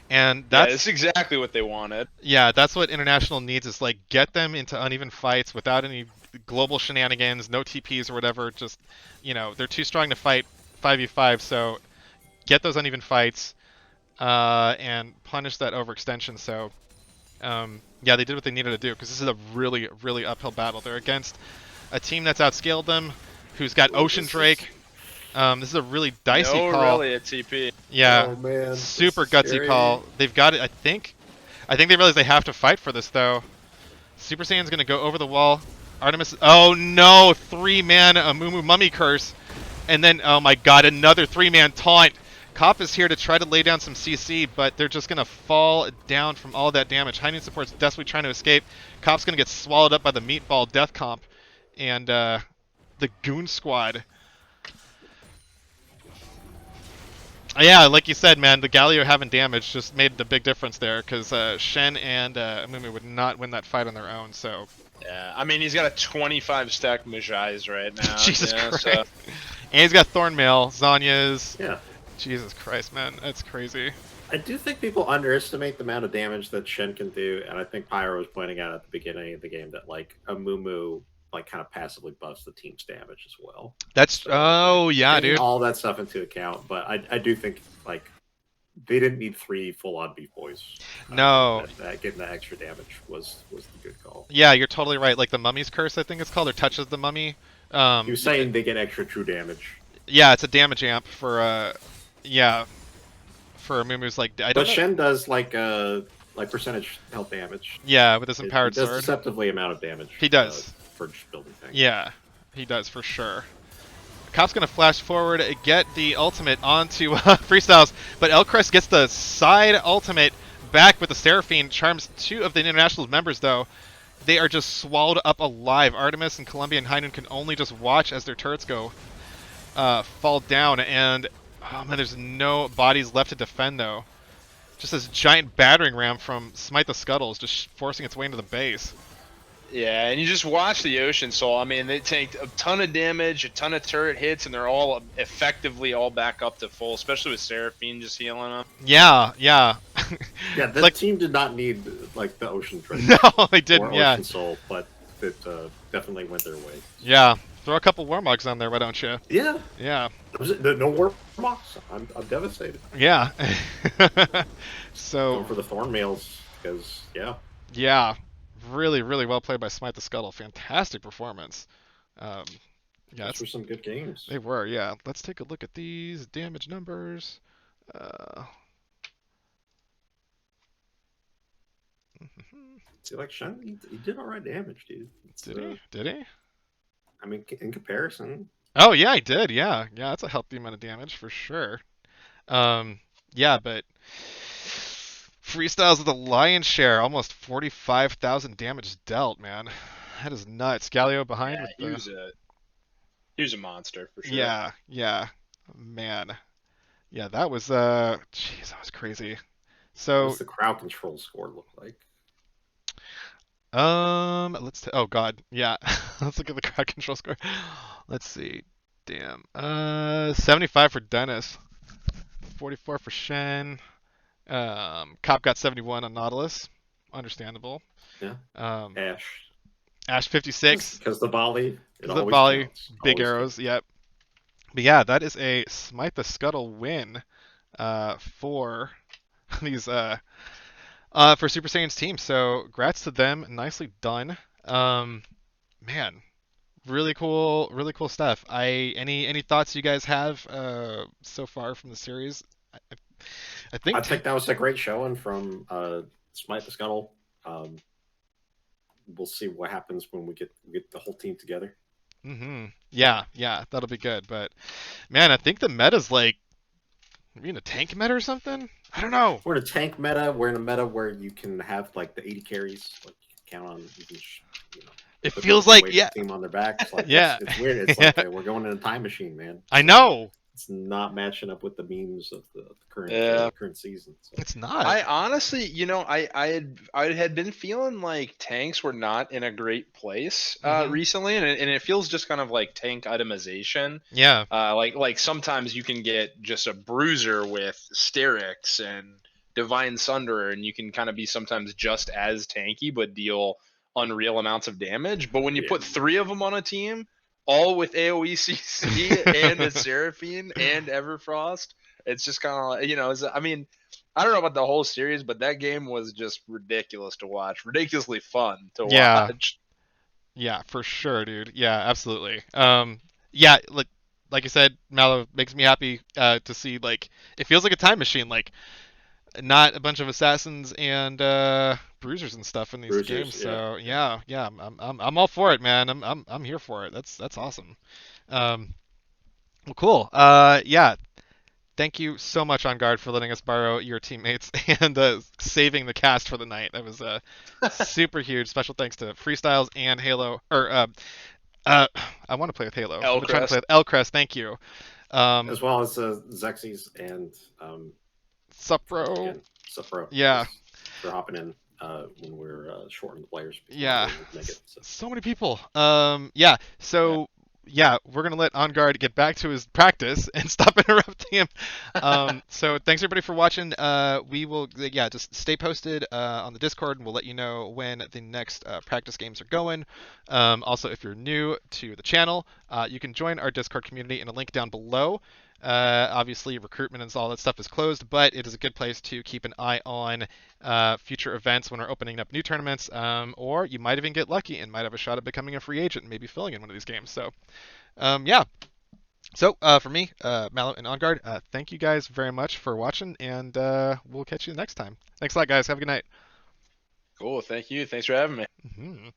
And that's it's exactly what they wanted. Yeah, that's what international needs is like get them into uneven fights without any global shenanigans, no TPs or whatever. Just they're too strong to fight 5v5. So get those uneven fights and punish that overextension. So yeah, they did what they needed to do because this is a really, really uphill battle. They're against a team that's outscaled them, who's got Ocean Drake. This is a really dicey call. Really a TP. Yeah, oh, man, super gutsy call. They've got it. I think they realize they have to fight for this though. Super Saiyan's gonna go over the wall. Artemis. Oh no, 3-man Amumu Mummy Curse, and then oh my god, another 3-man taunt. Cop is here to try to lay down some CC, but they're just gonna fall down from all that damage. High Noon support's desperately trying to escape. Cop's gonna get swallowed up by the Meatball Death Comp, and the Goon Squad. Yeah, like you said, man, the Galio having damage just made the big difference there, because Shen and Amumu would not win that fight on their own, so... Yeah, I mean, he's got a 25 stack Mejai's right now. Jesus Christ. So... And he's got Thornmail, Zanya's... Yeah. Jesus Christ, man, that's crazy. I do think people underestimate the amount of damage that Shen can do, and I think Pyro was pointing out at the beginning of the game that, like, Amumu, like, kind of passively buffs the team's damage as well. That's... So, oh, yeah, taking dude. all that stuff into account, but I do think, like, they didn't need 3 full-on beat boys. No. Getting that extra damage was the good call. Yeah, you're totally right. Like, the Mummy's Curse, I think it's called, or touches the Mummy. He was saying they get extra true damage. Yeah, it's a damage amp for, yeah, for Amumu's, like, I don't But know. Shen does, like percentage health damage. Yeah, with his empowered He does sword. deceptively amount of damage. He does. For just building things. Yeah, he does for sure. Cop's gonna flash forward, get the ultimate onto Freestyles, but Elcrest gets the side ultimate back with the Seraphine, charms 2 of the International's members though. They are just swallowed up alive. Artemis and Columbia and High Noon can only just watch as their turrets go fall down, and oh man, there's no bodies left to defend though. Just this giant battering ram from Smite the Scuttle is just forcing its way into the base. Yeah, and you just watch the Ocean Soul. I mean, they take a ton of damage, a ton of turret hits, and they're all effectively all back up to full, especially with Seraphine just healing them. Yeah, yeah. Yeah, this like, team did not need like the Ocean Drake. No, they didn't. Or Yeah. Ocean Soul, but it definitely went their way. Yeah. Throw a couple Warmogs on there, why don't you? Yeah. Yeah. No war mocks. I'm devastated. Yeah. Going So, for the thorn mails because yeah. Really, really well played by Smite the Scuttle. Fantastic performance. Yeah, those were some good games. they were, yeah. Let's take a look at these damage numbers. See, like Shen, he did alright damage, dude. Did he? Did he? I mean, in comparison. Oh, yeah, he did. Yeah. Yeah, that's a healthy amount of damage for sure. Yeah, but Freestyles with the lion's share, almost 45,000 damage dealt, man. That is nuts. Galio behind Yeah, with the... he was a monster for sure. Yeah, yeah. Man. Yeah, that was jeez, that was crazy. So What's the crowd control score look like? oh god, yeah. Let's look at the crowd control score. Let's see. Damn. 75 for Dennis. 44 for Shen. Cop got 71 on Nautilus. Understandable. Yeah. Ash 56. Because the volley. The Always volley, counts. big Always arrows, yep. But yeah, that is a Smite the Scuttle win for these for Super Saiyan's team. So grats to them, nicely done. Man, really cool stuff. Any thoughts you guys have so far from the series? I think that was a great showing from Smite the Scuttle. We'll see what happens when we get the whole team together. Yeah, that'll be good. But Man, I think the meta's like, are we in a tank meta or something? I don't know. We're in a tank meta. We're in a meta where you can have like the 80 carries. Like you can count on, you can, It put feels the like, weight of yeah, the team on their backs. Like yeah, it's weird. It's yeah. like we're going in a time machine, man. I So know. it's not matching up with the memes of the Yeah. current season. So It's not. I honestly, I had been feeling like tanks were not in a great place Hmm. recently, and it feels just kind of like tank itemization. Yeah. Like sometimes you can get just a bruiser with Sterix and Divine Sunderer, and you can kind of be sometimes just as tanky but deal unreal amounts of damage. But when you yeah, put three of them on a team, all with AOE CC and a Seraphine and Everfrost, it's just kind of I mean. I don't know about the whole series, but that game was just ridiculous to watch, ridiculously fun to Yeah. watch. Yeah, for sure, dude. Yeah, absolutely. Yeah, like I said, Mallow makes me happy to see like it feels like a time machine, like not a bunch of assassins and bruisers and stuff in these games. bruisers. Yeah, So yeah. yeah, yeah, I'm all for it, man. I'm here for it. That's awesome. Um, well, cool. Yeah, thank you so much, On Guard, for letting us borrow your teammates and saving the cast for the night. That was super huge. Special thanks to Freestyles and Halo. Or uh, I want to play with Halo. I've been trying to play Elcrest. with Elcrest. Thank you. As Um, well as Xerxes and Sup, once bro? again Supro, Yeah, just for hopping in when we're short on players. Not yeah. being able to make it. So So many people. Yeah. Yeah. So yeah, we're gonna let On Guard get back to his practice and stop interrupting him. So thanks everybody for watching. We will, yeah, just stay posted on the Discord, and we'll let you know when the next practice games are going. Also, if you're new to the channel, you can join our Discord community in a link down below. Obviously, recruitment and all that stuff is closed, but it is a good place to keep an eye on future events when we're opening up new tournaments, or you might even get lucky and might have a shot at becoming a free agent and maybe filling in one of these games. So, yeah. So, for me, Mallow and On Guard, thank you guys very much for watching, and we'll catch you next time. Thanks a lot, guys. Have a good night. Cool. Thank you. Thanks for having me. Mhm.